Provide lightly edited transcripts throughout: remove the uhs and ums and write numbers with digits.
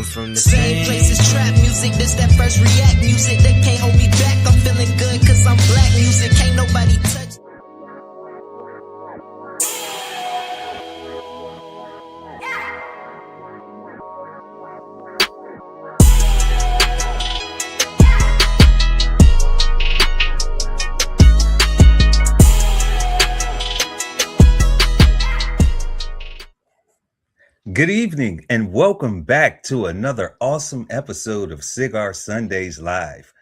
I'm from the Same place as trap music, this that first react music. They can't hold me back, I'm feeling good cause I'm black music. Can't nobody touch. Good evening and welcome back to another awesome episode of Cigar Sundays Live,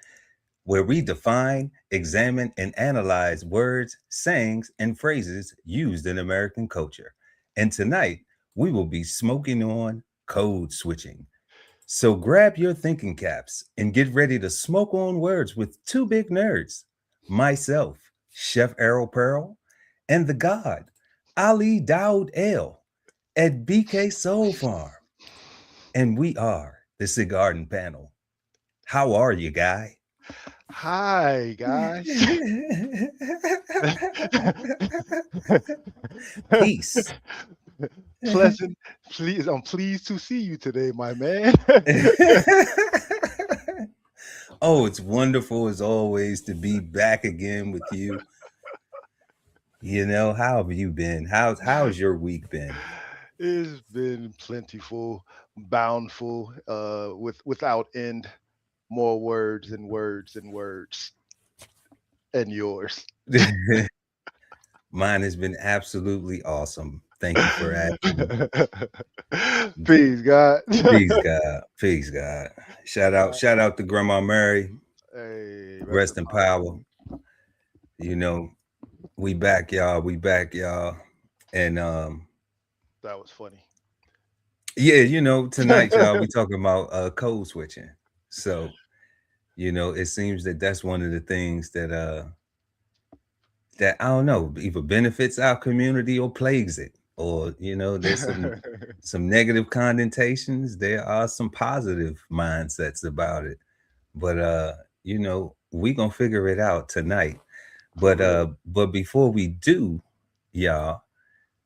where we define, examine, and analyze words, sayings, and phrases used in American culture. And tonight, we will be smoking on code switching. So grab your thinking caps and get ready to smoke on words with two big nerds, myself, Chef Errol Pearl, and the god, Ali Daoud El at BK Soul Farm. And we are the Cigarden Panel. How are you, guy? Hi, guys. Peace. Pleasant. I'm pleased to see you today, my man. Oh, it's wonderful as always to be back again with you. You know, how have you been? How's your week been? It's been plentiful, bountiful, without end. More words and words and words. And yours. Mine has been absolutely awesome. Thank you for asking. Peace, God. Peace, God. Peace, God. Shout out to Grandma Mary. Hey, Rest in power. You know, we back, y'all. And that was funny. yeah, you know, tonight, y'all, we talking about code switching. So, you know, it seems that that's one of the things that I don't know, either benefits our community or plagues it. Or, you know, there's some negative connotations. There are some positive mindsets about it. But you know, we gonna figure it out tonight. But before we do, y'all,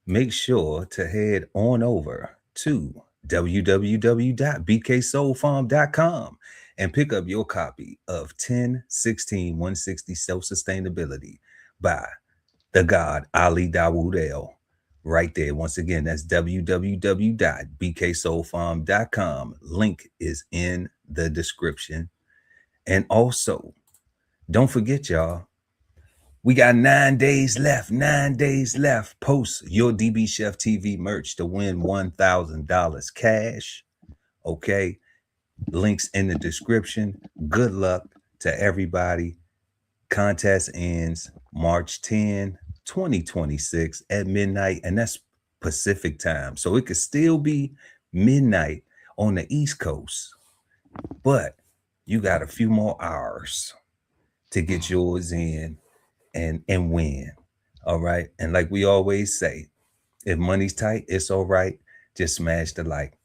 make sure to head on over to www.bksoulfarm.com and pick up your copy of 1016 160 Self-Sustainability by the god Ali Daoud El. Right there. Once again, that's www.bksoulfarm.com. Link is in the description. And also, don't forget, y'all, we got 9 days left. 9 days left. Post your DBCHEFTV merch to win $1,000 cash. Okay. Links in the description. Good luck to everybody. Contest ends March 10, 2026 at midnight. And that's Pacific time. So it could still be midnight on the East Coast. But you got a few more hours to get yours in and win. All right. And like we always say, if money's tight, it's all right. Just smash the like.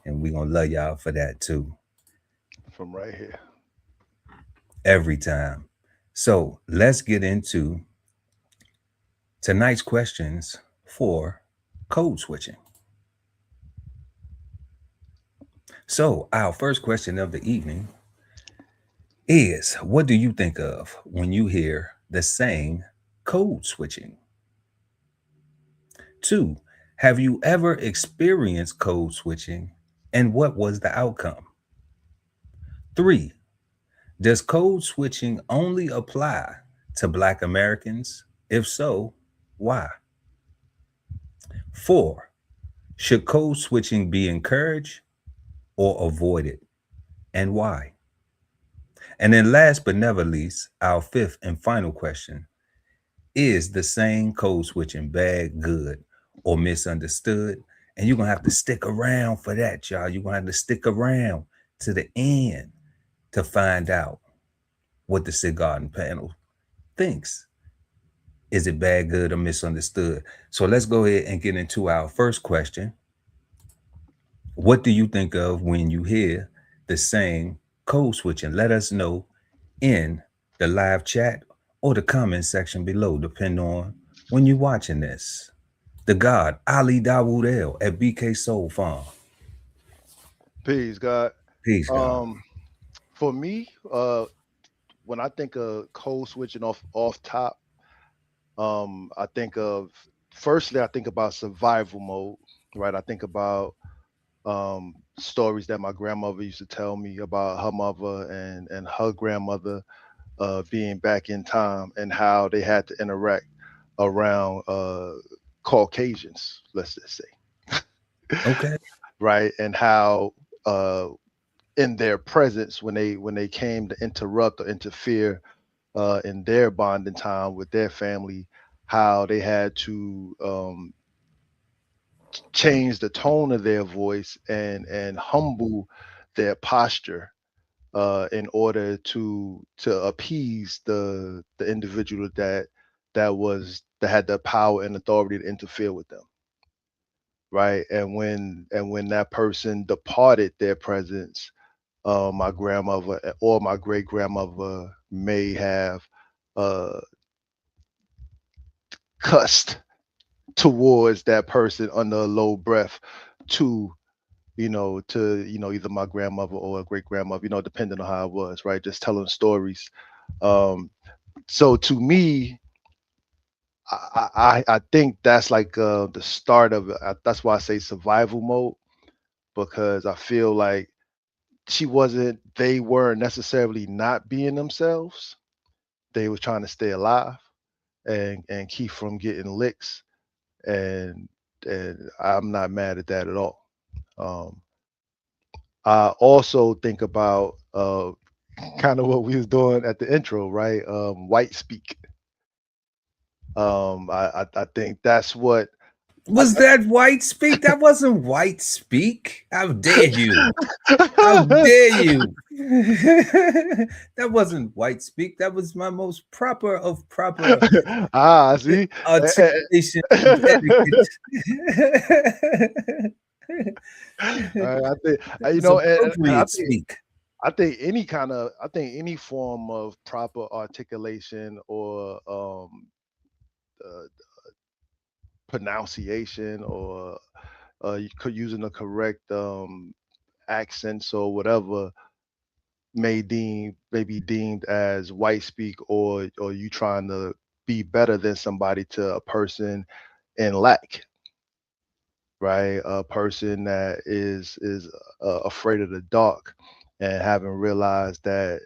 And we're gonna love y'all for that too. From right here. Every time. So let's get into tonight's questions for code switching. So our first question of the evening is, what do you think of when you hear the saying code switching? 2, have you ever experienced code switching and what was the outcome? 3, does code switching only apply to Black Americans? If so, why? 4, should code switching be encouraged or avoided, and why? And then last but never least, our fifth and final question, is the saying code switching bad, good, or misunderstood? And you're going to have to stick around for that, y'all. You're going to have to stick around to the end to find out what the Cigarden Panel thinks. Is it bad, good, or misunderstood? So let's go ahead and get into our first question. What do you think of when you hear the saying code switching? Let us know in the live chat or the comment section below, depending on when you're watching this. The god Ali Daoud El at BK Soul Farm. Peace, God. Peace, God. Um, for me, when I think of code switching off top, I think of firstly I think about survival mode, right? I think about stories that my grandmother used to tell me about her mother and her grandmother being back in time and how they had to interact around Caucasians, let's just say, Okay. right? And how in their presence when they came to interrupt or interfere in their bonding time with their family, how they had to change the tone of their voice and humble their posture in order to appease the individual that had the power and authority to interfere with them, right? And when that person departed their presence, my grandmother or my great grandmother may have uh, cussed towards that person under a low breath to either my grandmother or a great grandmother, depending on how it was, right? Just telling stories. Um, so to me, I think that's like the start of it. That's why I say survival mode, because I feel like they weren't necessarily not being themselves. They were trying to stay alive and keep from getting licks, and I'm not mad at that at all. Um, I also think about kind of what we was doing at the intro, right? White speak. I think that's what. Was that white speak? That wasn't white speak. How dare you? How dare you? That wasn't white speak. That was my most proper of proper See. articulation and etiquette. I think That was and appropriate speak. I think any form of proper articulation or uh, pronunciation or using the correct accents or whatever may be deemed as white speak, or you trying to be better than somebody to a person in lack, right? A person that is afraid of the dark and haven't realized that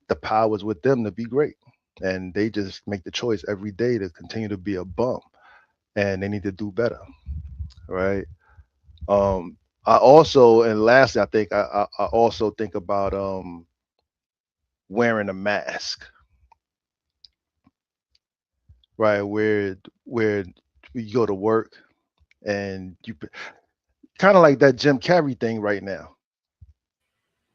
the power is with them to be great, and they just make the choice every day to continue to be a bum, and they need to do better, right? Um, I also, and lastly, I think I also think about wearing a mask, right? Where you go to work and you kind of like that Jim Carrey thing right now,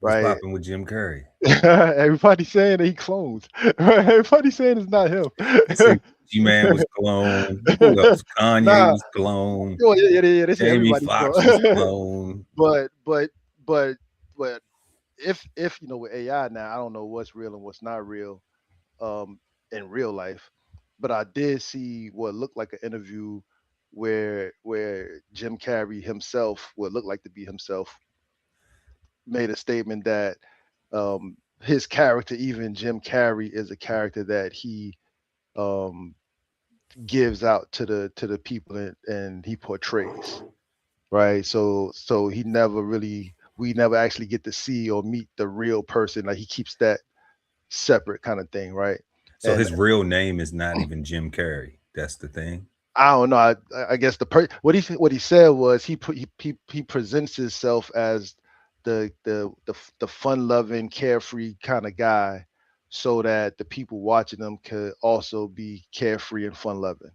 What's right? popping with Jim Curry? Everybody's saying that he clones. Right? Everybody's saying it's not him. They say G Man was clone. Who else? Kanye Nah, was clone. oh, yeah. They say Jamie everybody's Foxx was clone. clone. but but but but if with AI now, I don't know what's real and what's not real um in real life. But I did see what looked like an interview where Jim Carrey himself, what looked like to be himself, made a statement that his character, even Jim Carrey, is a character that he um, gives out to the people and he portrays, right? So he never really we never actually get to see or meet the real person. Like he keeps that separate kind of thing, right? So And his real name is not even Jim Carrey. That's the thing. I don't know. I guess what he said was he presents himself as the fun loving, carefree kind of guy, so that the people watching them could also be carefree and fun loving,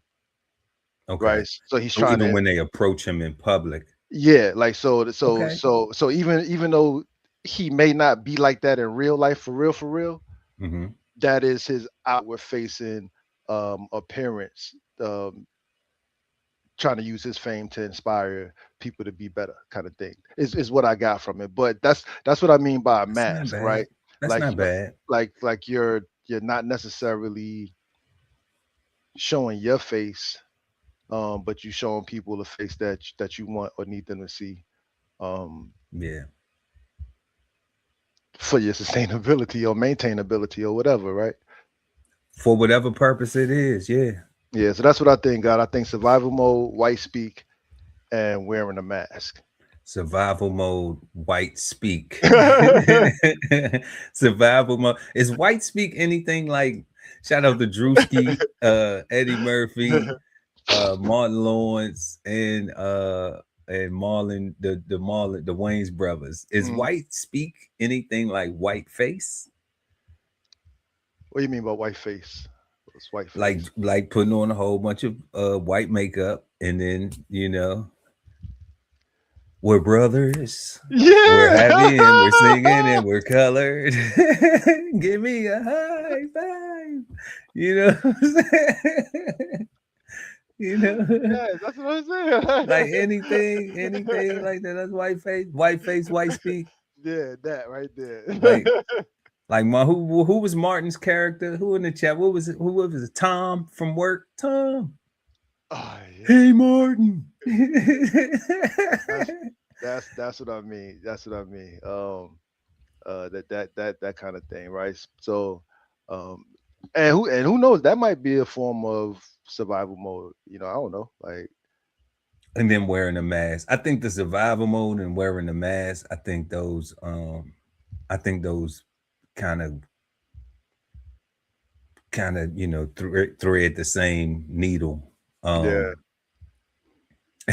Okay. right? So he's So trying even to, when they approach him in public, yeah, like okay. so even though he may not be like that in real life, for real, Hmm. that is his outward facing appearance. Trying to use his fame to inspire people to be better, kind of thing, is what I got from it. But that's what I mean by a That's not mask, right? bad. That's Like not bad. like you're not necessarily showing your face, but you showing people the face that you want or need them to see. Yeah. for your sustainability or maintainability or whatever, right? For whatever purpose it is. Yeah. Yeah, so that's what I think, God. I think survival mode, white speak, and wearing a mask. Survival mode, white speak. Survival mode. Is white speak anything like, shout out to Drewski, Eddie Murphy, Martin Lawrence, and Marlon, the Marlon, the Wayne's brothers. Is Mm. white speak anything like white face? What do you mean by white face? What's white Like face? putting on a whole bunch of white makeup, and then we're brothers. We're Yeah. happy and we're singing and we're colored. Give me a high five. You know what I'm saying? Yeah, that's what I'm saying. Like anything like that. That's white face, white speak. Yeah, that right there. Like who was Martin's character? Who in the chat? Who was it? Tom from work? Tom. Oh, yeah. Hey Martin. That's what I mean. That's what I mean. That kind of thing, right? So, um, and who knows? That might be a form of survival mode. I don't know. Like, and then wearing a mask. I think the survival mode and wearing the mask, I think those kind of thread the same needle. yeah.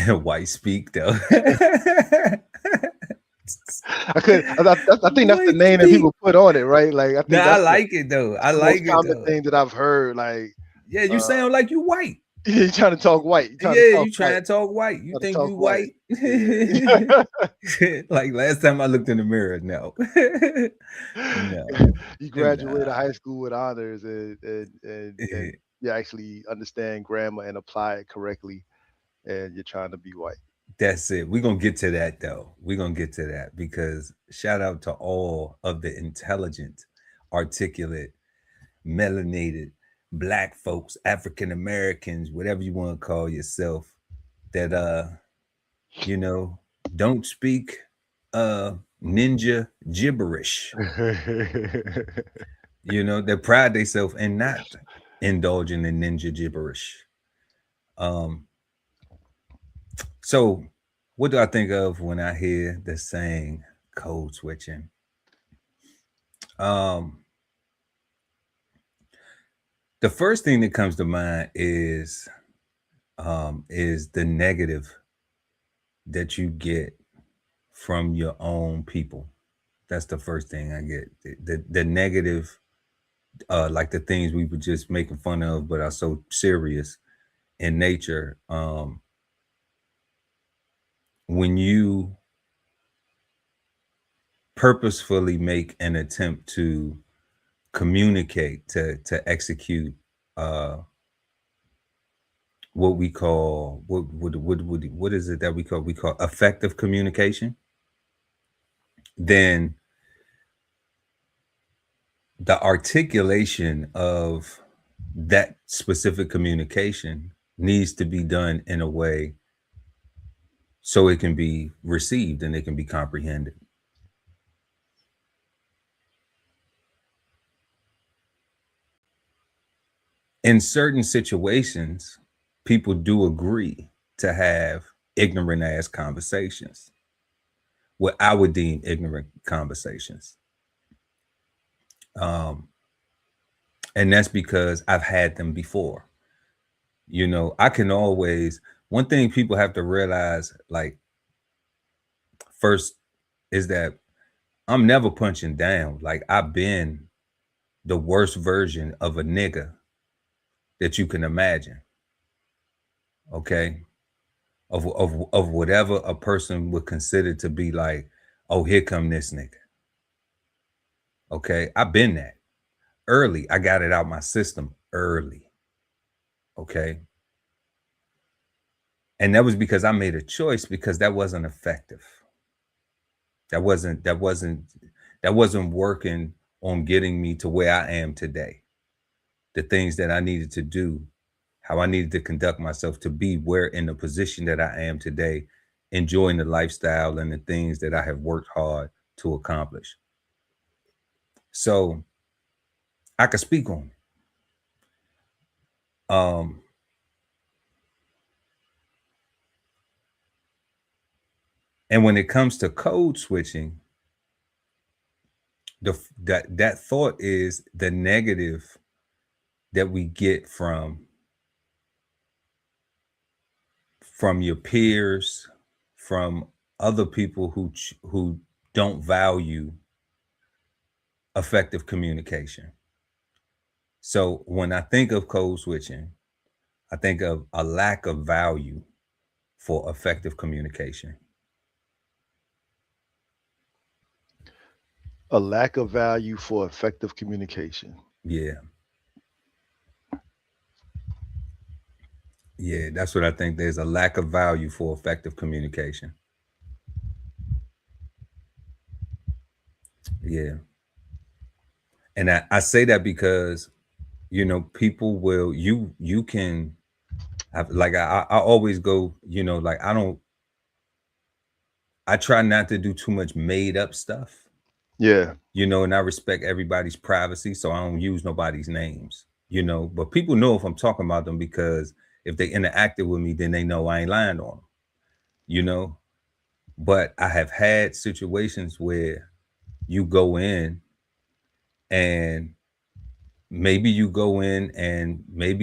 White speak though. I think that's the name that people put on it, right? Like, I think I like it though. I like the it most common though. thing that I've heard. Like, yeah, you sound like you white. You trying to talk white. You trying to talk white. You think you white? Like last time I looked in the mirror, no. No. You graduated high school with honors and you actually understand grammar and apply it correctly, and you're trying to be white. That's it. We're going to get to that though. We're going to get to that because shout out to all of the intelligent, articulate, melanated Black folks, African Americans, whatever you want to call yourself, that don't speak ninja gibberish. They pride themselves in not indulging in ninja gibberish. So what do I think of when I hear the saying code switching? The first thing that comes to mind is the negative that you get from your own people. That's the first thing I get. The negative, like the things we were just making fun of, but are so serious in nature. When you purposefully make an attempt to communicate, to execute what we call what is it that we call effective communication, then the articulation of that specific communication needs to be done in a way so it can be received and it can be comprehended. In certain situations, people do agree to have ignorant ass conversations, what I would deem ignorant conversations. And that's because I've had them before. I can always, one thing people have to realize, like, first is that I'm never punching down. Like, I've been the worst version of a nigga that you can imagine. Okay. Of whatever a person would consider to be like, oh, here come this nigga. Okay. I've been that early. I got it out my system early. Okay. And that was because I made a choice, because that wasn't effective. That wasn't working on getting me to where I am today. The things that I needed to do, how I needed to conduct myself to be where in the position that I am today, enjoying the lifestyle and the things that I have worked hard to accomplish. So I could speak on it. And when it comes to code switching, that thought is the negative that we get from your peers, from other people who don't value effective communication. So when I think of code switching, I think of a lack of value for effective communication. A lack of value for effective communication. Yeah. Yeah, that's what I think. There's a lack of value for effective communication. Yeah. And I say that because, you know, people will, you can have, like, I always go, you know, like, I try not to do too much made up stuff. Yeah. You know, and I respect everybody's privacy, so I don't use nobody's names, you know, but people know if I'm talking about them, because if they interacted with me, then they know I ain't lying on them, you know. But I have had situations where you go in and maybe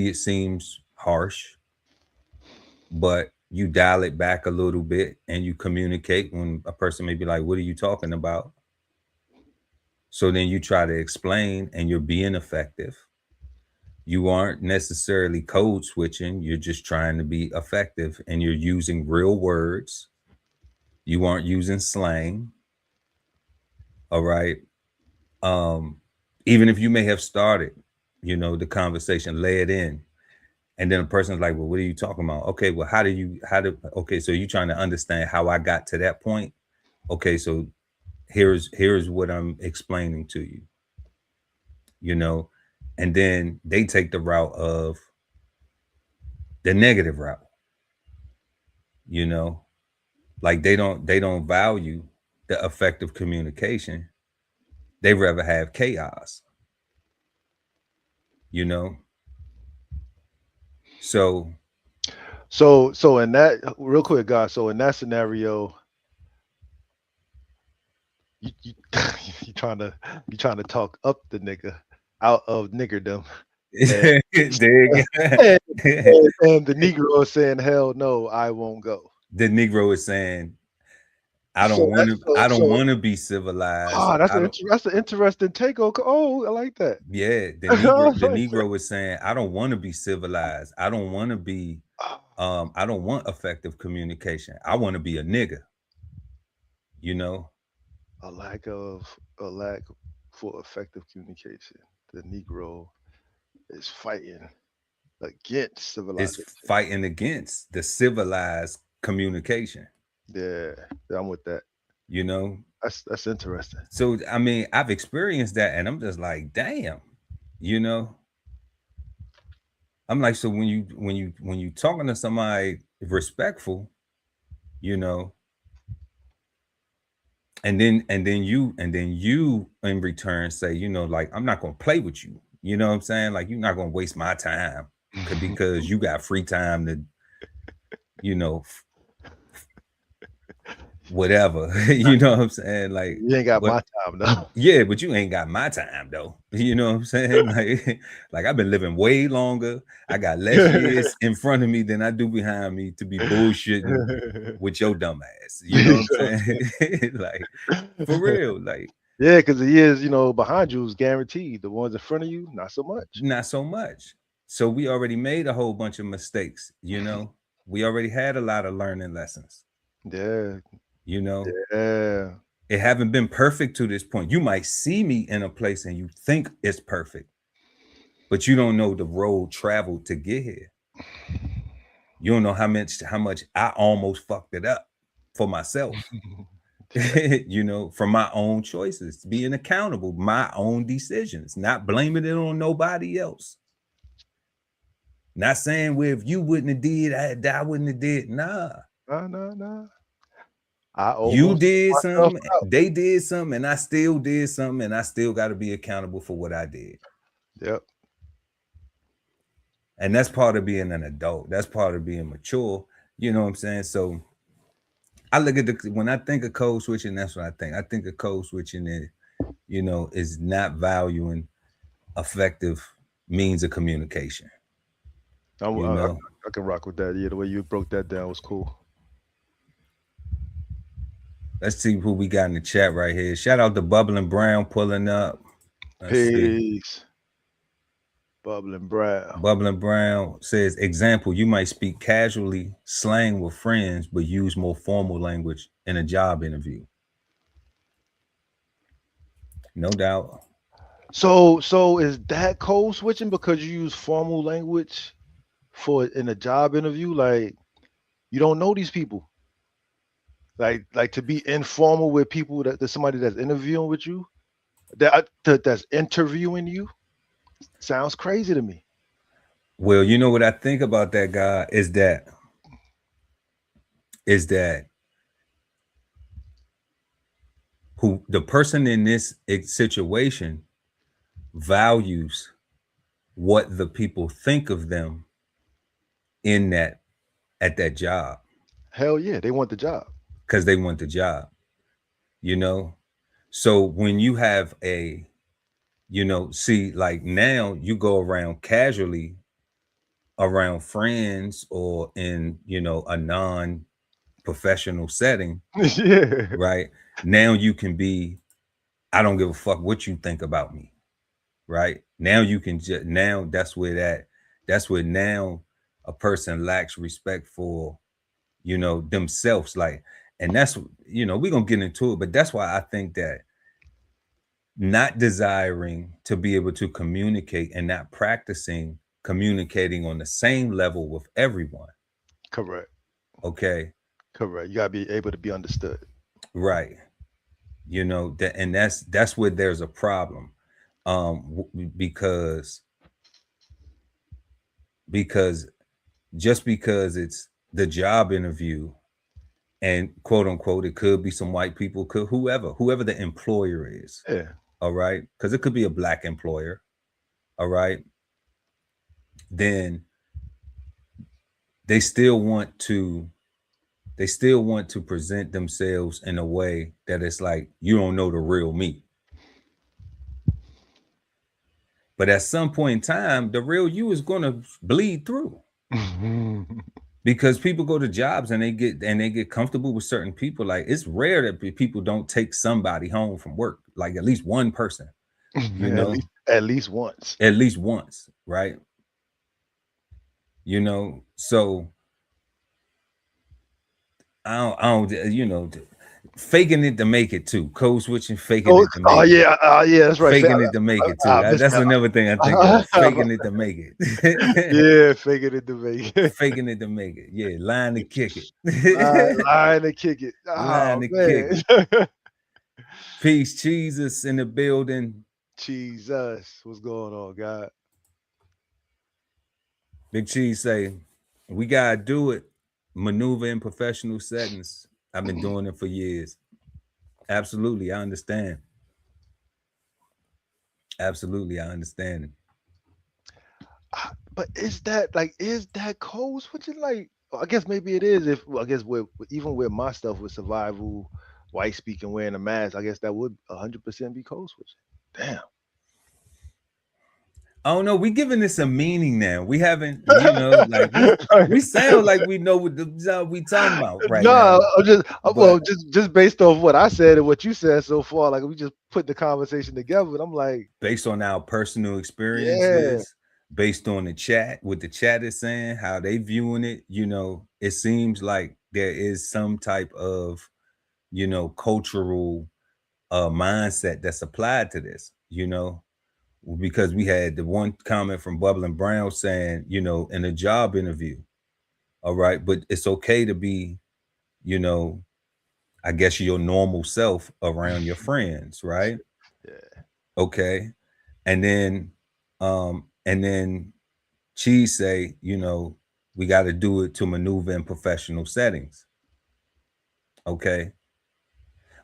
it seems harsh, but you dial it back a little bit and you communicate when a person may be like, what are you talking about? So then you try to explain and you're being effective. You aren't necessarily code switching. You're just trying to be effective and you're using real words. You aren't using slang. All right. Even if you may have started, you know, the conversation, lay it in. And then a person's like, well, what are you talking about? Okay, well, okay, so you're trying to understand how I got to that point. Okay, so here's what I'm explaining to you, you know, and then they take the route of the negative route, you know, like they don't value the effective communication. They rather have chaos, you know. So in that, real quick, guys. So in that scenario, you you trying to talk up the nigga out of niggerdom, and, and the Negro is saying, "Hell no, I won't go." The Negro is saying, I don't So want that's to. I don't so. want to be civilized. Ah, I don't. that's an interesting take. Oh, I like that. Yeah, the I Negro is saying, I don't want to be civilized. I don't want to be. I don't want effective communication. I want to be a nigga. You know. a lack for effective communication. The Negro is fighting against It's civilization. fighting against the civilized communication. Yeah, I'm with that. You know. That's interesting. So I mean, I've experienced that, and I'm just like, damn. You know. I'm like, so when you talking to somebody respectful, you know, and then you in return say, you know, like, I'm not gonna play with you. You know what I'm saying? Like, you're not gonna waste my time because you got free time to, you know, whatever. You know what I'm saying? Like, You ain't got what, my time though. yeah, but you ain't got my time though. You know what I'm saying? Like I've been living way longer. I got less years in front of me than I do behind me to be bullshitting with your dumb ass. You know what I'm saying? Like, for real. Like, yeah, because the years, behind you is guaranteed. The ones in front of you, not so much. not so much. So we already made a whole bunch of mistakes, you know. We already had a lot of learning lessons. Yeah. You know. Yeah. It haven't been perfect to this point. You might see me in a place and you think it's perfect, but you don't know the road traveled to get here. You don't know how much I almost fucked it up for myself. You know, from my own choices, being accountable, my own decisions, not blaming it on nobody else. Not saying, well, if you wouldn't have did, I wouldn't have did. Nah. Nah. I You almost did myself something, out. they did something, and I still did something, and I still got to be accountable for what I did. Yep. And that's part of being an adult. That's part of being mature. You know what I'm saying? So I look at when I think of code switching, that's what I think. I think of code switching is, is not valuing effective means of communication. I, I, I can rock with that. Yeah, the way you broke that down was cool. Let's see who we got in the chat right here. Shout out to Bubbling Brown pulling up. Let's see. Peace. Bubbling Brown. Bubbling Brown says, example, you might speak casually slang with friends, but use more formal language in a job interview. No doubt. So is that code switching because you use formal language in a job interview? Like you don't know these people. Like to be informal with people there's somebody that's interviewing with you, that's interviewing you, sounds crazy to me. Well, you know what I think about that guy is that who the person in this situation values what the people think of them at that job. Hell yeah, they want the job. Because they want the job, So when you have see, like now you go around casually around friends or in, a non-professional setting. Yeah. Right. Now you can be, I don't give a fuck what you think about me. Right. Now you can now that's where now a person lacks respect for, themselves. Like, and that's, we're going to get into it, but that's why I think that not desiring to be able to communicate and not practicing communicating on the same level with everyone. Correct. Okay. Correct. You gotta be able to be understood. Right. And that's where there's a problem. Because just because it's the job interview and quote unquote, it could be some white people, could whoever the employer is. Yeah. All right. Because it could be a black employer. All right. Then they still want to present themselves in a way that it's like, you don't know the real me. But at some point in time, the real you is going to bleed through. Because people go to jobs and they get comfortable with certain people. Like, it's rare that people don't take somebody home from work, like at least one person, at least once, right? So I don't, faking it to make it too. Code switching, faking it to make it. Yeah, that's right. Faking it to make it too. That's another thing I think of. Faking it to make it. Yeah, faking it to make it. Faking it to make it. Yeah, lying to kick it. Lying to kick it. Lying to kick it. Peace, Jesus in the building. Jesus, what's going on, God? Big Cheese say, we gotta do it. Maneuver in professional settings. I've been doing it for years. Absolutely, I understand. Absolutely, I understand. But is that code switching? Like, I guess maybe it is. Even with my stuff with survival, white speaking, wearing a mask, I guess that would 100% be code switching. Damn. Oh no, we giving this a meaning now. We haven't, like we sound like we know what the job we talking about right now. No, just based off what I said and what you said so far, like we just put the conversation together, and I'm like, based on our personal experiences, based on the chat, what the chat is saying, how they viewing it, it seems like there is some type of, cultural mindset that's applied to this, because we had the one comment from Bubbling Brown saying, in a job interview, all right, but it's okay to be, I guess your normal self around your friends, right? Yeah. Okay. And then Cheese say, we got to do it to maneuver in professional settings. Okay.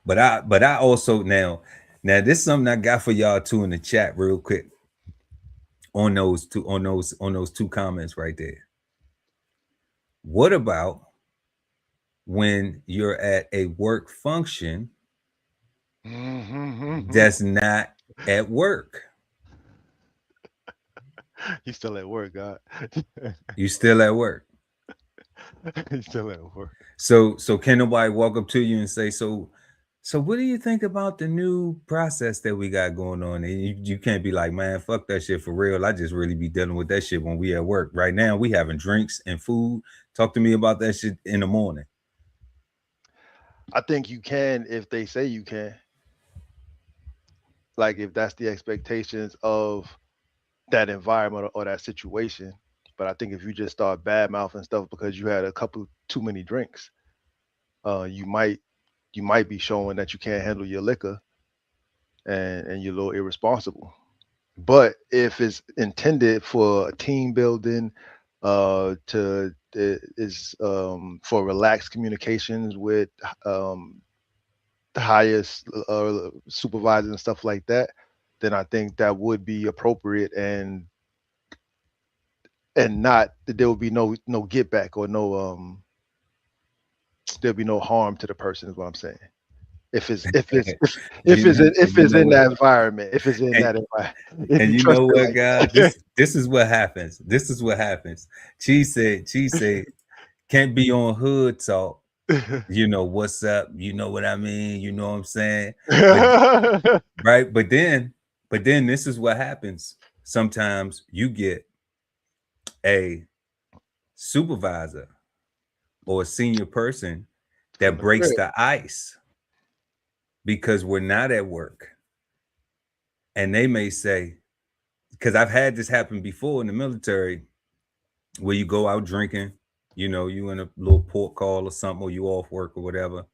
But I also now this is something I got for y'all too in the chat real quick on those two comments right there. What about when you're at a work function that's not at work? You still at work, God. You still at work. You still at work. So can nobody walk up to you and say, so what do you think about the new process that we got going on? And you can't be like, man, fuck that shit for real. I just really be dealing with that shit when we at work. Right now, we having drinks and food. Talk to me about that shit in the morning. I think you can if they say you can. Like if that's the expectations of that environment or that situation. But I think if you just start bad mouthing stuff because you had a couple too many drinks, you might be showing that you can't handle your liquor and you're a little irresponsible. But if it's intended for team building, to is for relaxed communications with the highest supervisors and stuff like that, then I think that would be appropriate and not there will be no get back or no there'll be no harm to the person is what I'm saying. If it's in that environment, if it's in that environment, and you know what, God, this is what happens. This is what happens. She said, can't be on hood talk. You know what's up? You know what I mean? You know what I'm saying? Right? But then this is what happens. Sometimes you get a supervisor or a senior person that breaks the ice because we're not at work. And they may say, because I've had this happen before in the military, where you go out drinking, you know, you in a little port call or something, or you off work or whatever.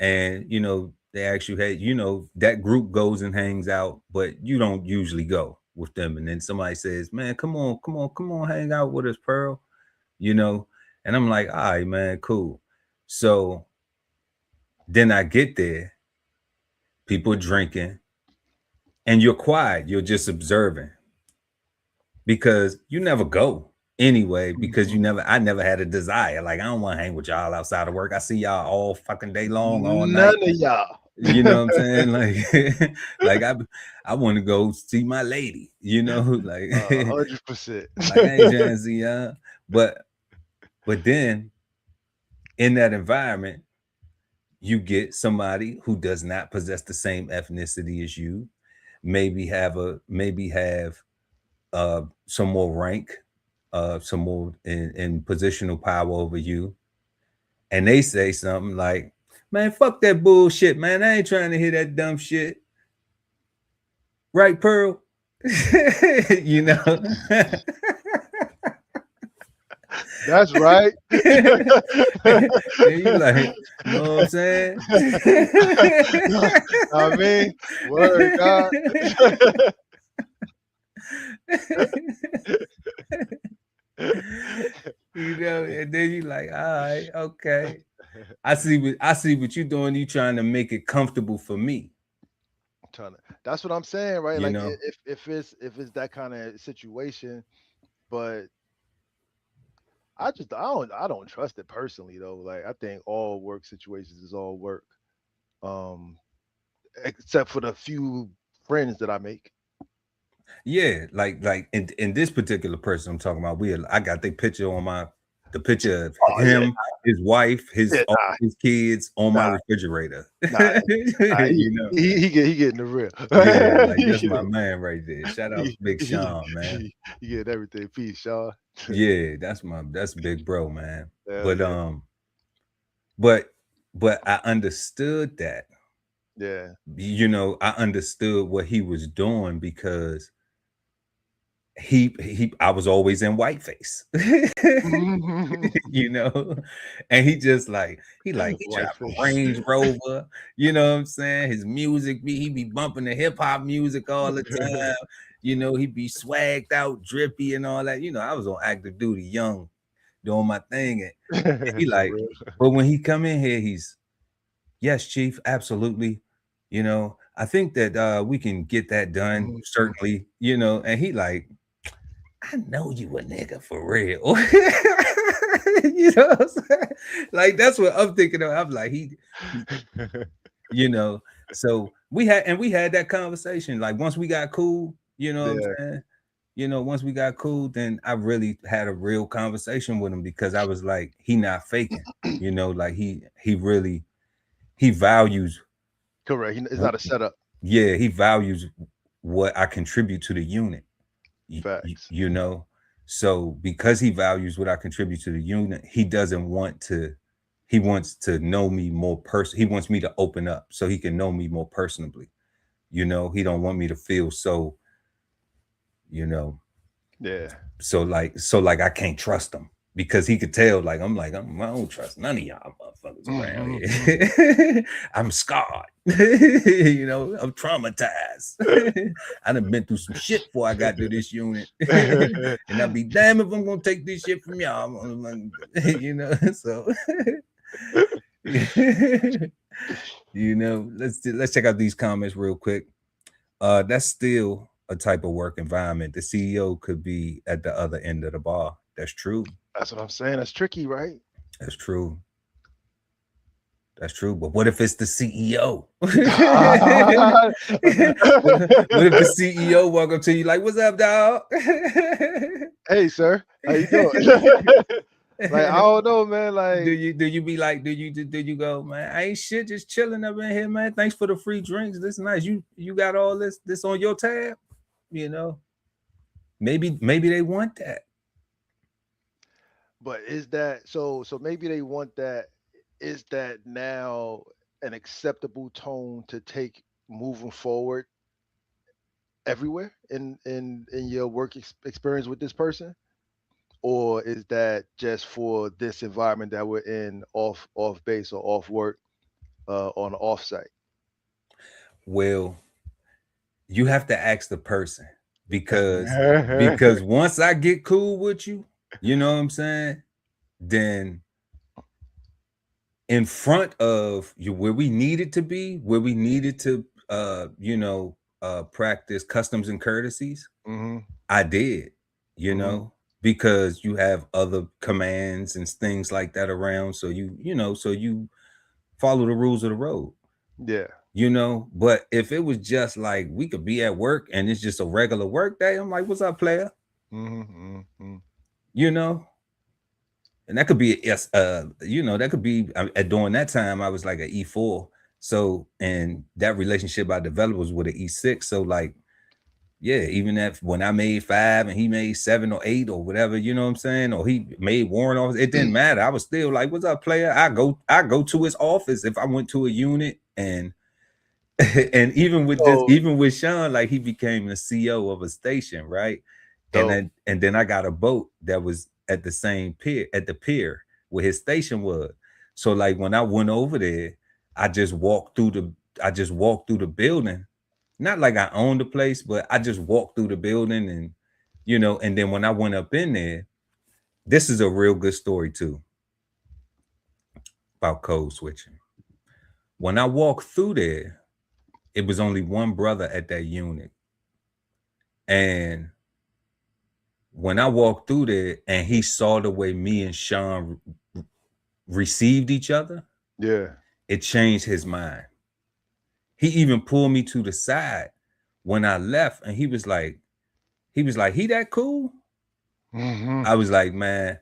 And, you know, they ask you, hey, you know, that group goes and hangs out, but you don't usually go with them. And then somebody says, man, come on, hang out with us, Pearl, you know? And I'm like, all right, man, cool. So then I get there, people drinking, and you're quiet. You're just observing because you never go anyway, because I never had a desire. Like, I don't want to hang with y'all outside of work. I see y'all all fucking day long, all night. None of y'all. You know what I'm saying? Like, like I want to go see my lady, you know, like 100%. like I ain't trying to see y'all. But then in that environment, you get somebody who does not possess the same ethnicity as you, maybe have some more rank, some more in positional power over you, and they say something like, man, fuck that bullshit, man. I ain't trying to hear that dumb shit. Right, Pearl? You know? That's right. And you like, you know what I'm saying? I mean, word God. You know, and then you like, all right, okay. I see what you're doing. You trying to make it comfortable for me. That's what I'm saying, right? You like know? if it's that kind of situation, but I don't trust it personally though. Like I think all work situations is all work, except for the few friends that I make. Yeah, like in this particular person I'm talking about, I got the picture of him, his wife, his kids on my refrigerator. You know, he getting the real. Yeah, like that's my man right there. Shout out to Big Sean, man. You get everything. Peace, Sean. Yeah, that's big bro, man. Hell But I understood that. Yeah. You know, I understood what he was doing because I was always in whiteface. You know, and he drive a Range Rover, you know what I'm saying? His music he be bumping the hip-hop music all the time. You know, he be swagged out, drippy and all that. You know, I was on active duty, young, doing my thing. And he like, but when he come in here, he's Yes, Chief, absolutely. You know, I think that we can get that done, certainly, you know, and he like, I know you a nigga for real. You know what I'm saying? Like that's what I'm thinking of. I'm like, you know, so we had that conversation. Like once we got cool, you know what I'm Yeah. saying? You know, once we got cool, then I really had a real conversation with him because I was like, he not faking, you know, like he really he values Correct. It's not a setup. yeah, he values what I contribute to the unit. Facts. You know, so because he values what I contribute to the unit, he doesn't want to. He wants to know me more he wants me to open up so he can know me more personally. You know, he don't want me to feel so. You know, Yeah. so like I can't trust him because he could tell like I don't trust none of y'all motherfuckers around here. I'm scarred. You know, I'm traumatized. I done been through some shit before I got to this unit. And I'd be damned if I'm gonna take this shit from y'all. You know, so you know, let's check out these comments real quick. That's still a type of work environment. The CEO could be at the other end of the bar. That's true. That's what I'm saying. That's tricky, right? That's true. That's true. But what if it's the CEO? What if the CEO walk up to you like, "What's up, dog?" Hey, sir, how you doing? Like, I don't know, man. Like, do you be like, do you go, man? I ain't shit, just chilling up in here, man. Thanks for the free drinks. This is nice. You got all this on your tab, you know. Maybe they want that. but is that so? So maybe they want that. Is that now an acceptable tone to take moving forward everywhere in your work experience with this person? Or is that just for this environment that we're in, off base or off work, on off site? Well, you have to ask the person because once I get cool with you, you know what I'm saying? Then in front of you, where we needed to be, where we needed to practice customs and courtesies, I did, you know, because you have other commands and things like that around. So so you follow the rules of the road. Yeah. You know, but if it was just like we could be at work and it's just a regular work day, I'm like, what's up, player? You know, and that could be that could be during that time I was like an E4. So, and that relationship I developed was with an E6. So like, yeah, even if when I made 5 and he made 7 or 8 or whatever, you know what I'm saying? Or he made warrant office, it didn't matter. I was still like, what's up, player? I go to his office if I went to a unit and and even with Sean, like he became the CEO of a station, right? And then I got a boat that was at the same pier, at the pier where his station was. So like when I went over there, I just walked through the building. Not like I owned the place, but I just walked through the building and and then when I went up in there, this is a real good story too about code switching. When I walked through there, it was only one brother at that unit. And when I walked through there and he saw the way me and Sean received each other, it changed his mind. He even pulled me to the side when I left and he was like, he that cool? I was like, man,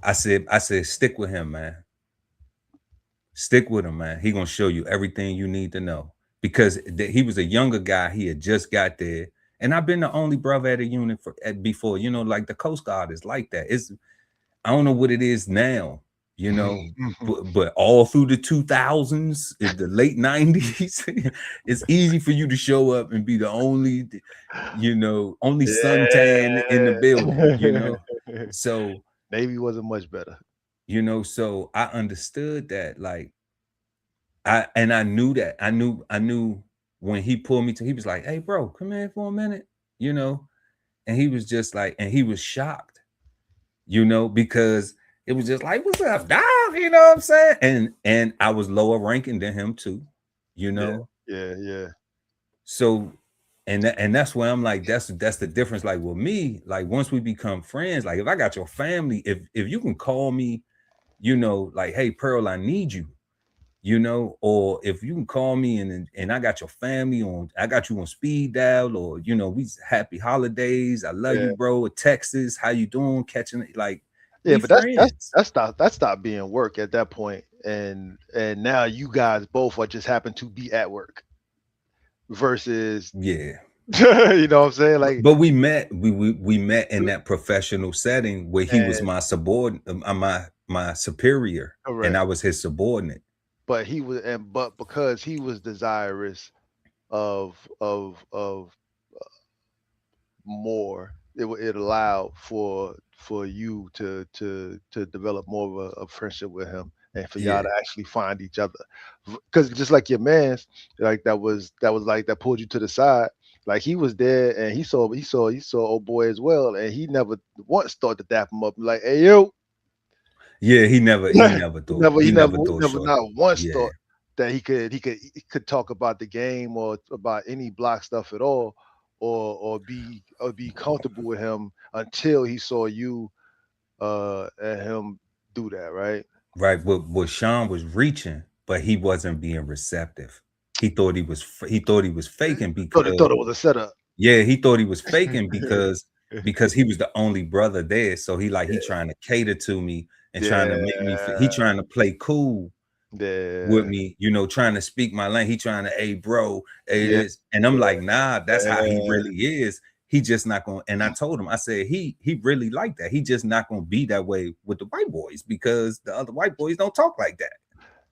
I said, stick with him, man. Stick with him, man. He gonna show you everything you need to know. Because he was a younger guy. He had just got there. And I've been the only brother at a unit before, like the Coast Guard is like that. I don't know what it is now, but all through the 2000s, in the late 90s, it's easy for you to show up and be the only suntan in the building, So Navy wasn't much better. So I understood that, like, I knew that. I knew when he pulled me he was like, hey, bro, come here for a minute, and he was just like, and he was shocked, because it was just like, what's up, dog? stuff, you know what I'm saying? And I was lower ranking than him too, you know. Yeah. So and that's where I'm like, that's the difference. Like with me, like once we become friends, like if I got your family, if you can call me, you know, like, hey Pearl, I need you, you know, or if you can call me and I got your family on, I got you on speed dial, or you know, we happy holidays, I love you, bro, Texas, how you doing, catching it, like we But that's friends. that stopped being work at that point, and now you guys both are just happen to be at work versus Yeah. you know what I'm saying, like, But we met we met in that professional setting where he was and my subordinate, my superior, and I correct. was his subordinate. But he was, and but because he was desirous of more, it allowed for you to develop more of a friendship with him, and for y'all Yeah. to actually find each other. Because just like your man's, like that was like that pulled you to the side. Like he was there and he saw old boy as well, and he never once thought to dap him up and like, hey yo. Yeah, he never he he never he thought never short. not once Yeah. thought that he could talk about the game or about any block stuff at all, or be comfortable with him until he saw you and him do that, right? Right. What Sean was reaching, but he wasn't being receptive. He thought he was faking Thought because it was a setup. yeah, he thought he was faking because he was the only brother there. So he trying to cater to me and trying to make me he Yeah, trying to play cool with yeah, me, you know, trying to speak my language. He trying to, hey, bro, hey, yeah, this. And I'm like, nah, that's how he yeah. really is. He just not gonna, and I told him, I said, he really like that. He just not gonna be that way with the white boys because the other white boys don't talk like that.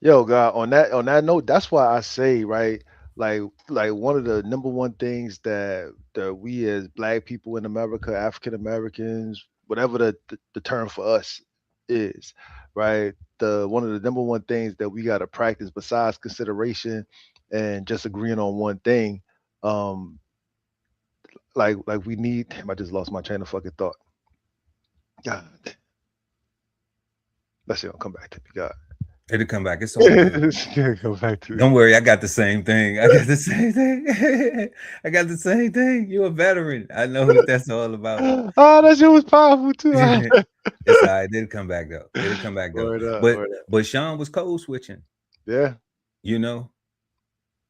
Yo, God, on that note, that's why I say, right, like one of the number one things that we as black people in America, African Americans, whatever the term for us is, right? The one of the number one things that we got to practice besides consideration and just agreeing on one thing, um, like we need. Damn, I just lost my train of fucking thought. God, let's see, I'll come back to me, God. It'll come back. It's all good. Go back to me. Don't worry, I got the same thing. I got the same thing. I got the same thing. You're a veteran. I know what that's all about. Oh, that shit was powerful too. It's all right. It'll come back though. It'll come back though. Word up, But word up. but Sean was code switching, Yeah. you know.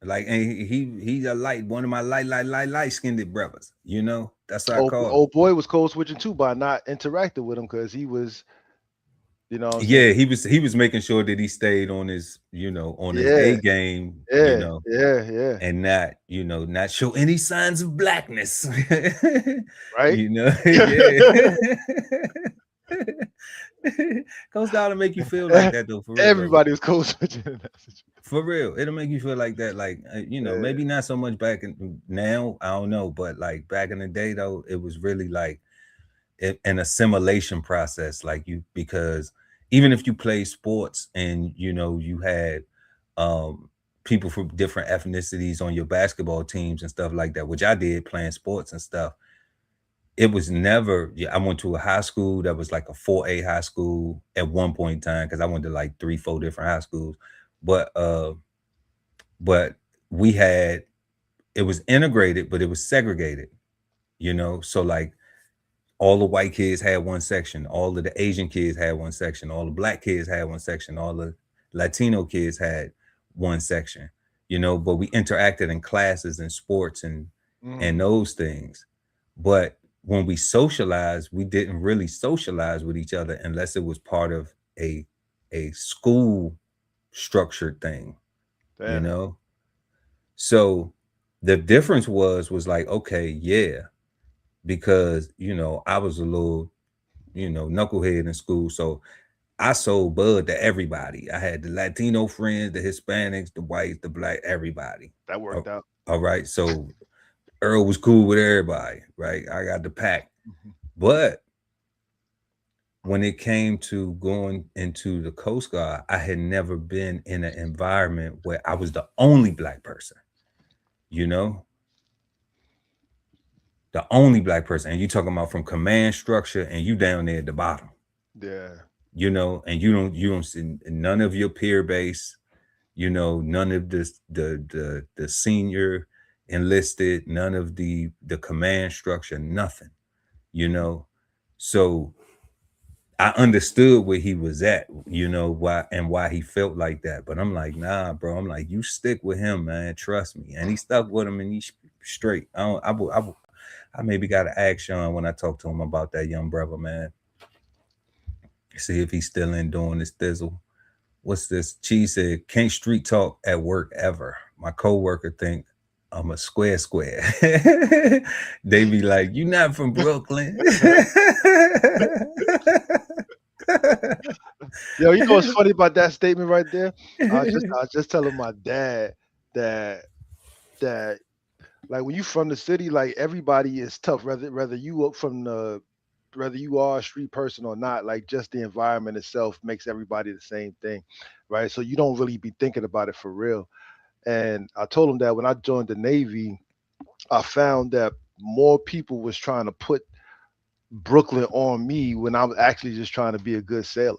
Like, and he's a one of my light skinned brothers. You know, that's what I call him. Old boy was code switching too by not interacting with him because he was, you know what I'm saying? Yeah, he was making sure that he stayed on his, you know, on his Yeah, A game, you yeah, know, yeah. and not, you know, not show any signs of blackness. Right? You know, yeah. Goes down to make you feel like that though, for real though. Everybody was code switching in that situation. For real, it'll make you feel like that. Like, you know, Yeah. maybe not so much back in now. I don't know, but like back in the day, though, it was really like an assimilation process. Like because even if you play sports and you know you had people from different ethnicities on your basketball teams and stuff like that, which I did playing sports and stuff. It was never. Yeah, I went to a high school that was like a 4A high school at one point in time because I went to like 3-4 different high schools, but we had it was integrated, but it was segregated, you know. So like all the white kids had one section, all of the Asian kids had one section, all the black kids had one section, all the Latino kids had one section, you know, but we interacted in classes and sports and those things. But when we socialized, we didn't really socialize with each other unless it was part of a school structured thing, you Damn. know. So the difference was like, okay, yeah, because you know, I was a little, you know, knucklehead in school. So I sold bud to everybody. I had the Latino friends, the Hispanics, the whites, the black, everybody. That worked out. All right. So Earl was cool with everybody, right? I got the pack. But when it came to going into the Coast Guard, I had never been in an environment where I was the only black person, you know? The only black person. And you talking about from command structure and you down there at the bottom. Yeah. you know, and you don't see none of your peer base, you know, none of the senior enlisted, none of the command structure, nothing, you know. So I understood where he was at, you know, why he felt like that. But I'm like, nah, bro. I'm like, you stick with him, man. Trust me. And he stuck with him, and he's straight. I maybe got to ask Sean when I talk to him about that young brother, man. See if he's still in doing this thizzle. What's this? Cheese said, can't street talk at work ever. My coworker think I'm a square. They be like, you not from Brooklyn. Yo, you know what's funny about that statement right there? I was just telling my dad that that like when you from the city, like everybody is tough, whether you up from the whether you are a street person or not, like just the environment itself makes everybody the same thing, right? So you don't really be thinking about it for real. And I told him that when I joined the Navy, I found that more people was trying to put Brooklyn on me when I was actually just trying to be a good sailor.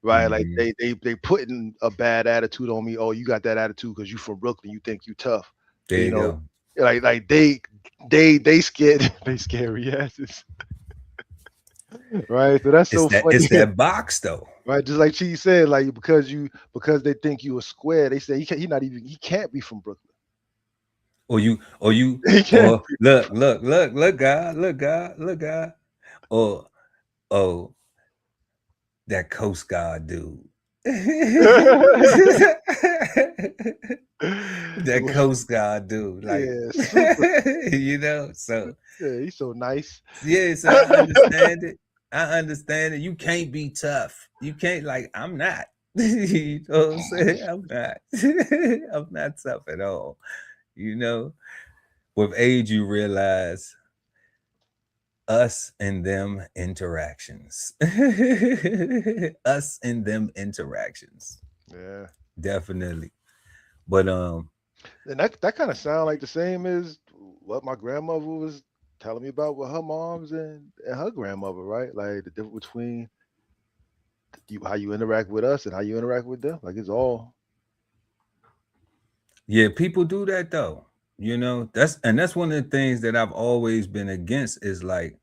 Right, like Mhm. they putting a bad attitude on me. Oh, you got that attitude because you from Brooklyn. You think you tough, There you you know. go. Like they scared they scary asses, right? So that's It's so that funny, it's that box though. right? Just like she said, like because they think you a square, they say he can't be from Brooklyn. Or you He can't or be. look, God. Or oh, that Coast Guard dude. That Coast Guard dude. Like Yeah, super. you know, so Yeah, he's so nice. yeah, so I understand it. I understand it. You can't be tough. You can't like I'm not. You know what I'm saying? I'm not. I'm not tough at all. You know, with age, you realize us and them interactions. Us and them interactions. Yeah, Definitely. But and that kind of sound like the same as what my grandmother was telling me about with her moms and her grandmother, right? Like the difference between how you interact with us and how you interact with them. Like it's all yeah, people do that though. You know, that's one of the things that I've always been against is like,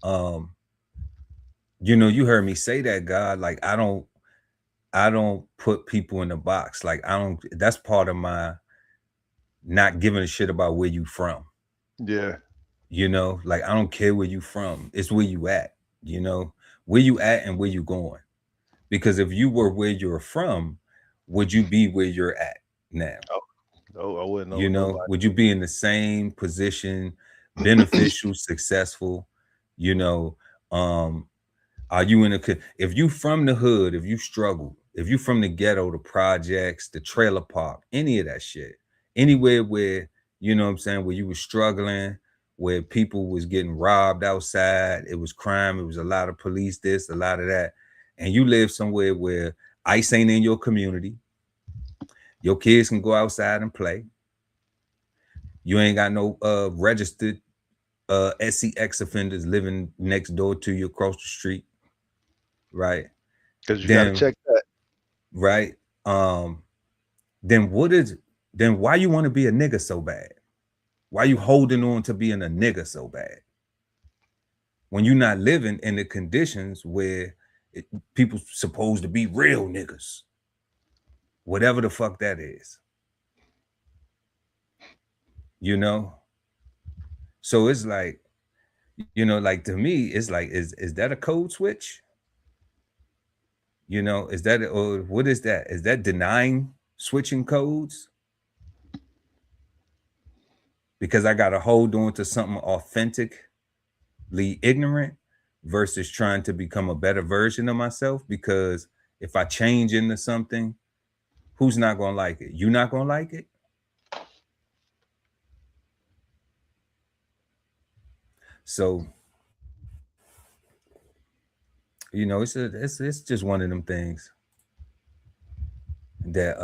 um, you know, you heard me say that, God, like I don't put people in the box. Like I don't that's part of my not giving a shit about where you from. yeah, You know, like I don't care where you from. It's where you at, you know, where you at and where you going. Because if you were where you're from, would you be where you're at now? oh, no, I wouldn't know You know, nobody. would you be in the same position, beneficial, successful? You know, um, are you in a if you from the hood, if you struggle, if you from the ghetto, the projects, the trailer park, any of that shit, anywhere where you know what I'm saying, where you was struggling, where people was getting robbed outside, it was crime, it was a lot of police, this, a lot of that, and you live somewhere where ICE ain't in your community, your kids can go outside and play. You ain't got no registered SCX offenders living next door to you across the street, right? Because you got to Then check that. right? Um, then what is then why you want to be a nigga so bad? Why you holding on to being a nigga so bad? When you're not living in the conditions where people supposed to be real niggas, whatever the fuck that is, you know? So it's like, you know, like to me, it's like, is that a code switch? You know, is that or what is that? Is that denying switching codes? Because I gotta hold on to something authentically ignorant versus trying to become a better version of myself. Because if I change into something, who's not gonna like it? You not gonna like it? So, you know, it's just one of them things that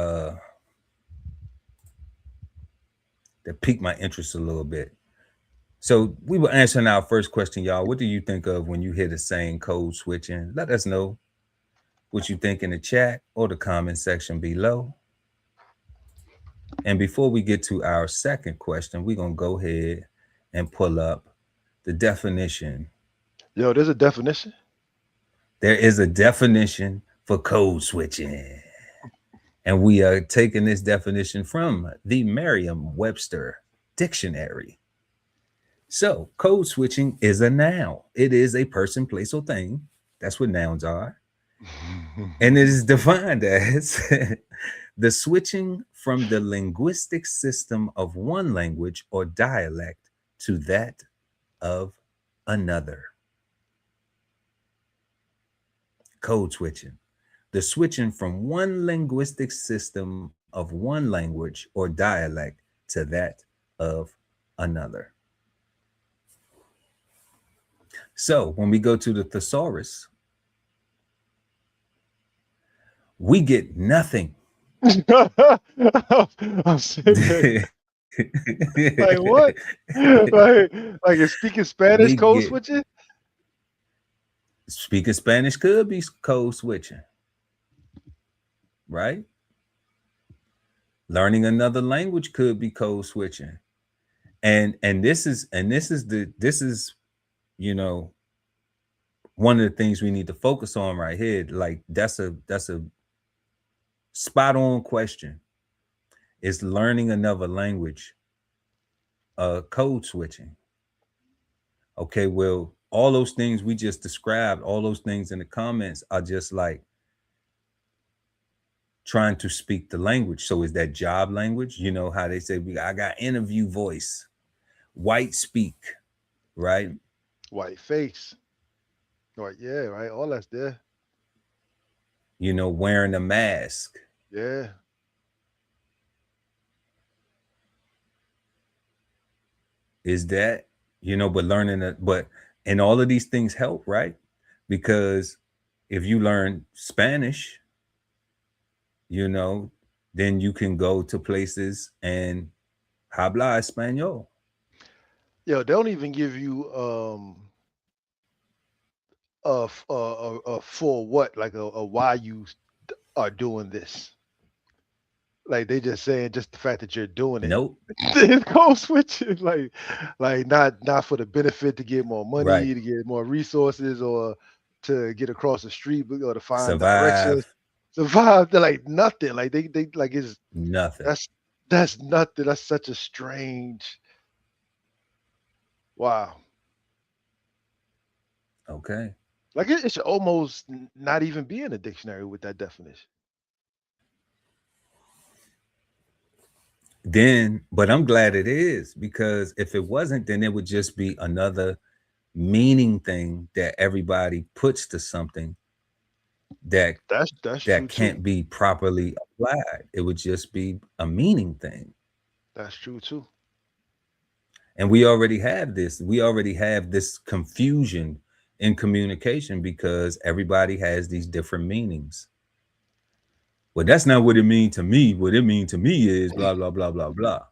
that piqued my interest a little bit. So we were answering our first question, y'all. What do you think of when you hear the saying code switching? Let us know. what you think in the chat or the comment section below. And before we get to our second question, we're going to go ahead and pull up the definition. Yo, there's a definition. There is a definition for code switching. And we are taking this definition from the Merriam-Webster Dictionary. So, code switching is a noun. It is a person, place, or thing. That's what nouns are. And it is defined as the switching from the linguistic system of one language or dialect to that of another. Code switching. The switching from one linguistic system of one language or dialect to that of another. So when we go to the thesaurus, we get nothing. I'm sitting there. Like what? like is speaking Spanish code switching? Speaking Spanish could be code switching, right? Learning another language could be code switching. And this is you know, one of the things we need to focus on right here. Like that's a spot on question. Is learning another language code switching? Okay, well, all those things we just described, all those things in the comments are just like trying to speak the language. So is that job language? You know how they say I got interview voice, white speak, right? White face. Right, yeah, right. All that's there. You know, wearing a mask. Yeah. Is that, you know, but learning it, but and all of these things help, right? Because if you learn Spanish, you know, then you can go to places and habla español. Yo, they don't even give you for what, like a why you are doing this. Like they just saying just the fact that you're doing it. Nope. It's code switching, like not for the benefit to get more money, Right. to get more resources, or to get across the street, or to find Survive. directions. Survive. They're like nothing. Like they like it's nothing. That's nothing. That's such a strange. Wow. Okay. Like it should almost not even be in a dictionary with that definition. Then, but I'm glad it is, because if it wasn't, then it would just be another meaning thing that everybody puts to something that can't be properly applied. It would just be a meaning thing. That's true too. And we already have this. We already have this confusion in communication because everybody has these different meanings. Well, that's not what it means to me. What it means to me is blah, blah, blah, blah, blah.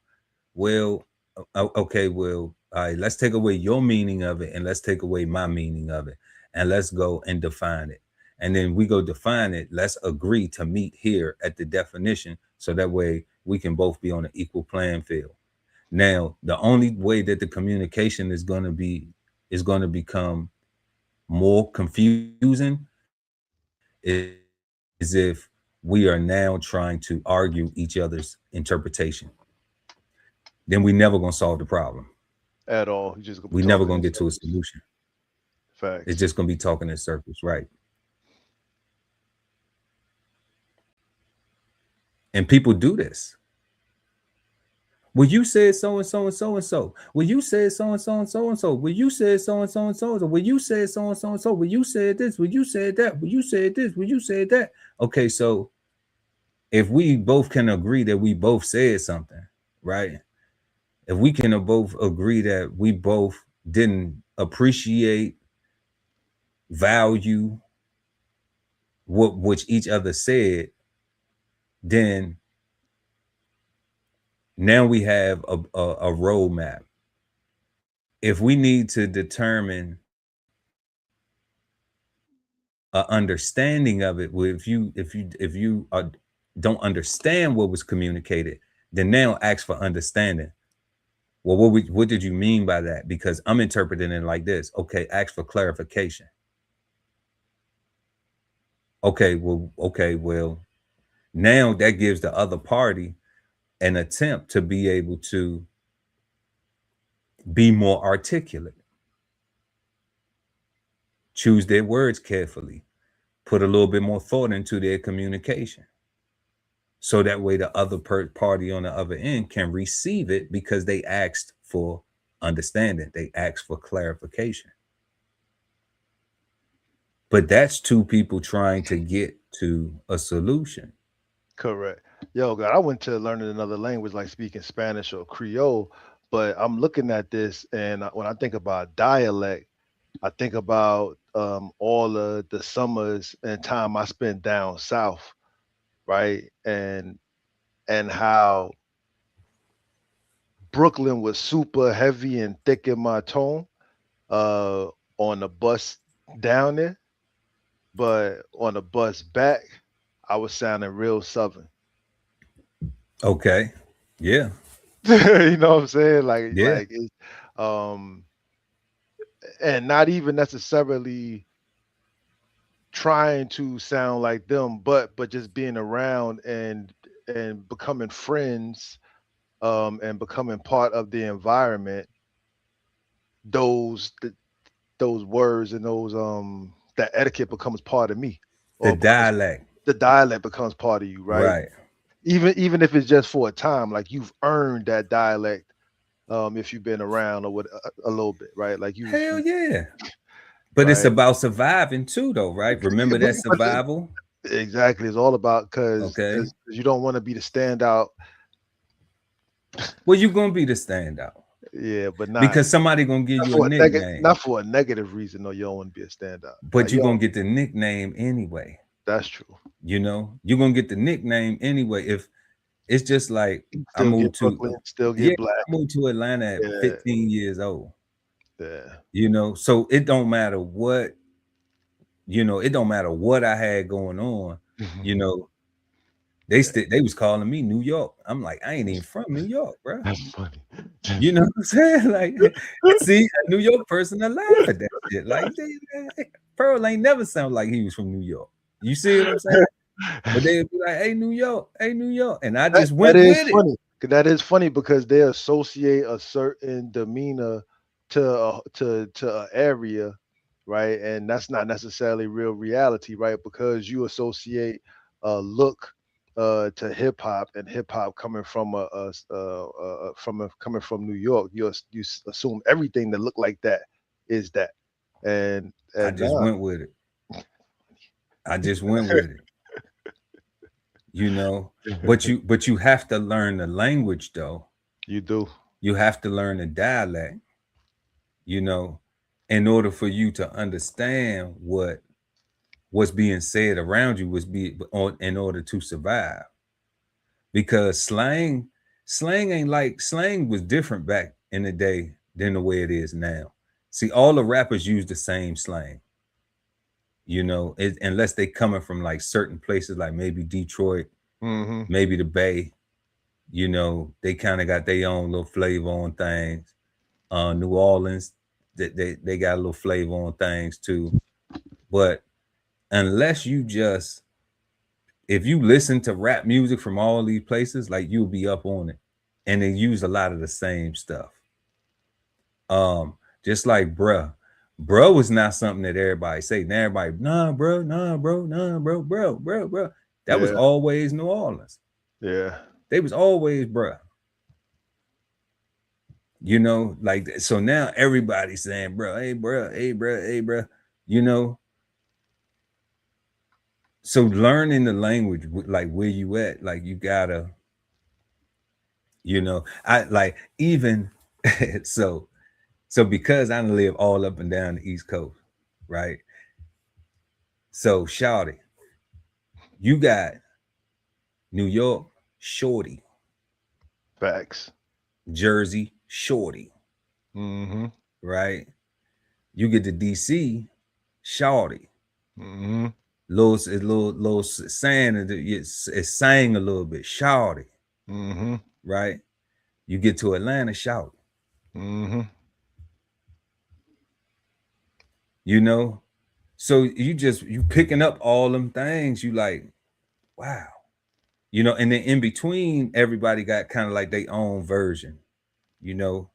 Well, okay, well, all right, let's take away your meaning of it and let's take away my meaning of it. And let's go and define it. And then we go define it. Let's agree to meet here at the definition so that way we can both be on an equal playing field. Now, the only way that the communication is going to become more confusing is if we are now trying to argue each other's interpretation. Then we never going to solve the problem at all. We never going to get to a solution. Facts. It's just going to be talking in circles, right? And people do this. Well, you said so and so and so and so. Well, you said so and so and so and so. Well, you said so and so and so and so. Well, you said so and so and so. Well, you said this. Well, you said that. Well, you said this. Well, you said that. Okay, so if we both can agree that we both said something, right? If we can both agree that we both didn't appreciate, value which each other said, then now we have a roadmap. If we need to determine understanding of it. Well, if you don't understand what was communicated, then now ask for understanding. Well, what did you mean by that? Because I'm interpreting it like this. Okay, ask for clarification. Okay, well, now that gives the other party an attempt to be able to be more articulate, choose their words carefully, put a little bit more thought into their communication. So that way the other party on the other end can receive it because they asked for understanding. They asked for clarification. But that's two people trying to get to a solution. Correct. Yo, God, I went to learning another language like speaking Spanish or Creole, but I'm looking at this and when I think about dialect, I think about all of the summers and time I spent down south, right? And how Brooklyn was super heavy and thick in my tone uh on the bus down there, but on the bus back, I was sounding real southern. Okay. Yeah. You know what I'm saying? Like Yeah. it's um and not even necessarily trying to sound like them, but just being around and becoming friends and becoming part of the environment, those those words and those that etiquette becomes part of me The or becomes dialect. the dialect becomes part of you, right? Right. Even if it's just for a time, like you've earned that dialect if you've been around or what a little bit, right? Like Hell you yeah. But it's right. about surviving too, though, right? Remember that survival. Exactly, it's all about Okay. because you don't want to be the standout. Well, you're gonna be the standout Yeah, but because somebody gonna give you a nickname, not for a negative reason. No, you don't want to be a standout. but you're You gonna don't, get the nickname anyway. that's true. You're gonna get the nickname anyway. If it's just like I Still get moved to, Brooklyn, still yeah, get black. I moved to Atlanta at Yeah, 15 years old. yeah. So it don't matter what, it don't matter what I had going on. You know, they was calling me New York. I'm like, I ain't even from New York, bro. That's funny. You know what I'm saying? Like, see, a New York person to laugh at that shit. Like, Pearl ain't never sound like he was from New York. You see what I'm saying? But they'd be like, hey, New York. And I That just that went is with it. funny. That is funny because they associate a certain demeanor to an area, right? And that's not necessarily real reality, right? Because you associate a look to hip hop and hip hop coming from coming from New York, assume everything that look like that is that, I and just nah, went with it. I just went with it. You know, but you have to learn the language though. you do. You have to learn the dialect, you know, in order for you to understand what's being said around you in order to survive. Because slang ain't like slang was different back in the day than the way it is now. See, all the rappers use the same slang, unless they coming from like certain places, like maybe Detroit, Hmm. maybe the Bay. They kind of got their own little flavor on things. New Orleans, they got a little flavor on things too. But unless if you listen to rap music from all these places, like you'll be up on it, and they use a lot of the same stuff. Um, just like bruh was not something that everybody say. Now everybody, nah, bro, nah, bro, nah, bro. That was Yeah, always New Orleans. yeah. They was always bruh. Like so now everybody's saying, bro, hey, bro, hey, bro, hey, bro. You know, so learning the language, like where you at, like you gotta, I like even so because I live all up and down the East Coast, right? So shawty, you got New York shorty, Facts. Jersey shorty, Hmm. right? You get to DC shawty, Mm-hmm. Little saying it's sang a little bit, shouty, Mm-hmm. right? You get to Atlanta, shout, Mm-hmm. you know. So you picking up all them things. You like, wow, you know. And then in between, everybody got kind of like their own version, you know.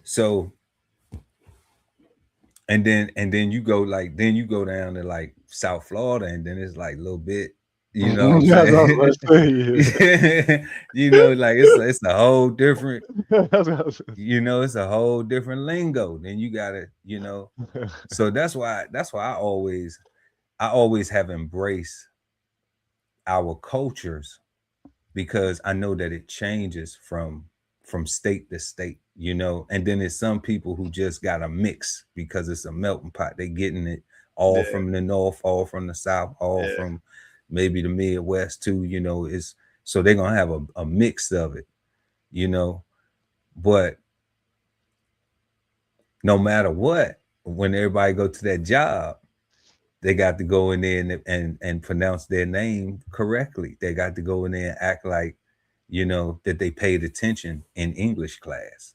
So and then you go down to like South Florida, and then it's like a little bit, you know what I'm That's what I was saying? about to say. You know, like it's a whole different, Yeah. That's what I was you know, it's a whole different lingo. Then you gotta, you know. So that's why I always have embraced our cultures, because I know that it changes from state to state, you know. And then there's some people who just got a mix because it's a melting pot. They getting it all Yeah. from the north, all from the south, all Yeah. from maybe the Midwest too, you know. It's so they're gonna have a mix of it, you know. But no matter what, when everybody go to that job, they got to go in there and pronounce their name correctly. They got to go in there and act like, you know, that they paid attention in English class.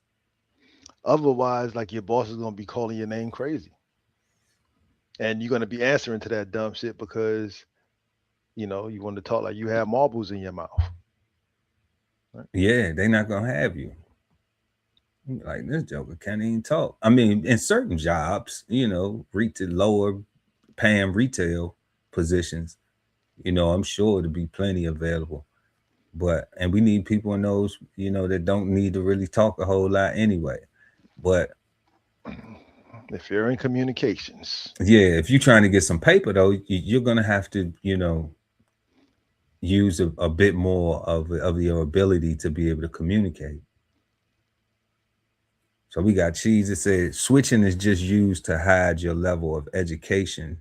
Otherwise, like your boss is gonna be calling your name crazy, and you're gonna be answering to that dumb shit because you want to talk like you have marbles in your mouth. Right? Yeah, they not gonna have you. Like, this joker can't even talk. I mean, in certain jobs, you know, lower paying retail positions, you know, I'm sure to be plenty available. But and we need people in those, you know, that don't need to really talk a whole lot anyway. But If you're in communications, yeah, if you're trying to get some paper though, you're gonna have to, you know, use a bit more of your ability to be able to communicate. So we got Cheese that said switching is just used to hide your level of education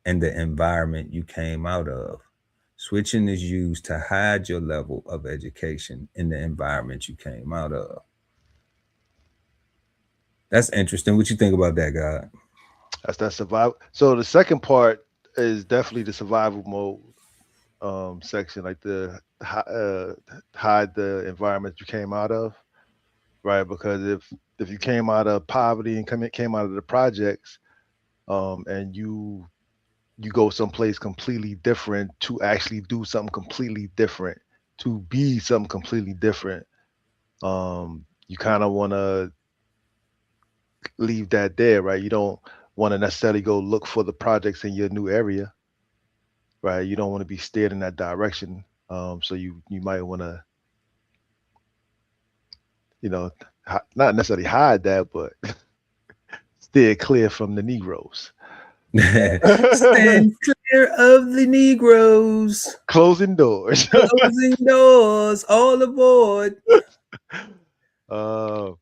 and the environment you came out of. Switching is used to hide your level of education in the environment you came out of. That's interesting. What you think about that, guy? that's that survival. So the second part is definitely the survival mode section, like the hide the environment you came out of, right? Because if you came out of poverty and came out of the projects, and you go someplace completely different to actually do something completely different, to be something completely different, you kind of want to leave that there, right? You don't want to necessarily go look for the projects in your new area, right? You don't want to be steered in that direction. So you might want to, you know, not necessarily hide that, but steer clear from the Negroes. Stand clear of the Negroes. Closing doors. Closing doors. All aboard. uh,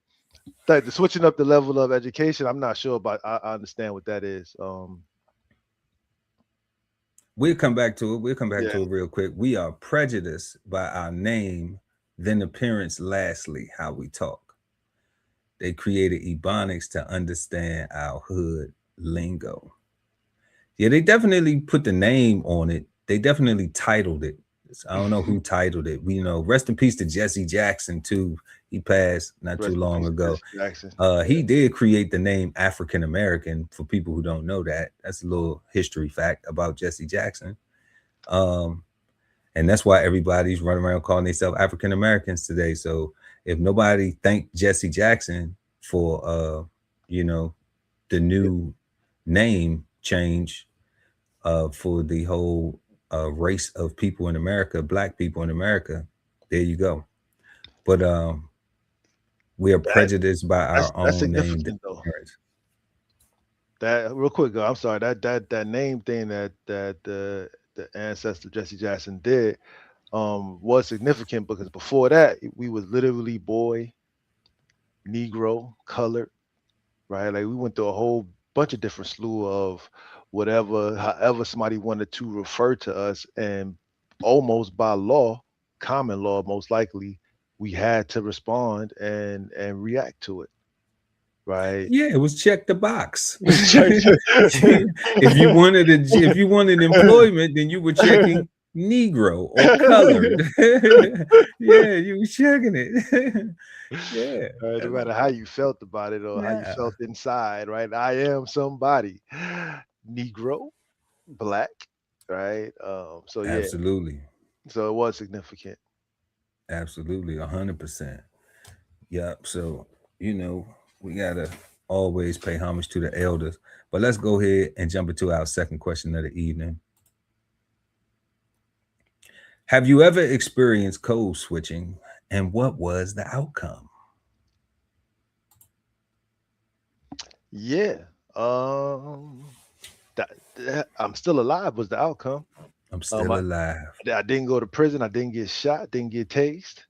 like the switching up the level of education, I'm not sure about. I understand what that is. We'll come back to it. We'll come back Yeah, to it real quick. We are prejudiced by our name, then appearance, lastly, how we talk. They created Ebonics to understand our hood lingo. Yeah, they definitely put the name on it. They definitely titled it. I don't know who titled it. We know. Rest in peace to Jesse Jackson too. He passed not too rest in long peace, ago. Jesse Jackson. He did create the name African American. For people who don't know that, that's a little history fact about Jesse Jackson. Um, and that's why everybody's running around calling themselves African Americans today. So if nobody thanked Jesse Jackson for you know, the new name change for the whole race of people in America, black people in America, there you go. But we are That prejudiced by our that's own name. significant though. That real quick, I'm sorry. That name thing that the ancestor Jesse Jackson did was significant because before that we was literally boy, Negro, colored, right? Like we went through a whole bunch of different slew of whatever, however somebody wanted to refer to us, and almost by law, common law, most likely, we had to respond and react to it. right? Yeah, it was check the box. Check. If you wanted employment, then you were checking Negro or colored. Yeah, you were checking it. Yeah. No matter how you felt about it or how you Yeah. felt inside, right? I am somebody, Negro, black, right? So yeah, Absolutely. so it was significant. Absolutely. 100%. Yep. So, we gotta always pay homage to the elders. But let's go ahead and jump into our second question of the evening. Have you ever experienced code switching, and what was the outcome? Yeah. I'm still alive was the outcome. I'm Um, still I, alive. I didn't go to prison. I didn't get shot. Didn't get tased.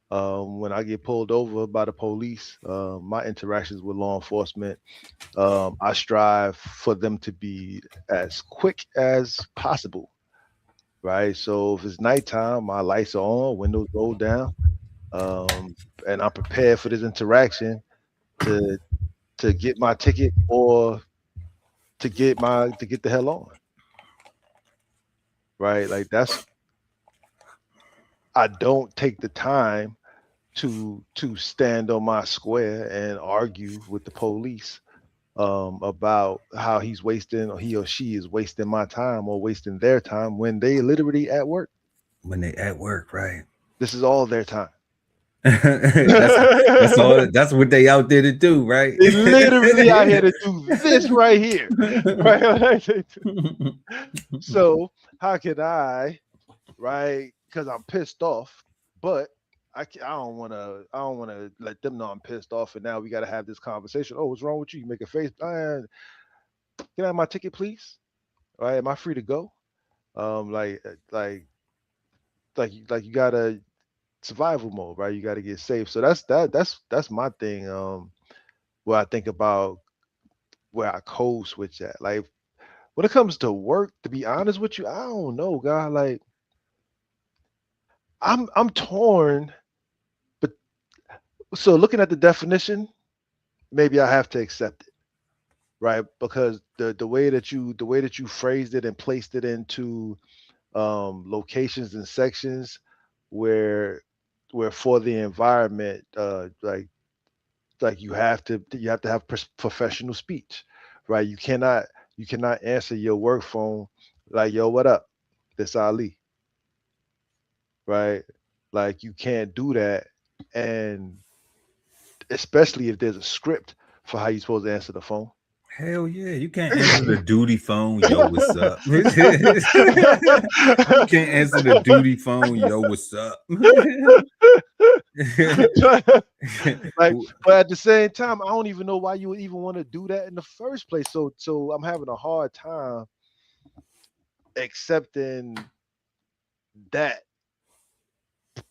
When I get pulled over by the police, my interactions with law enforcement, I strive for them to be as quick as possible. Right. So if it's nighttime, my lights are on, windows roll down, um, and I'm prepared for this interaction to get my ticket or to get the hell on. Right. Like I don't take the time to stand on my square and argue with the police about how he or she is wasting my time or wasting their time when they literally at work. When they at work, right? This is all their time. That's all. That's what they out there to do, right? They literally out here to do this right here, right? So how can I, right? Because I'm pissed off, but I don't want to let them know I'm pissed off, and now we got to have this conversation. Oh, what's wrong with you? You make a face. Can I have my ticket, please? Right? Am I free to go? Um, like, uh, like, like you gotta survival mode, right? You got to get safe. So that's my thing. Where I think about where I code switch at. Like when it comes to work, to be honest with you, I don't know, God. Like I'm torn, but so looking at the definition, maybe I have to accept it, right? Because the way that you phrased it and placed it into locations and sections where for the environment, like you have to have professional speech, right? You cannot answer your work phone like, yo, what up? This Ali, right? Like you can't do that, and especially if there's a script for how you're supposed to answer the phone. Hell yeah, you can't answer the duty phone. Yo, what's up? You can't answer the duty phone. Yo, what's up? Like, but at the same time, I don't even know why you would even want to do that in the first place. So I'm having a hard time accepting that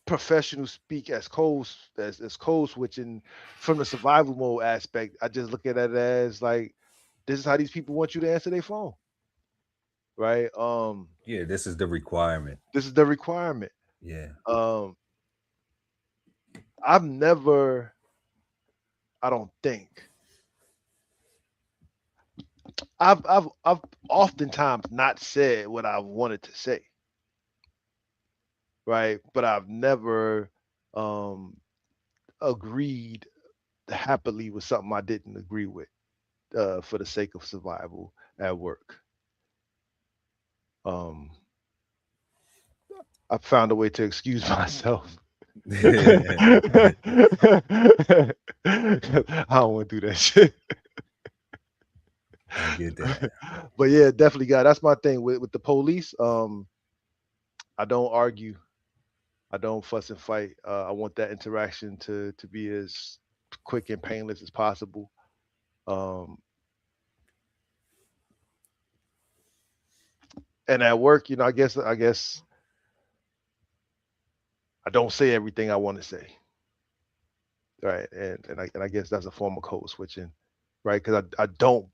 professional speak as code switching from the survival mode aspect. I just look at it as like this is how these people want you to answer their phone, right? Yeah, this is the requirement. This is the requirement. Yeah. Um, I've never, I don't think, I've oftentimes not said what I wanted to say, right? But I've never um agreed happily with something I didn't agree with for the sake of survival at work. Um, I found a way to excuse myself. I don't want to do that shit. I get that. But yeah, definitely, God. That's my thing with the police. I don't argue. I don't fuss and fight. I want that interaction to be as quick and painless as possible. Um, and at work, I guess I don't say everything I want to say, right? And I guess that's a form of code switching, right? Because I don't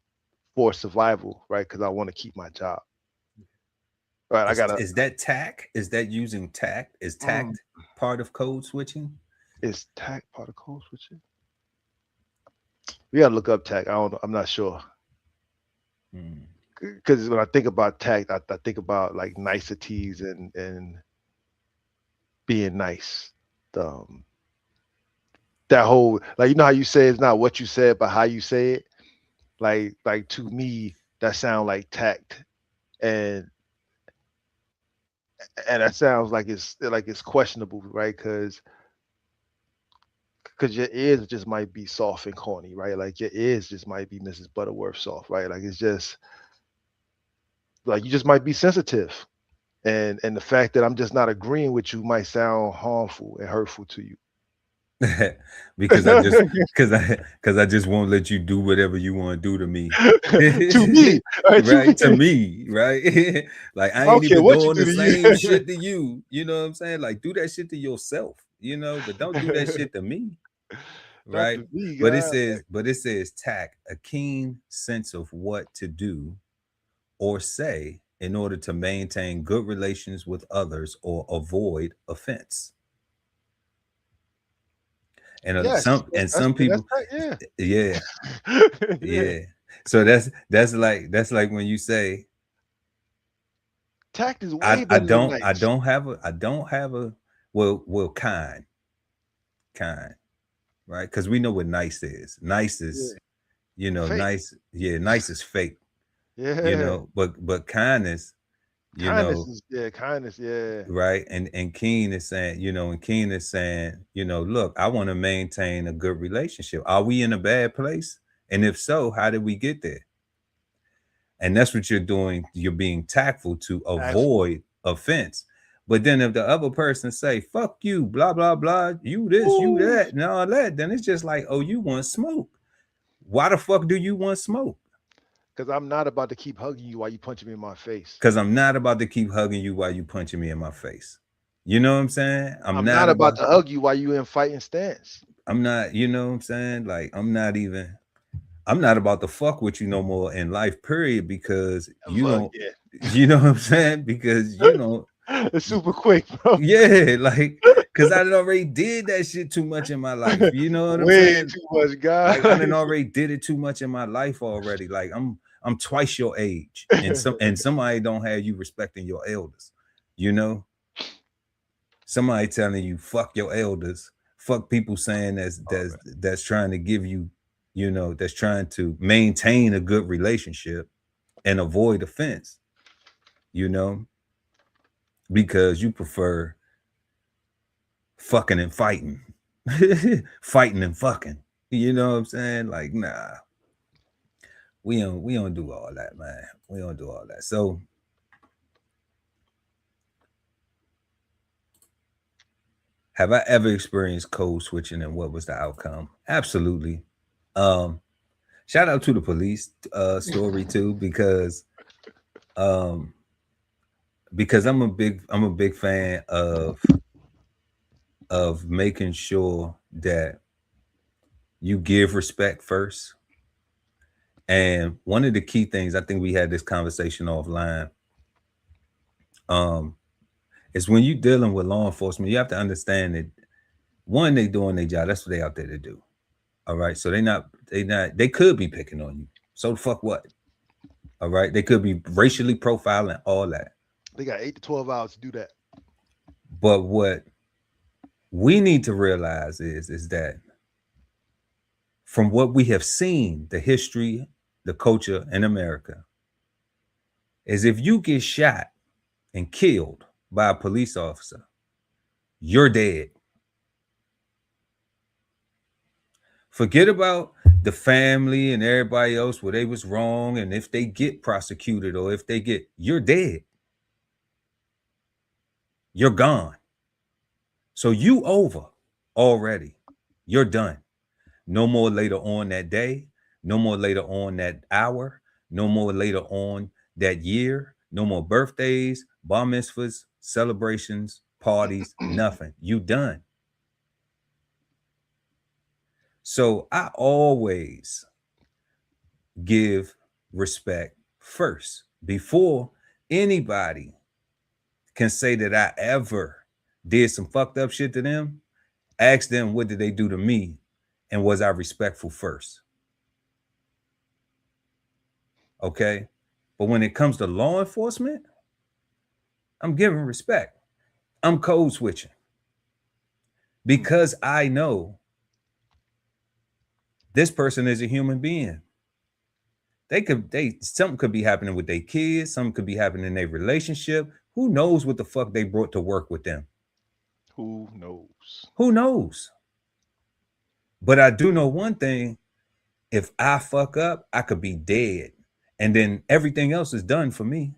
for survival, right? Because I want to keep my job, right? I gotta. Is that tact? Is that using tact? Is Mm, tact part of code switching? is tact part of code switching? We gotta look up tact. I don't know. I'm not sure. Mm. Because when I think about tact, I think about like niceties and being nice. Um, that whole, like, you know how you say it's not what you said, but how you say it. Like to me, that sound like tact, and and that sounds like it's questionable, right? Because your ears just might be soft and corny, right? Like your ears just might be Mrs. Butterworth soft, right? Like it's just like you just might be sensitive, and the fact that I'm just not agreeing with you might sound harmful and hurtful to you. because I just because I just won't let you do whatever you want to do to me. To me, right? To Right, to me, me, right? Like I I don't ain't care even what you doing do the to you. same shit to you. You know what I'm saying? Like do that shit to yourself, but don't do that shit to me. Not Right. to me, But it God. says, tact, a keen sense of what to do or say in order to maintain good relations with others or avoid offense. And Yes, some that's people, right. Yeah. yeah, Yeah. yeah. So that's like when you say, Tact is I way I better than don't I nice. don't have a I don't have a kind, right? Because we know what nice is. Nice is, Yeah. Fake. nice, yeah, nice is fake, Yeah. but kindness, you Kindness know, is, yeah, kindness, yeah. right? And keen is saying, look, I want to maintain a good relationship. Are we in a bad place? And if so, how did we get there? And that's what you're doing. You're being tactful to Tactful. avoid offense. But then if the other person say, fuck you, blah, blah, blah, you this, you Ooh. that, and all that, then it's just like, oh, you want smoke. Why the fuck do you want smoke? Because I'm not about to keep hugging you while you punching me in my face. Because I'm not about to keep hugging you while you punching me in my face. You know what I'm saying? I'm not about to hug you while you in fighting stance. I'm not, you know what I'm saying? Like, I'm not about to fuck with you no more in life, period, because you Fuck don't, yeah. you know what I'm saying? Because It's super quick, bro. yeah, like, because I done already did that shit too much in my life. You know what I'm Way saying? too much, Like, I guys. done already did it too much in my life already. Like, I'm twice your age, and somebody don't have you respecting your elders. You know, somebody telling you fuck your elders, fuck people saying Oh, man. that's trying to give you, that's trying to maintain a good relationship and avoid offense. You know, because you prefer fucking and fighting, fighting and fucking. You know what I'm saying? Like, nah, we don't do all that, man. We don't do all that. So, have I ever experienced code switching, and what was the outcome? Absolutely. Um, Shout out to the police story too, um, because I'm a big fan of making sure that you give respect first. And one of the key things, I think we had this conversation offline, um, is when you're dealing with law enforcement, you have to understand that one, they doing their job. That's what they out there to do. All right. So they could be picking on you. So the fuck what? All right. They could be racially profiling, all that. They got 8 to 12 hours to do that. But what we need to realize is that from what we have seen, the history, the culture in America, is if you get shot and killed by a police officer, you're dead. Forget about the family and everybody else where they was wrong, and if they get prosecuted or if you're dead. You're gone. So you over already. You're done. No more later on that day, no more later on that hour, no more later on that year, no more birthdays, bar mitzvahs, celebrations, parties, nothing. You done. So I always give respect first before anybody can say that I ever did some fucked up shit to them. Ask them what did they do to me, and was I respectful first? Okay. But when it comes to law enforcement, I'm giving respect. I'm code switching because I know this person is a human being. Something could be happening with their kids, something could be happening in their relationship. Who knows what the fuck they brought to work with them? Who knows? Who knows? But I do know one thing. If I fuck up, I could be dead. And then everything else is done for me.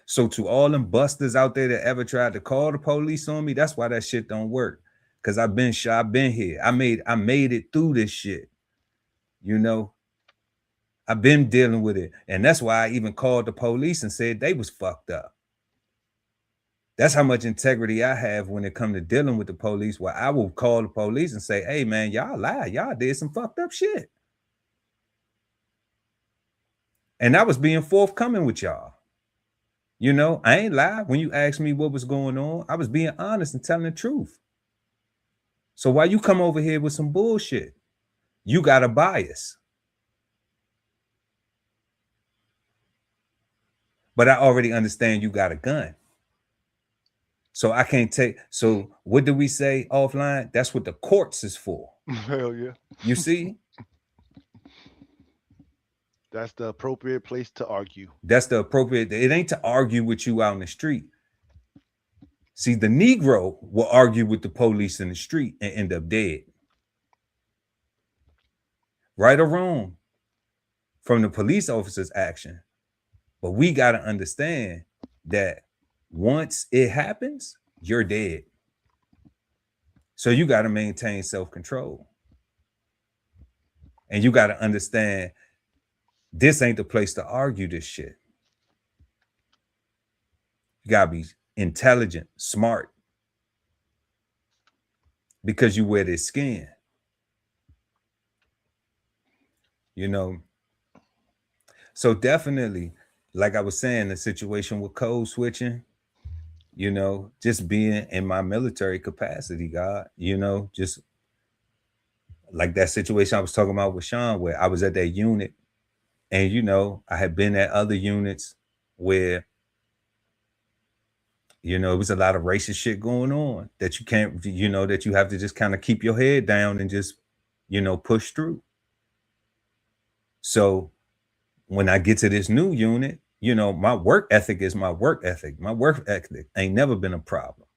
So to all them busters out there that ever tried to call the police on me, that's why that shit don't work. Cause I've been shot, I've been here. I made it through this shit. You know, I've been dealing with it. And that's why I even called the police and said they was fucked up. That's how much integrity I have when it comes to dealing with the police, where I will call the police and say, hey man, y'all lied. Y'all did some fucked up shit. And I was being forthcoming with y'all. You know, I ain't lie. When you asked me what was going on, I was being honest and telling the truth. So why you come over here with some bullshit? You got a bias. But I already understand you got a gun. So I can't take. So what do we say offline? That's what the courts is for. Hell yeah. You see? That's the appropriate place to argue. That's the appropriate. It ain't to argue with you out in the street. See, the Negro will argue with the police in the street and end up dead. Right or wrong from the police officer's action. But we got to understand that once it happens, you're dead. So you got to maintain self-control. And you got to understand this ain't the place to argue this shit. You got to be intelligent, smart, because you wear this skin. You know, so definitely, like I was saying, the situation with code switching, you know, just being in my military capacity, God, you know, just like that situation I was talking about with Sean, where I was at that unit and, you know, I had been at other units where, you know, it was a lot of racist shit going on that you can't, you know, that you have to just kind of keep your head down and just, you know, push through. So when I get to this new unit, you know, my work ethic is my work ethic. My work ethic ain't never been a problem.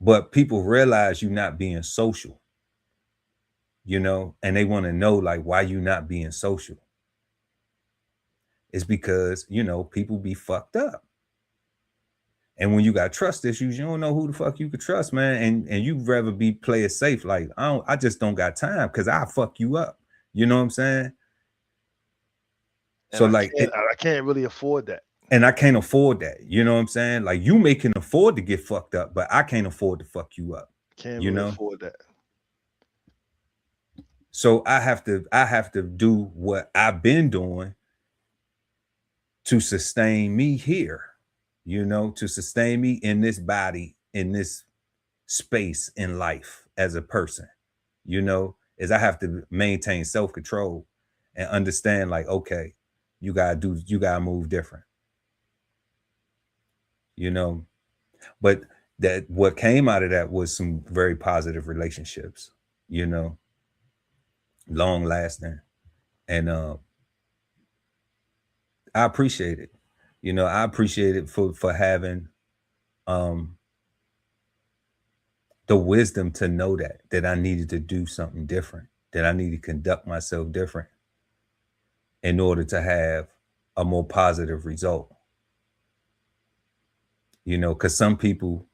But people realize you're not being social, you know, and they want to know, like, why you not being social. It's because, you know, people be fucked up. And when you got trust issues, you don't know who the fuck you could trust, man. And you'd rather be play it safe. Like, I just don't got time because I'll fuck you up. You know what I'm saying? And so I can't really afford that. And I can't afford that. You know what I'm saying? Like, you may can afford to get fucked up, but I can't afford to fuck you up. Can't really afford that. So I have to do what I've been doing to sustain me here, you know, to sustain me in this body, in this space in life as a person, you know, is I have to maintain self-control and understand, like, okay, you gotta move different, you know. But that what came out of that was some very positive relationships, you know, long lasting. And I appreciate it. You know, I appreciate it for having the wisdom to know that I needed to do something different, that I need to conduct myself different in order to have a more positive result. You know, because some people,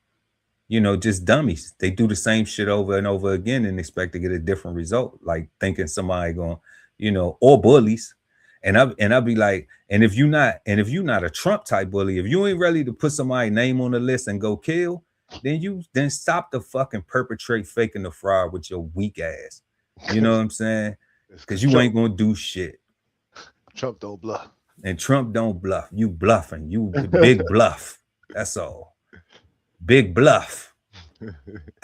you know, just dummies. They do the same shit over and over again and expect to get a different result, like thinking somebody going, you know, or bullies. And I'll be like, and if you're not a Trump type bully, if you ain't ready to put somebody's name on the list and go kill, then stop the fucking perpetrate faking the fraud with your weak ass. You know what I'm saying? Because you ain't gonna do shit. Trump don't bluff. And Trump don't bluff. You bluffing. You big bluff. That's all. Big bluff.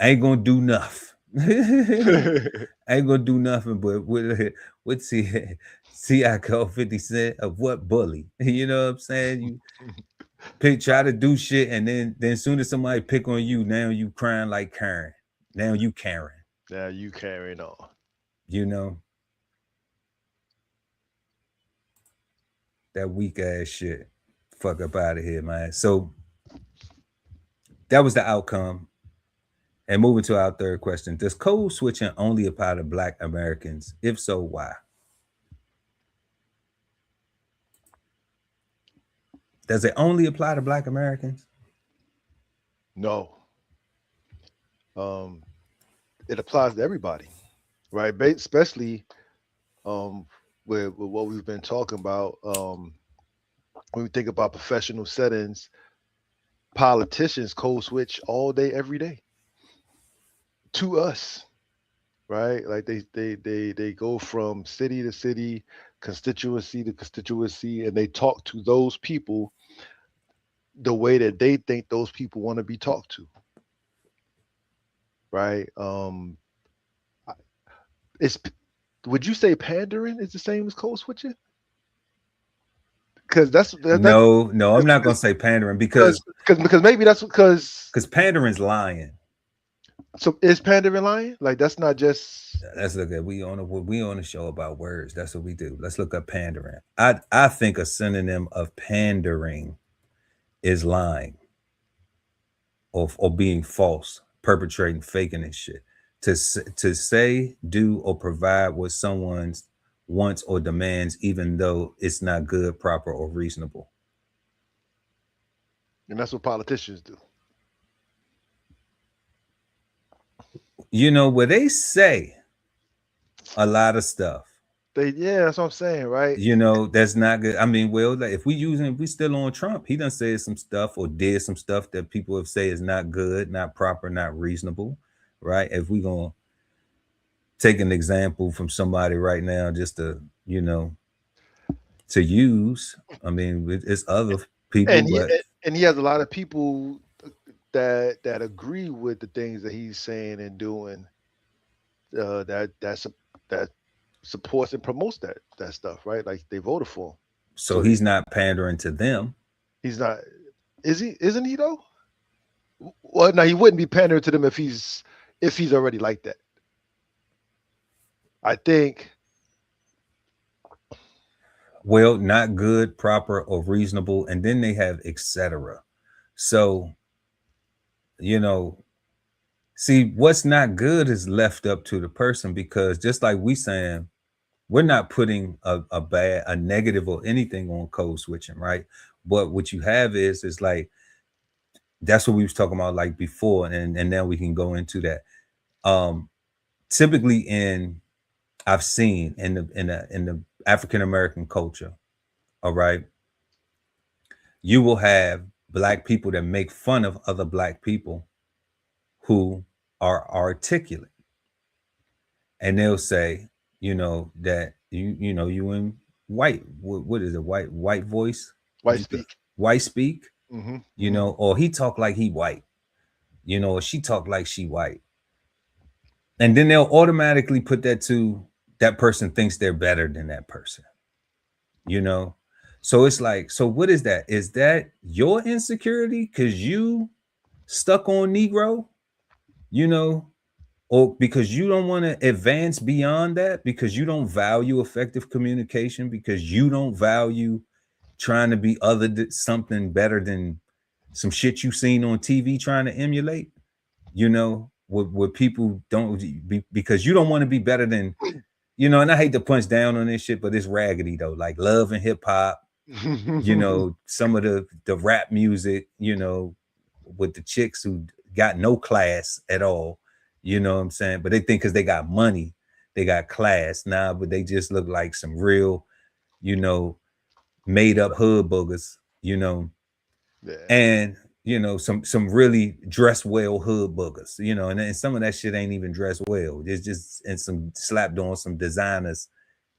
Ain't gonna do nothing. I ain't gonna do nothing but what see I call 50 Cent of what bully. You know what I'm saying? You try to do shit, and then soon as somebody pick on you, now you crying like Karen. Now you Karen. Now you carrying on. You know that weak ass shit. Fuck up out of here, man. So that was the outcome. And moving to our third question: does code switching only apply to Black Americans? If so, why? Does it only apply to Black Americans? No. Um, it applies to everybody, right? Especially with what we've been talking about. When we think about professional settings, politicians code switch all day, every day to us, right? Like they go from city to city, constituency to constituency, and they talk to those people the way that they think those people want to be talked to, right? I- it's would you say pandering is the same as code switching? Because that's No, no, I'm not gonna say pandering because because maybe that's because pandering's lying. so is pandering lying? Like that's not just Let's look at we on a show about words. That's what we do. Let's look up pandering. I think a synonym of pandering is lying or being false, perpetrating, faking and shit. To say, do, or provide what someone wants or demands, even though it's not good, proper, or reasonable. and that's what politicians do. You know, where they say a lot of stuff. That's what I'm saying, right? You know, that's not good. I mean, well, like if we still on Trump, he done said some stuff or did some stuff that people have said is not good, not proper, not reasonable, right? If we gonna take an example from somebody right now, just to to use, I mean, it's other people, And he but and he has a lot of people that agree with the things that he's saying and doing. That supports and promotes that stuff, right? Like they voted for him. so So he's not pandering to them. he's not. Is he? Isn't he though? Well, no, he wouldn't be pandering to them if he's already like that. I think. Well, not good, proper, or reasonable, and then they have etc. So, you know, see, what's not good is left up to the person, because just like we saying, we're not putting a negative or anything on code switching, right? But what you have is like, that's what we was talking about like before, and now we can go into that. Typically I've seen in the African American culture, all right, you will have Black people that make fun of other Black people who are articulate, and they'll say, that you in white, what is it, white voice, White speak. white speak, Mm-hmm. or he talk like he white, or she talk like she white, and then they'll automatically put that to that person thinks they're better than that person, so it's like, so what is that? Is that your insecurity because you stuck on Negro, you know or because you don't want to advance beyond that, because you don't value effective communication, because you don't value trying to be something better than some shit you seen on TV trying to emulate, what people don't because you don't want to be better than, and I hate to punch down on this shit, but it's raggedy though, like love and hip hop, some of the rap music, with the chicks who got no class at all, you know what I'm saying? But they think because they got money, they got class. Nah, but they just look like some real, made up hood boogers, Yeah. and some really dressed well hood boogers, and some of that shit ain't even dressed well. It's just and some slapped on some designers,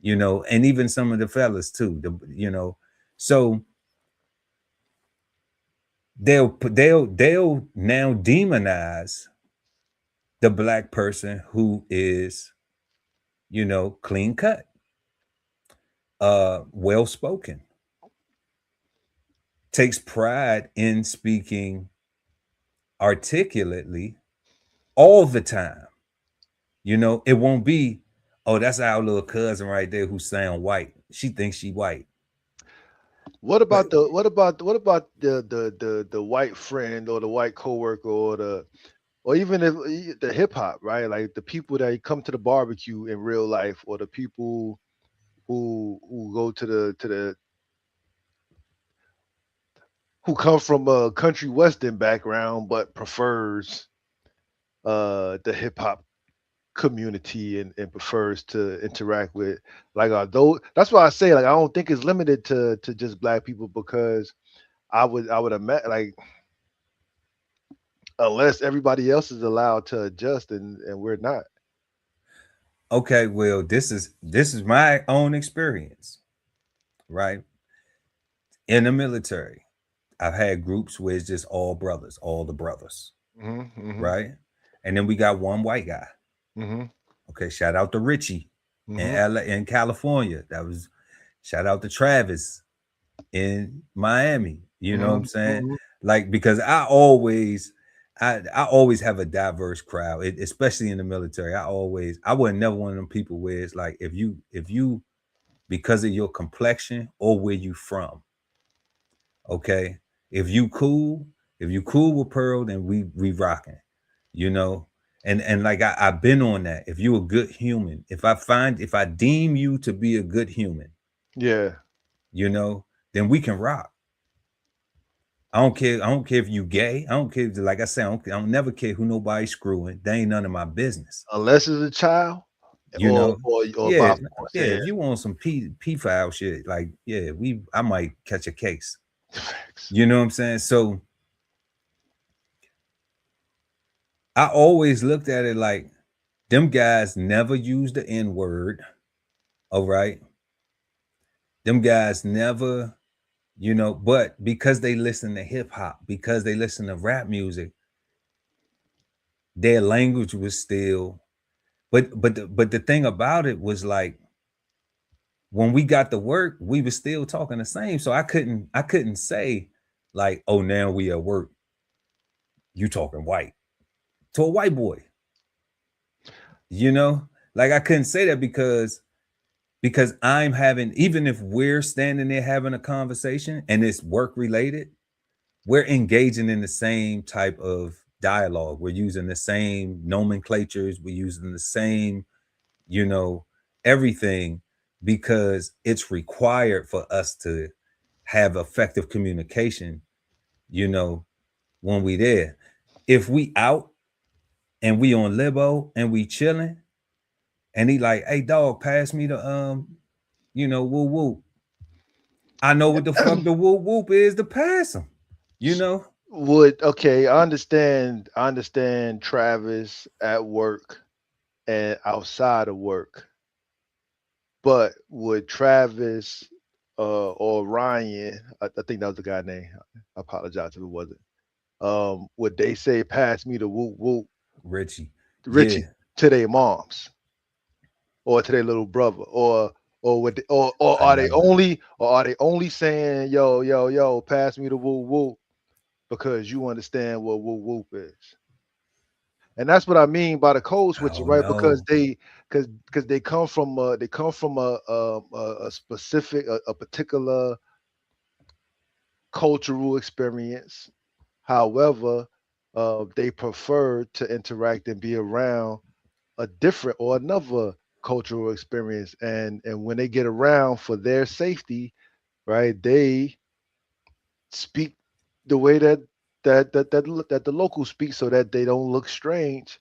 and even some of the fellas too. So they'll now demonize the black person who is, clean cut, well spoken, takes pride in speaking articulately all the time. It won't be, oh, that's our little cousin right there who sound white. She thinks she white. But What about the white friend or the white coworker or even if the hip hop, right? Like the people that come to the barbecue in real life, or the people who go to the who come from a country western background but prefers the hip hop community and prefers to interact with, like, those. That's why I say, like, I don't think it's limited to just black people, because I would imagine, like, unless everybody else is allowed to adjust and we're not. okay, well, this is my own experience, right? In the military, I've had groups where it's just all brothers, all the brothers, Hmm. Hmm. right? And then we got one white guy. Hmm. Okay, shout out to Richie in Hmm. LA, in California. That was shout out to Travis in Miami. You know what I'm Hmm. saying? Hmm. Like, because I always have a diverse crowd, especially in the military. I was never one of them people where it's like, if you because of your complexion or where you from, okay, if you cool with Pearl, then we rocking, you know. And like I've been on that. If you a good human, if I deem you to be a good human, Yeah. you know, then we can rock. I don't care. I don't care if you gay. I don't care. Like I said, I don't never care who nobody's screwing. They ain't none of my business. Unless it's a child, You know. or Yeah, by force. yeah. Yeah. If you want some p file shit, like, yeah, I might catch a case. Facts. You know what I'm saying? So I always looked at it like them guys never used the N word. All right, them guys never, but because they listen to hip hop, because they listen to rap music, their language was still. But the thing about it was, like, when we got to work, we were still talking the same. So I couldn't say, like, oh, now we at work, you talking white to a white boy, you know? Like, I couldn't say that because I'm having, even if we're standing there having a conversation and it's work related, we're engaging in the same type of dialogue. We're using the same nomenclatures, we're using the same, you know, everything, because it's required for us to have effective communication, you know, when we there. If we out and we on Libo and we chilling, and he like, hey dog, pass me the whoop whoop. I know what the fuck the whoop whoop is to pass him, you know? Would Okay, I understand Travis at work and outside of work, but would Travis or Ryan, I think that was the guy name. I apologize if it wasn't. Would they say pass me the whoop whoop, Richie. Yeah. Richie, to their moms or to their little brother, or would they, or I never. are they only saying yo yo yo pass me the whoop whoop because you understand what whoop whoop is? And that's what I mean by the code I switching, don't right? Because know. because they come from a specific, a particular cultural experience. However, they prefer to interact and be around a different or another cultural experience, and when they get around for their safety, right, they speak the way that the locals speak, so that they don't look strange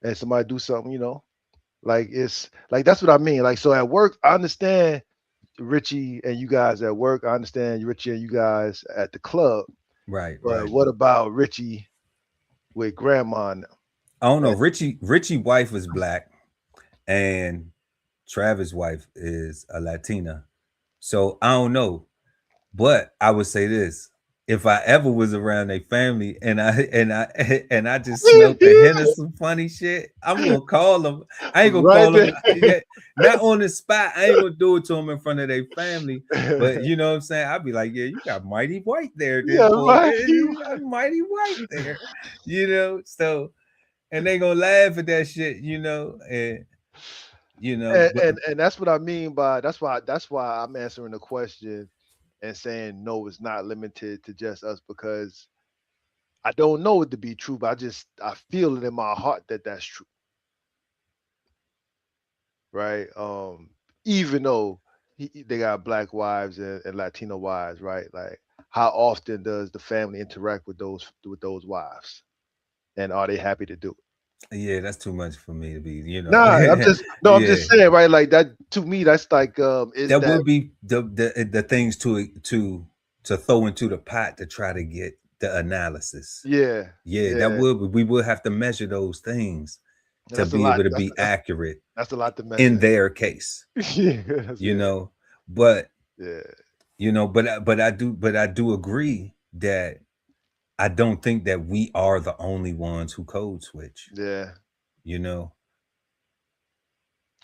and somebody do something, like, it's like, that's what I mean. Like, so at work, I understand Richie and you guys at work. I understand Richie and you guys at the club. Right, But right. what about Richie with grandma now? I don't know. And Richie wife was black, and Travis' wife is a Latina. So I don't know. But I would say this. if I ever was around their family and I just smelt the hint of some funny shit, I'm gonna call them. I ain't gonna Right call them there. not on the spot. I ain't gonna do it to them in front of their family. But you know what I'm saying? I'd be like, yeah, you got mighty white there, then Yeah, boy. right. You got mighty white there. You know, so and they gonna laugh at that shit, and but And that's what I mean by that's why I'm answering the question and saying no, it's not limited to just us because I don't know it to be true, but I feel it in my heart that that's true, right? Even though they got black wives and Latino wives, right? Like, how often does the family interact with those wives, and are they happy to do it? yeah, that's too much for me to be, Nah, I'm just no, I'm yeah. just saying, right? Like that to me, that's like is That that would be the things to throw into the pot to try to get the analysis. yeah, Yeah, that yeah. would we would have to measure those things And to that's a be lot. able to be accurate That's a lot to in measure. their case, Yeah, that's, you yeah, know. But yeah, but I do agree that I don't think that we are the only ones who code switch. yeah. You know,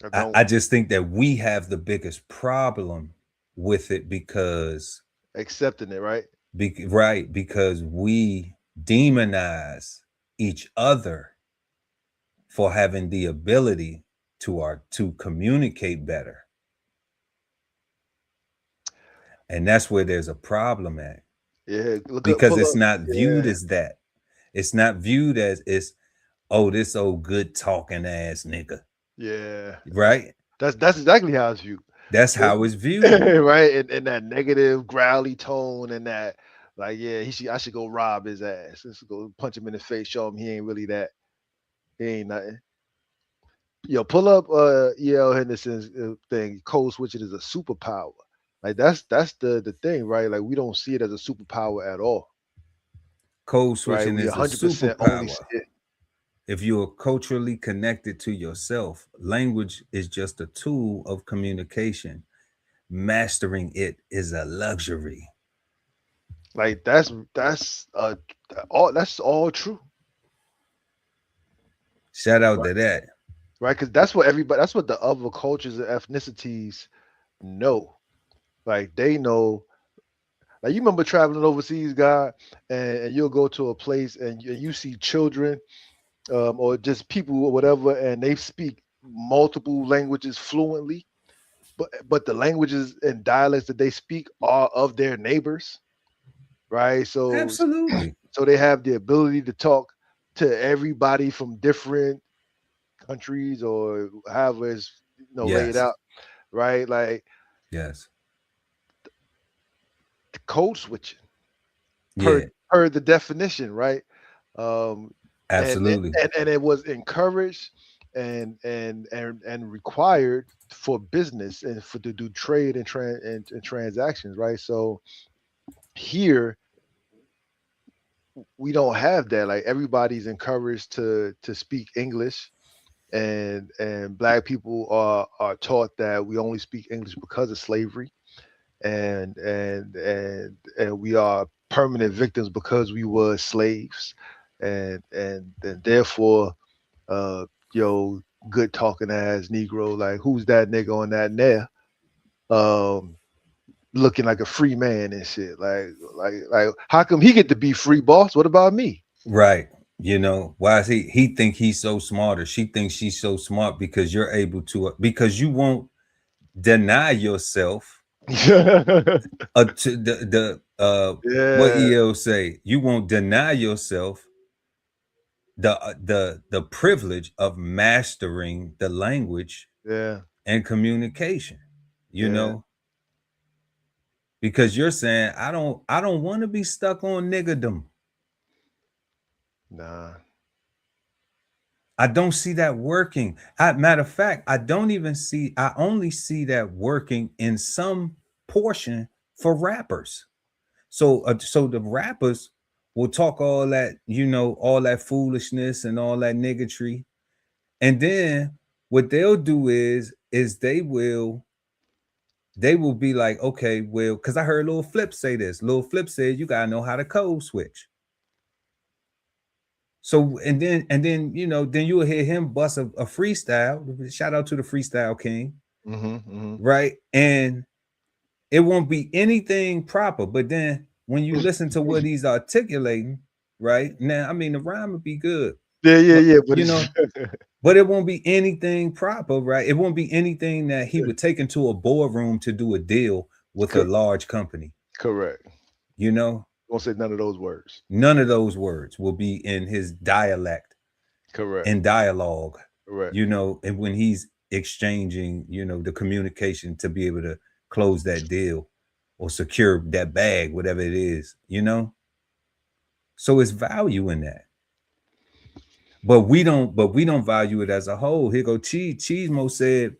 I I don't just think that we have the biggest problem with it because accepting it, right? right, because we demonize each other for having the ability to communicate better, and that's where there's a problem at, Yeah, look up, because pull it's up. not viewed Yeah, as that. It's not viewed as it's, oh, this old good talking ass nigga, yeah. right? That's exactly how it's viewed. That's how it's viewed. Right? And that negative, growly tone, and that like, yeah, I should go rob his ass. Let's go punch him in the face, show him he ain't really that. He ain't nothing. Yo, pull up E.L. Henderson's thing. Code switching is a superpower. Like that's the thing, right? Like we don't see it as a superpower at all, Code right? switching We is a 100% only see superpower. it. If you're culturally connected to yourself, language is just a tool of communication. Mastering it is a luxury. Like that's all true, Shout out right? to that. Right? Because that's what the other cultures and ethnicities know. Like they know. Like you remember traveling overseas, guy, and you'll go to a place and you see children or just people or whatever, and they speak multiple languages fluently, but the languages and dialects that they speak are of their neighbors, right? Absolutely. So they have the ability to talk to everybody from different countries or however it's laid Yes. out, right? Like Yes. the code switching per Yeah. per the definition, right? Um, Absolutely. and it was encouraged and required for business and for to do trade and transactions, right? So here we don't have that. Like everybody's encouraged to speak English, and black people are taught that we only speak English because of slavery, and we are permanent victims because we were slaves, and therefore, uh, yo, good talking ass Negro, like who's that nigga on that there, um, looking like a free man and shit, like how come he get to be free, boss? What about me? Right. Why is he think he's so smart, or she thinks she's so smart because you're able to, because you won't deny yourself to what Yeah, EL say, you won't deny yourself the privilege of mastering the language yeah, and communication, you yeah. know, because you're saying I don't want to be stuck on niggerdom. Nah. I don't see that working. Matter of fact, I only see that working in some portion for rappers. So the rappers will talk all that, all that foolishness and all that niggotry. And then what they'll do is they will they will be like, okay, well, because I heard Lil Flip say this. Lil Flip said you gotta know how to code switch. So and then you know, then you'll hear him bust a freestyle. Shout out to the freestyle king, right? And it won't be anything proper. But then when you listen to what he's articulating, right now, I mean, the rhyme would be good. Yeah. But you know, but it won't be anything proper, right? It won't be anything that he would take into a boardroom to do a deal with a large company. Correct. You know, won't say none of those words. None of those words will be in his dialect. Correct. In dialogue. Correct. You know, and when he's exchanging, you know, the communication to be able to close that deal or secure that bag, whatever it is, you know. So it's value in that. But we don't value it as a whole. Here go Cheesemo said,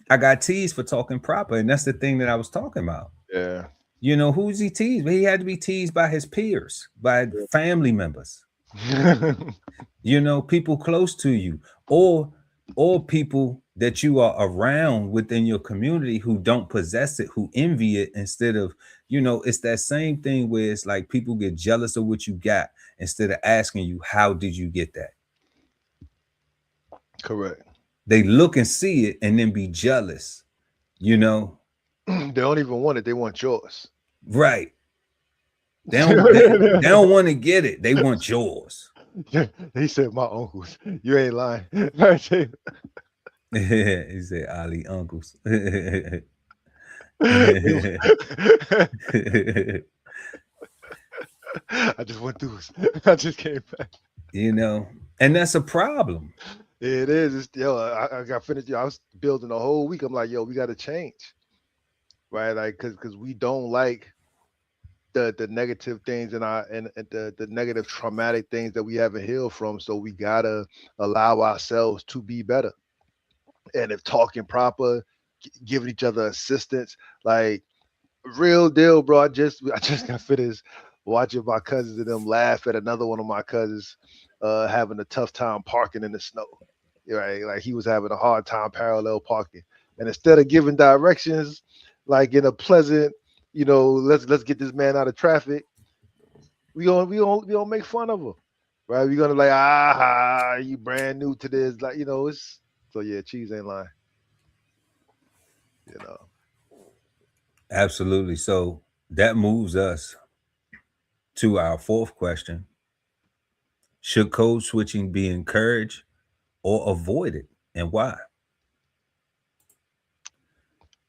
I got teased for talking proper. And that's the thing that I was talking about. Yeah. You know, who's he teased? He had to be teased by his peers, by family members. You know, people close to you, or people that you are around within your community who don't possess it, who envy it, instead of, you know, it's that same thing where it's like people get jealous of what you got instead of asking you, how did you get that? Correct. They look and see it and then be jealous, you know. They don't even want it, they want yours. Right. They don't want to get it. They want yours. He said, my uncles. You ain't lying. He said, Ali uncles. I just went through it. I just came back. You know, and that's a problem. It is. It's, yo, I got finished. Yo, I was building a whole week. I'm like, yo, we got to change. Right? Like, because we don't like the negative things and the negative traumatic things that we haven't healed from. So we gotta allow ourselves to be better. And if talking proper, giving each other assistance, like real deal, bro. I just got finished watching my cousins and them laugh at another one of my cousins having a tough time parking in the snow. Right? Like he was having a hard time parallel parking. And instead of giving directions, like in a pleasant, you know, let's get this man out of traffic, we gonna make fun of him, right? We're gonna like, you brand new to this, like, you know, it's so yeah, Cheese ain't lying, you know. Absolutely. So that moves us to our fourth question. Should code switching be encouraged or avoided, and why?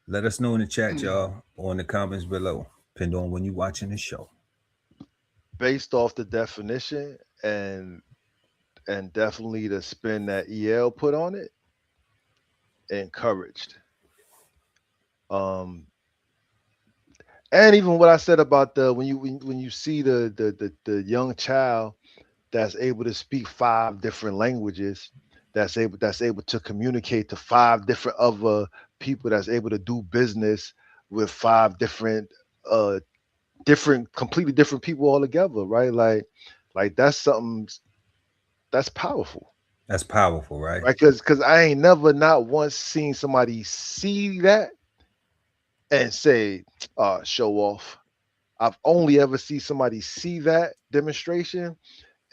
Let us know in the chat, y'all, or in the comments below, depending on when you're watching the show. Based off the definition and definitely the spin that EL put on it, encouraged. And even what I said about the when you see the young child that's able to speak 5 different languages, that's able to communicate to 5 different other people, that's able to do business with 5 different completely different people all together, right? Like that's something that's powerful. That's powerful, right? Right, because I ain't never not once seen somebody see that and say, show off. I've only ever seen somebody see that demonstration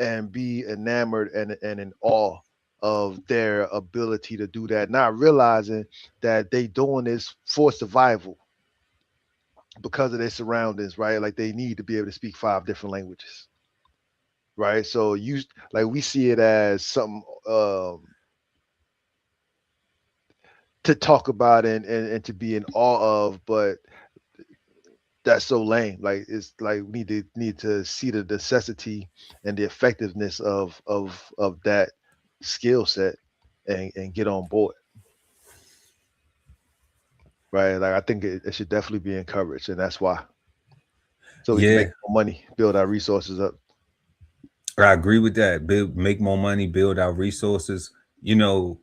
and be enamored and in awe of their ability to do that, not realizing that they doing this for survival because of their surroundings, right? Like they need to be able to speak 5 different languages, right? So we see it as something to talk about and to be in awe of, but that's so lame. Like it's like we need to see the necessity and the effectiveness of that skill set and get on board. Right. Like I think it should definitely be encouraged, and that's why. So we can make more money, build our resources up. I agree with that. Make more money, build our resources. You know,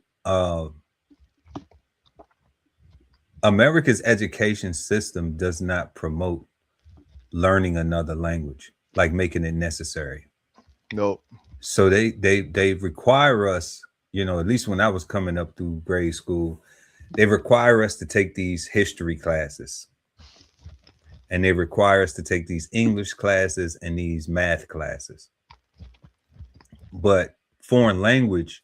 America's education system does not promote learning another language, like making it necessary. Nope. So they require us, you know, at least when I was coming up through grade school, They require us to take these history classes, and they require us to take these English classes and these math classes. But foreign language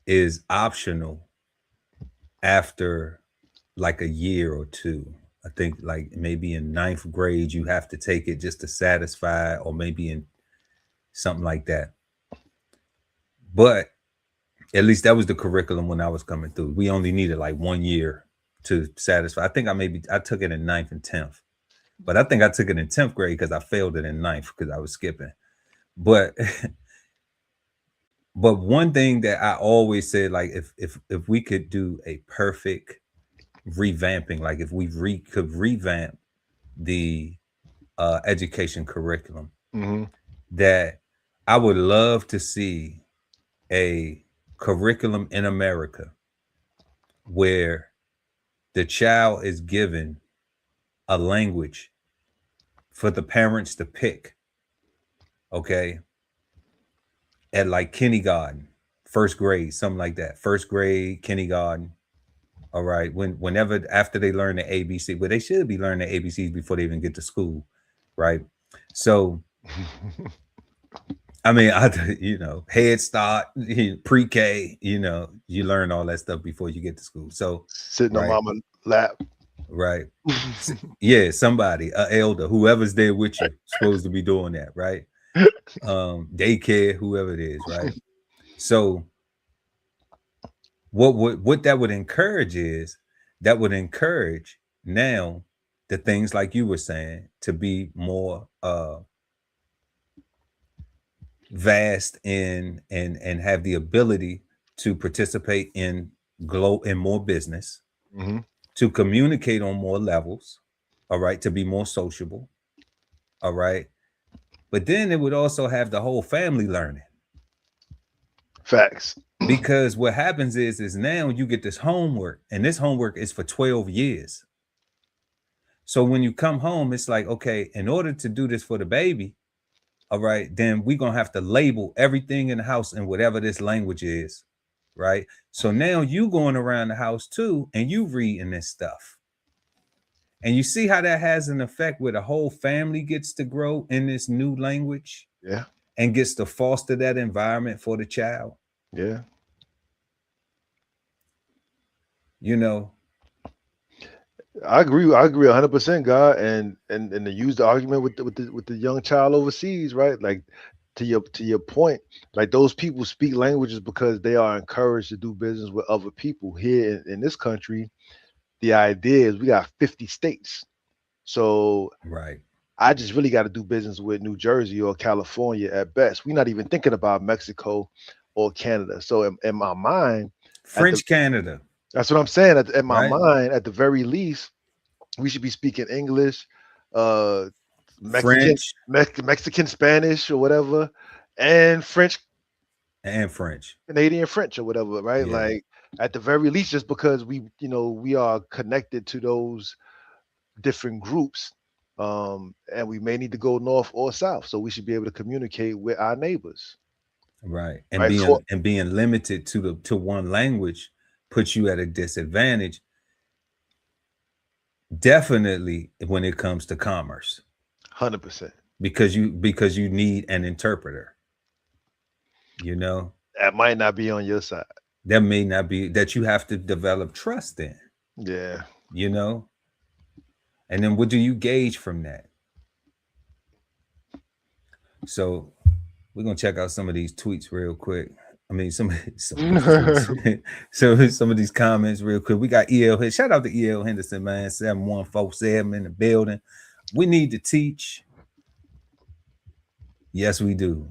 is optional after like a year or two. I think like maybe in 9th grade, you have to take it just to satisfy, or maybe in something like that. But at least that was the curriculum when I was coming through. We only needed like 1 year to satisfy. I think I took it in 9th and 10th, but I think I took it in 10th grade because I failed it in 9th because I was skipping. But but one thing that I always said, like if we could do a perfect revamping, like if we could revamp the education curriculum, that I would love to see a curriculum in America where the child is given a language for the parents to pick, okay, at like kindergarten, 1st grade, something like that, 1st grade, kindergarten. All right, whenever after they learn the ABC, but they should be learning the ABCs before they even get to school, right? So I mean, Head Start, pre-K, you learn all that stuff before you get to school. So sitting on right, mama's lap. right. Yeah, somebody, a elder, whoever's there with you, supposed to be doing that, right? Daycare, whoever it is, right? So what that would encourage is that would encourage now the things like you were saying to be more vast and have the ability to participate in more business, to communicate on more levels, all right, to be more sociable, all right. But then it would also have the whole family learning. Facts. Because what happens is now you get this homework, and this homework is for 12 years. So when you come home, it's like, okay, in order to do this for the baby, all right, then we're going to have to label everything in the house in whatever this language is, right? So now you going around the house too, and you reading this stuff. And you see how that has an effect where the whole family gets to grow in this new language. Yeah. And gets to foster that environment for the child. Yeah. I agree 100%, God, and to use the argument with the young child overseas, right? Like to your point, like those people speak languages because they are encouraged to do business with other people. Here in this country, the idea is we got 50 states. So right, I just really got to do business with New Jersey or California at best. We're not even thinking about Mexico or Canada. So in my mind, French Canada. That's what I'm saying. At my mind, at the very least, we should be speaking English, Mexican Spanish or whatever, and French, Canadian French or whatever, right? Yeah. Like at the very least, just because we are connected to those different groups, and we may need to go north or south, so we should be able to communicate with our neighbors, right? And being limited to one language puts you at a disadvantage, definitely when it comes to commerce. 100%. Because you need an interpreter. That might not be on your side. That may not be, that you have to develop trust in. Yeah. And then what do you gauge from that? So we're gonna check out some of these tweets real quick. I mean, some of these comments real quick. We got E.L. Shout out to E.L. Henderson, man. 7147 in the building. We need to teach. Yes, we do.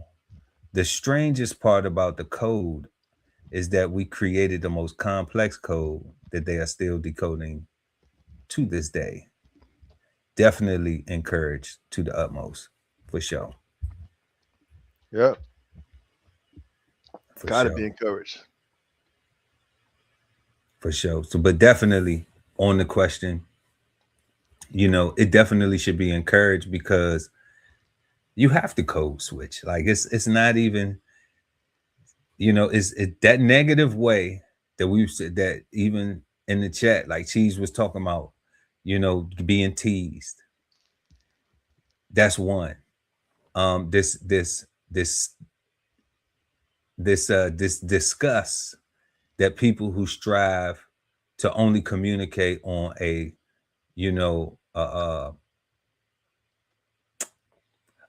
The strangest part about the code is that we created the most complex code that they are still decoding to this day. Definitely encouraged to the utmost, for sure. Yeah. Gotta be encouraged. For sure. So, but definitely on the question, it definitely should be encouraged because you have to code switch. Like it's not even, it's that negative way that we've said that even in the chat, like Cheese was talking about, being teased. That's one. This disgust that people who strive to only communicate on a,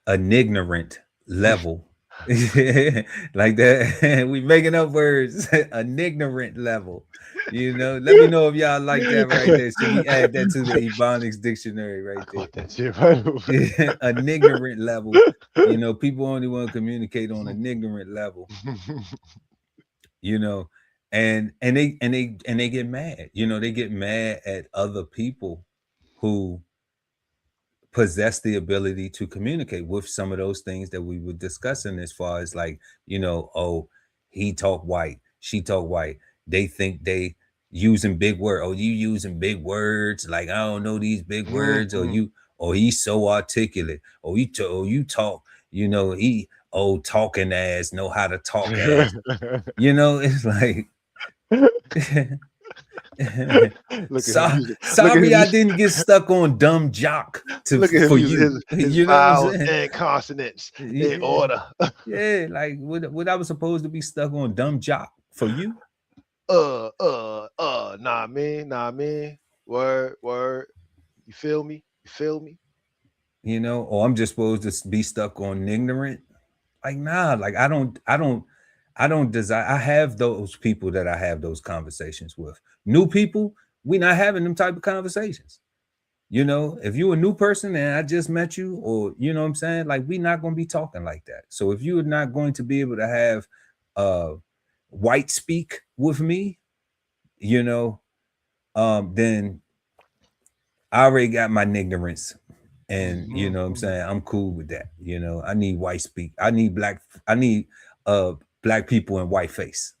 an ignorant level. Like that. We making up words. An ignorant level. Let me know if y'all like that right there. Should we add that to the Ebonics dictionary right there? That shit right over. An ignorant level. People only want to communicate on an ignorant level. And they get mad. They get mad at other people who possess the ability to communicate with some of those things that we were discussing, as far as like, oh, he talk white, she talk white. They think they using big word. Oh, you using big words. Like, I don't know these big words. Or he's so articulate. Or you talk, he, talking ass, know how to talk ass. It's like, sorry, I didn't get stuck on dumb jock for you. His vowels and consonants in order. Yeah, like what I was supposed to be stuck on dumb jock for you. Nah, man. Word. You feel me? Or I'm just supposed to be stuck on ignorant. Like, nah, like I don't desire. I have those people that I have those conversations with. New people, we're not having them type of conversations. If you're a new person and I just met you, or what I'm saying, like, we're not going to be talking like that. So if you're not going to be able to have white speak with me, then I already got my ignorance. And what I'm saying, I'm cool with that. I need white speak. I need black people in white face.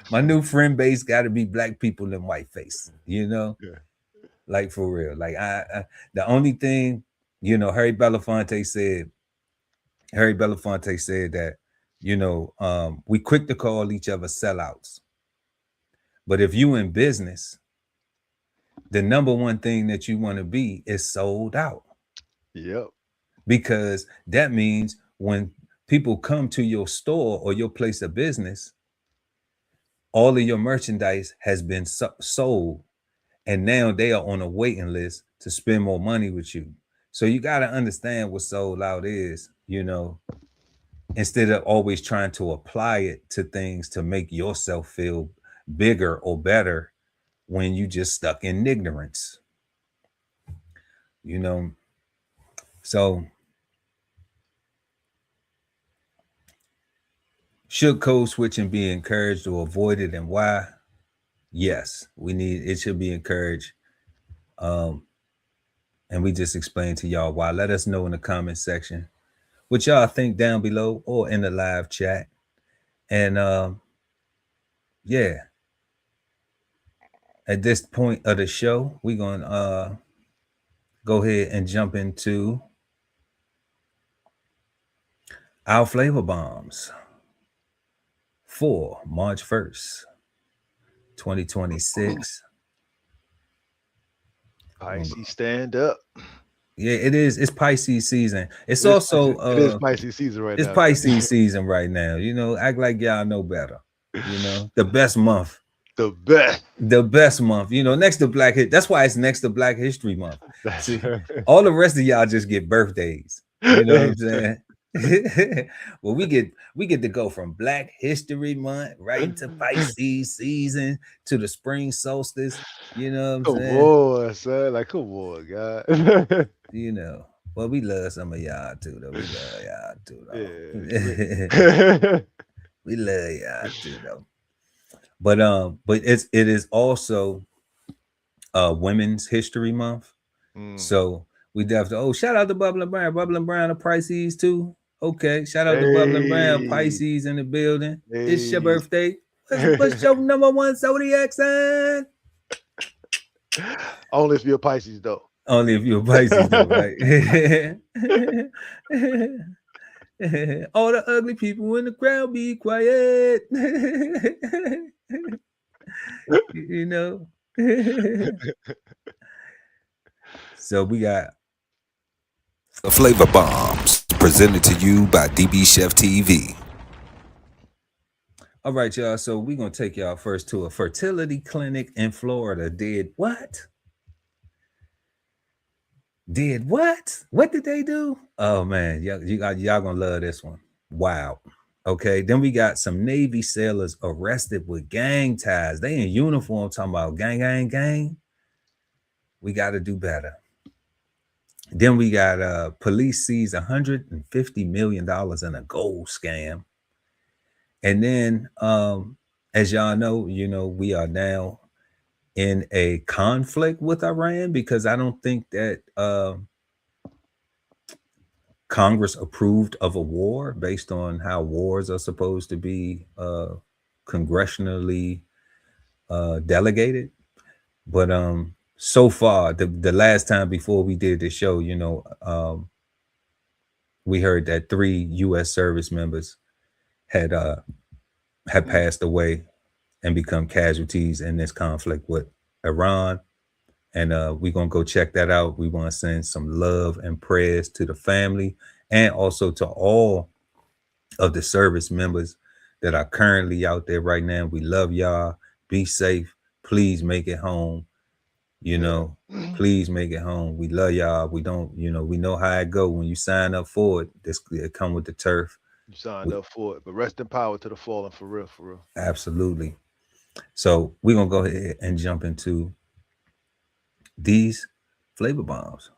My new friend base got to be black people in white face. Like, for real. Like, I the only thing, Harry Belafonte said that, we quick to call each other sellouts, but if you in business, the number one thing that you want to be is sold out. Yep. Because that means when people come to your store or your place of business, all of your merchandise has been sold, and now they are on a waiting list to spend more money with you. So you got to understand what sold out is, instead of always trying to apply it to things to make yourself feel bigger or better when you just stuck in ignorance. So should code switching be encouraged or avoided, and why? Yes, it should be encouraged. And we just explained to y'all why. Let us know in the comment section what y'all think down below or in the live chat. And yeah, at this point of the show, we're going to go ahead and jump into our flavor bombs for March 1st, 2026. Pisces, stand up. Yeah, it is. It's Pisces season. It's also it is Pisces season right now. It's Pisces season right now. Act like y'all know better. The best month. The best month. Next to Black History. That's why it's next to Black History Month. See, all the rest of y'all just get birthdays. You know what I'm saying? Well, we get to go from Black History Month right into Pisces season to the spring solstice. You know what I'm saying? Come on, son. Like, come on, God. Well, we love some of y'all too, though. We love y'all too, though. Yeah. We love y'all too, though. But it is also Women's History Month. So we definitely shout out to Bubble and Brown. Bubble and Brown are Pisces too. Okay, shout out to Bubble and Brown, Pisces in the building. It's your birthday. What's your number one zodiac sign? Only if you're a Pisces, though. Only if you're a Pisces, though, right? All the ugly people in the crowd be quiet. You know. So we got the Flavor Bombs presented to you by DBCHEFTV. All right, y'all. So we're gonna take y'all first to a fertility clinic in Florida. Did what? Did what? What did they do? Oh man, y'all gonna love this one. Wow. Okay, then we got some Navy sailors arrested with gang ties. They in uniform talking about gang, gang, gang. We got to do better. Then we got police seize $150 million in a gold scam. And then, as y'all know, we are now in a conflict with Iran because I don't think that Congress approved of a war based on how wars are supposed to be congressionally delegated. But so far, the last time before we did the show, we heard that 3 U.S. service members had passed away and become casualties in this conflict with Iran. And we're going to go check that out. We want to send some love and prayers to the family and also to all of the service members that are currently out there right now. We love y'all. Be safe. Please make it home. Please make it home. We love y'all. We don't, we know how it go. When you sign up for it, it come with the turf. You signed up for it, but rest in power to the fallen, for real, for real. Absolutely. So we're going to go ahead and jump into these flavor bombs.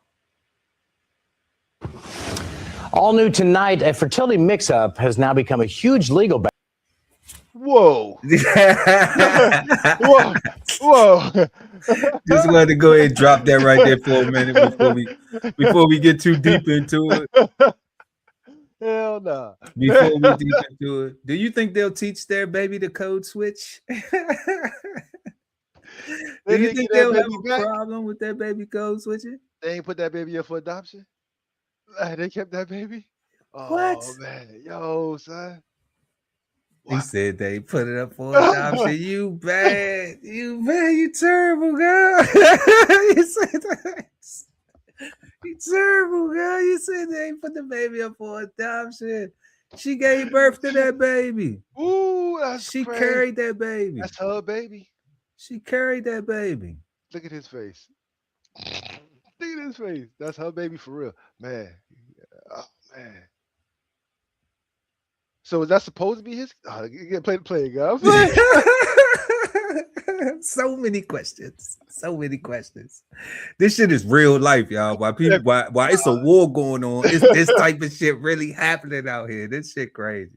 All new tonight, a fertility mix-up has now become a huge legal battle. Whoa. Whoa. Just wanted to go ahead and drop that right there for a minute before we get too deep into it. Hell nah. Before we deep into it, do you think they'll teach their baby the code switch? Do you think they'll have a problem with that baby code switching? They ain't put that baby up for adoption? They kept that baby? What? Oh, man. Yo, son. He said they put it up for adoption. You bad. You terrible, girl. You said that. You terrible, girl. You said they ain't put the baby up for adoption. She gave birth to that baby. Ooh, that's She crazy. carried that baby. That's her baby. She carried that baby. Look at his face. Look at his face. That's her baby for real. Man. Oh, man. So is that supposed to be his? Oh, you play the play, guys. So many questions. So many questions. This shit is real life, y'all. Why it's a war going on, this type of shit really happening out here. This shit crazy.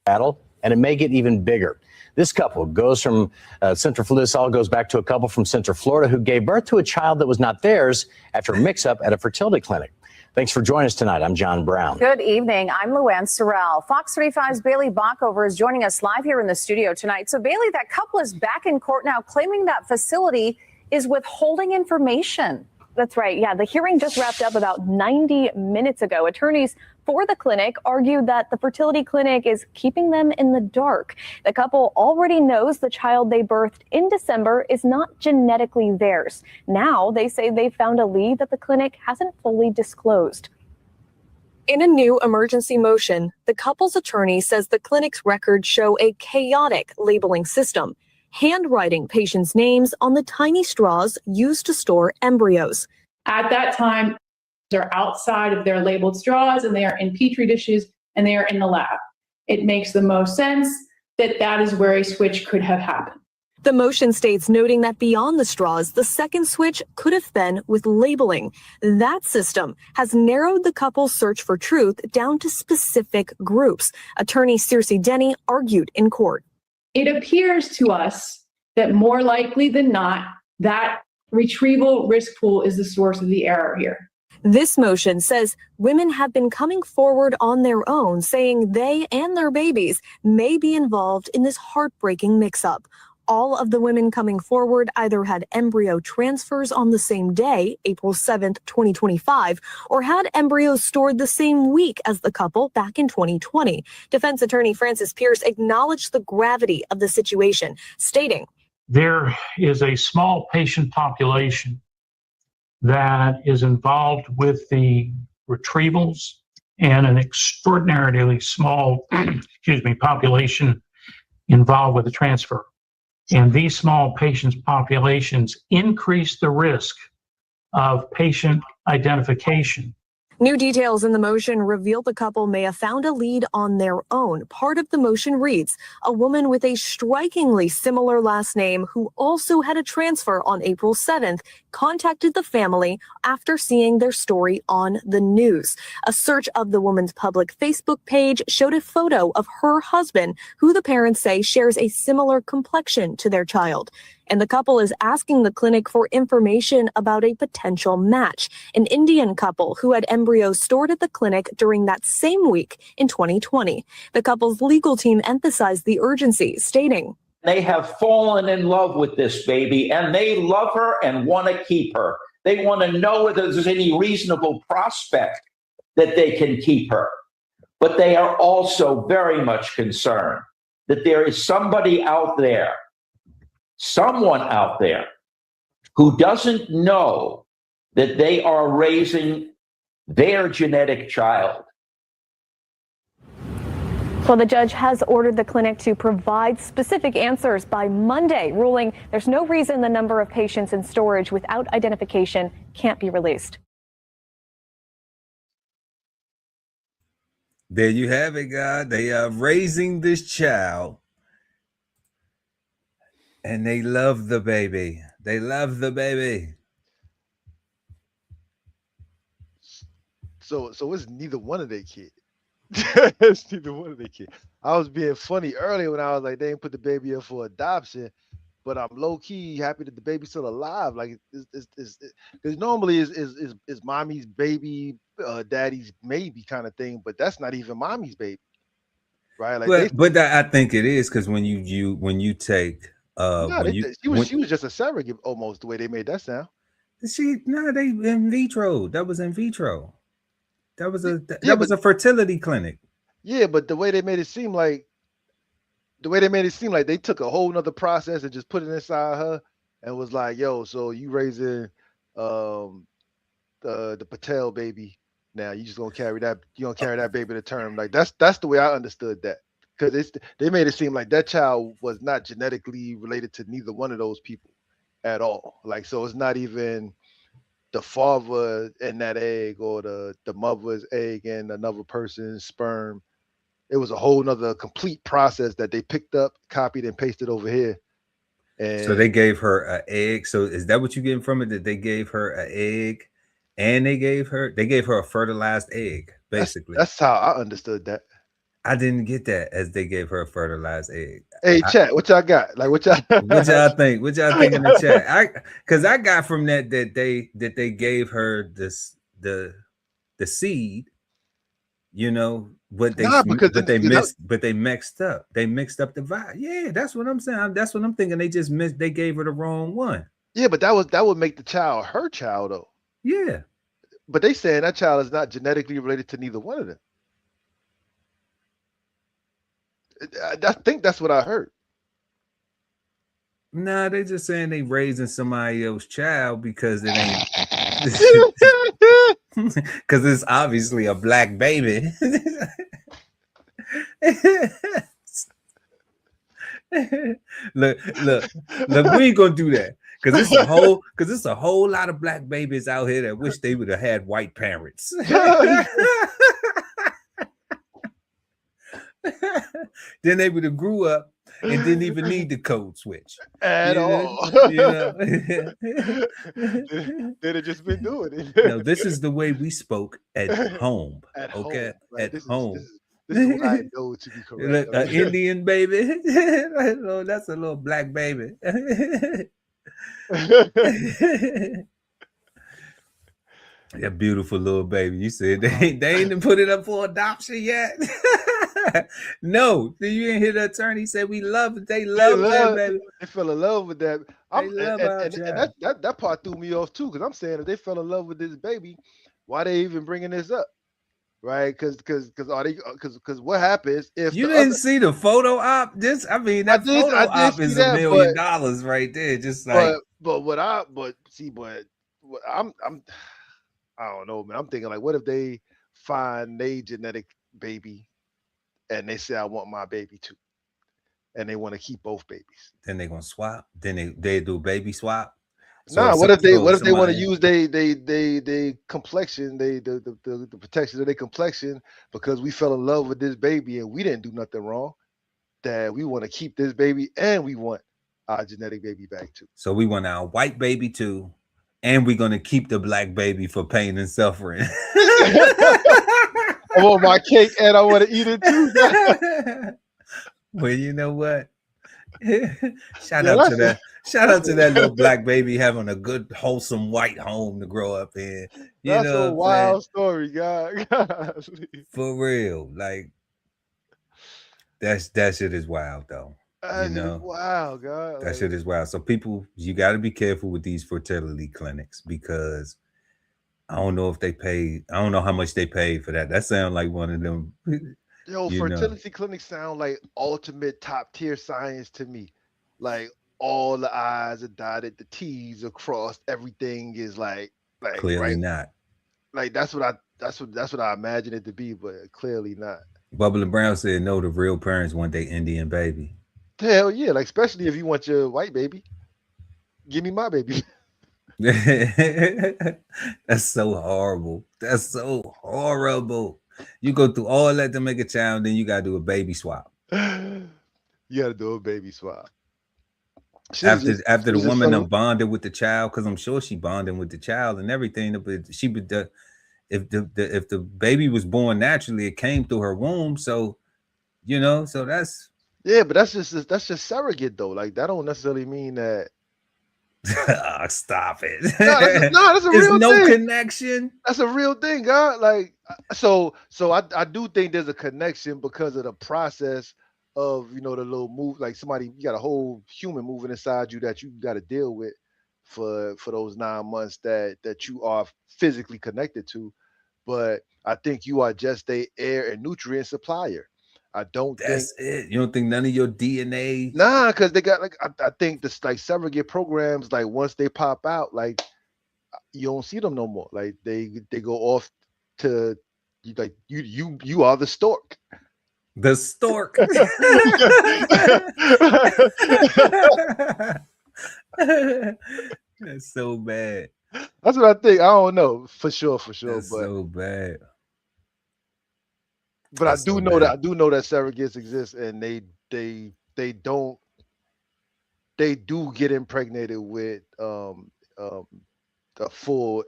Battle, and it may get even bigger. This couple goes from Central Florida. This all goes back to a couple from Central Florida who gave birth to a child that was not theirs after a mix-up at a fertility clinic. Thanks for joining us tonight. I'm John Brown. Good evening. I'm Luann Sorrell. Fox 35's Bailey Bockover is joining us live here in the studio tonight. So, Bailey, that couple is back in court now claiming that facility is withholding information. That's right. Yeah, the hearing just wrapped up about 90 minutes ago. Attorneys for the clinic argued that the fertility clinic is keeping them in the dark. The couple already knows the child they birthed in December is not genetically theirs. Now they say they found a lead that the clinic hasn't fully disclosed. In a new emergency motion, the couple's attorney says the clinic's records show a chaotic labeling system, handwriting patients' names on the tiny straws used to store embryos. At that time, they're outside of their labeled straws and they are in petri dishes and they are in the lab. It makes the most sense that that is where a switch could have happened. The motion states, noting that beyond the straws, the second switch could have been with labeling. That system has narrowed the couple's search for truth down to specific groups. Attorney Circe Denny argued in court. It appears to us that more likely than not, that retrieval risk pool is the source of the error here. This motion says women have been coming forward on their own, saying they and their babies may be involved in this heartbreaking mix-up. All of the women coming forward either had embryo transfers on the same day, April 7th, 2025, or had embryos stored the same week as the couple back in 2020. Defense attorney Francis Pierce acknowledged the gravity of the situation, stating, "There is a small patient population that is involved with the retrievals and an extraordinarily small, population involved with the transfer. And these small patients populations increase the risk of patient identification." New details in the motion reveal the couple may have found a lead on their own. Part of the motion reads, a woman with a strikingly similar last name who also had a transfer on April 7th contacted the family after seeing their story on the news. A search of the woman's public Facebook page showed a photo of her husband, who the parents say shares a similar complexion to their child. And the couple is asking the clinic for information about a potential match, an Indian couple who had embryos stored at the clinic during that same week in 2020. The couple's legal team emphasized the urgency, stating, "They have fallen in love with this baby and they love her and want to keep her. They want to know whether there's any reasonable prospect that they can keep her. But they are also very much concerned that there is somebody out there, someone out there who doesn't know that they are raising their genetic child." So the judge has ordered the clinic to provide specific answers by Monday, ruling there's no reason the number of patients in storage without identification can't be released. There you have it, God. They are raising this child. And they love the baby. They love the baby. So it's neither one of their kids. It's neither one of their kids. I was being funny earlier when I was like, they didn't put the baby up for adoption, but I'm low key happy that the baby's still alive. Like, because normally is mommy's baby, daddy's maybe kind of thing, but that's not even mommy's baby, right? Like, but I think it is, because when you take she was just a surrogate almost, the way they made that sound. They in vitro. That was in vitro. That was a fertility clinic. Yeah, but the way they made it seem like they took a whole nother process and just put it inside her and was like, yo, so you raising the Patel baby. Now you just gonna carry that baby to term. Like that's the way I understood that. Because they made it seem like that child was not genetically related to neither one of those people at all. Like, so it's not even the father in that egg or the mother's egg and another person's sperm. It was a whole nother complete process that they picked up, copied, and pasted over here. And so they gave her an egg. So is that what you getting from it? That they gave her an egg and they gave her a fertilized egg, basically. That's how I understood that. I didn't get that as they gave her a fertilized egg. Hey, chat, what y'all got? Like, what y'all think? What y'all think in the chat? Because I got from that they gave her the seed, but they mixed up. They mixed up the vibe. Yeah, that's what I'm saying. That's what I'm thinking. They gave her the wrong one. Yeah, but that would make the child her child though. Yeah. But they saying that child is not genetically related to neither one of them. I think that's what I heard. Nah, they just saying they raising somebody else's child because it ain't because it's obviously a black baby. look, we ain't gonna do that because it's a whole lot of black babies out here that wish they would have had white parents. Then they would have grew up and didn't even need the code switch at all. They'd have just been doing it. No, this is the way we spoke at home. At home. This is what I know to be correct. Look, an Indian baby. That's a little black baby. That beautiful little baby. You said they ain't put it up for adoption yet. No, you didn't hear the attorney say we love it. They love that baby. They fell in love with that. They love our And child. that part threw me off too, because I'm saying if they fell in love with this baby, why they even bringing this up, right? Because what happens if You the didn't other? see the photo op? That photo I did op is see $1 that, million right there. Just like but what I'm I don't know, man. I'm thinking like, what if they find a genetic baby and they say I want my baby too, and they want to keep both babies? then they gonna swap. Then they do baby swap. Nah, what if they want to somebody- use they complexion, the protection of their complexion, because we fell in love with this baby and we didn't do nothing wrong, that we want to keep this baby and we want our genetic baby back too. So we want our white baby too, and we're gonna keep the black baby for pain and suffering. I want my cake and I want to eat it too. Well, you know what? Shout out to that little black baby having a good, wholesome white home to grow up in. You That's know a wild story, God. For real. Like that shit is wild though. That is wild, God. That shit is wild. So people, you got to be careful with these fertility clinics, because I don't know if they paid. I don't know how much they paid for that. That sounds like one of them. Yo, fertility clinics sound like ultimate top tier science to me. Like all the I's are dotted, the T's are crossed, everything is like Clearly right? not. Like that's what I imagine it to be, but clearly not. Bubbling Brown said no, the real parents want their Indian baby. Hell yeah, like especially if you want your white baby, give me my baby. That's so horrible. That's so horrible. You go through all that to make a child, then you gotta do a baby swap. You gotta do a baby swap. After the woman done bonded with the child, because I'm sure she bonded with the child and everything, but she would if the baby was born naturally, it came through her womb. So so that's but that's just surrogate though. Like that don't necessarily mean that. Stop it. That's a real thing. Connection. That's a real thing, God. Like so I do think there's a connection because of the process of the little move, like you got a whole human moving inside you that you got to deal with for those 9 months that you are physically connected to. But I think you are just a air and nutrient supplier. I don't That's it. You don't think none of your DNA? Nah, because they got I think this like surrogate programs, like once they pop out, like you don't see them no more. Like they go off to like you are the stork. The stork. That's so bad. That's what I think. I don't know for sure. That's but so bad. But I do know that surrogates exist, and they do get impregnated with a full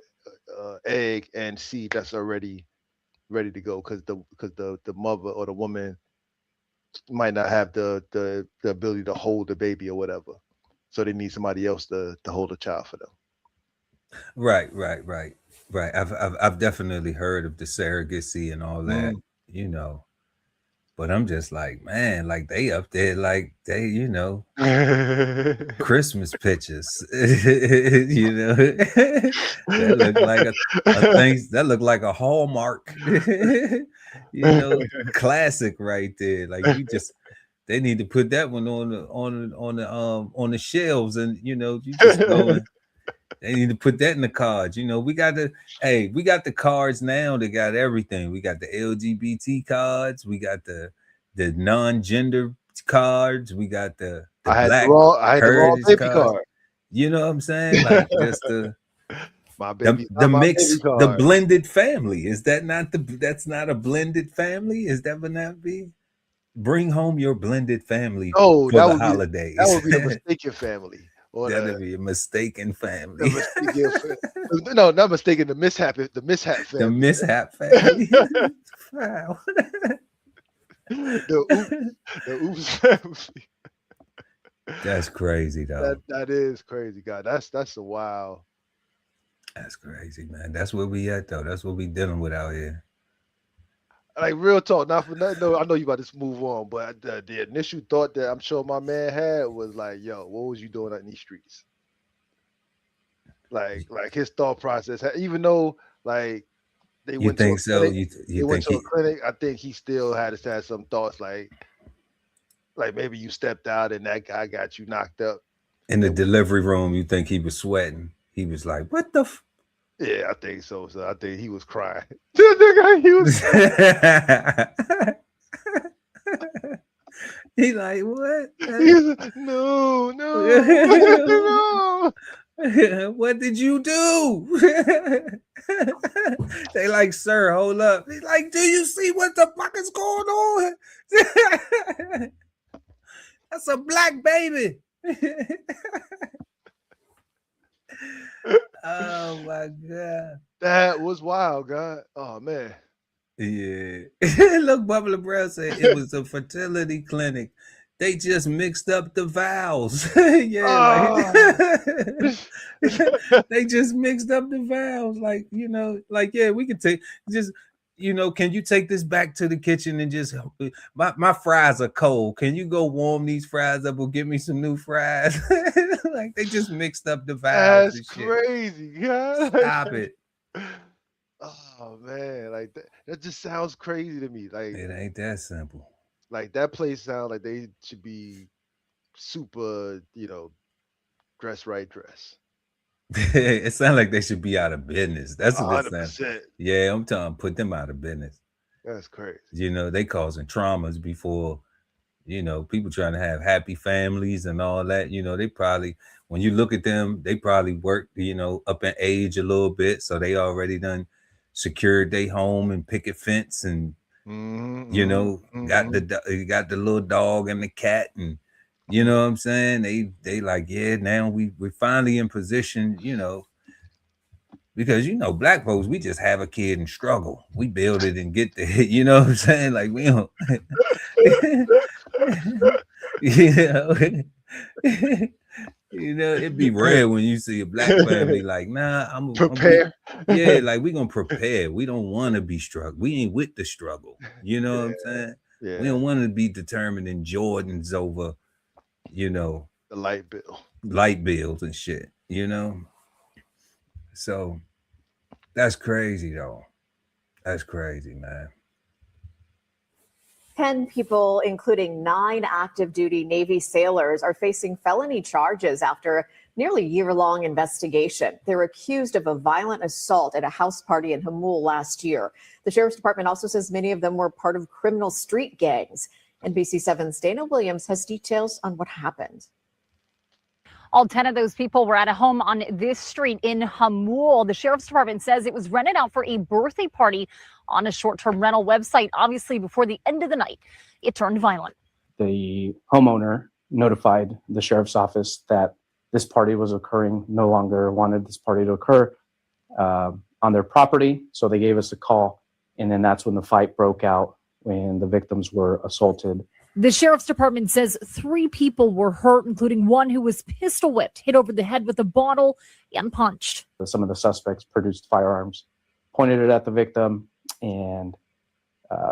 egg and seed that's already ready to go, because the mother or the woman might not have the ability to hold the baby or whatever, so they need somebody else to hold the child for them. Right. I've definitely heard of the surrogacy and all that. But I'm just like, man, like they up there, like they, Christmas pictures, that look like that look like a Hallmark, classic right there. Like they need to put that one on the shelves, and you just going. They need to put that in the cards. We got the cards now. They got everything. We got the LGBT cards. We got the non-gender cards. We got the black heritage cards. You know what I'm saying? Like just the mix, the blended family. Is that not that's not a blended family? Is that would not be? Bring home your blended family for the holidays. That would be the mistaken family. That'd be a mistaken family. No, not mistaken. The mishap family. The mishap family. Wow. The oops family. That's crazy, though. That is crazy, God. That's a wild. That's crazy, man. That's where we at, though. That's what we dealing with out here. Like real talk, not for nothing. No, I know you about to move on, but the initial thought that I'm sure my man had was like, "Yo, what was you doing out in these streets?" Like his thought process, even though like they You went to think a so? clinic, You they went think to a clinic. I think he still had some thoughts like maybe you stepped out and that guy got you knocked up. in the delivery room, you think he was sweating? He was like, "What the?" Yeah, I think so. So I think he was crying. He was. He like, what? No, no. What did you do? They like, sir, hold up. He's like, do you see what the fuck is going on? That's a black baby. Oh my God. That was wild, God. Oh man. Yeah. Look, Bubbler Brown said it was a fertility clinic. They just mixed up the vowels. Yeah, like they just mixed up the vowels. Like, you know, like, yeah, we could take just, you know, can you take this back to the kitchen and just my fries are cold. Can you go warm these fries up or get me some new fries? Like they just mixed up the vowels. That's crazy, God. Stop it. Oh man, like that just sounds crazy to me. Like it ain't that simple. Like that place sounds like they should be super, you know, dress right dress. It sounds like they should be out of business. That's what it 100%. sounds. Yeah, I'm telling, put them out of business. That's crazy. You know, they causing traumas before, you know, people trying to have happy families and all that. You know, they probably, when you look at them, they probably work, you know, up in age a little bit. So they already done secured their home and picket fence and, you know, got the little dog and the cat, and you know what I'm saying? They like, yeah, now we're finally in position, you know, because, you know, black folks, we just have a kid and struggle. We build it and get the hit, you know what I'm saying? Like we don't you know, it'd be rare when you see a black family like, nah, I'm prepare. Yeah, like we gonna prepare. We don't want to be struck. We ain't with the struggle. You know what I'm saying? Yeah. We don't want to be determined in Jordans over, you know, the light bills and shit, you know? So that's crazy though. That's crazy, man. 10 people, including 9 active duty Navy sailors, are facing felony charges after nearly year-long investigation. They're accused of a violent assault at a house party in Hamul last year. The Sheriff's Department also says many of them were part of criminal street gangs. NBC7's Dana Williams has details on what happened. All 10 of those people were at a home on this street in Hamul. The Sheriff's Department says it was rented out for a birthday party on a short-term rental website. Obviously, before the end of the night, it turned violent. The homeowner notified the sheriff's office that this party was occurring, no longer wanted this party to occur on their property. So they gave us a call, and then that's when the fight broke out, when the victims were assaulted. The Sheriff's Department says 3 people were hurt, including one who was pistol whipped, hit over the head with a bottle, and punched. Some of the suspects produced firearms, pointed it at the victim, and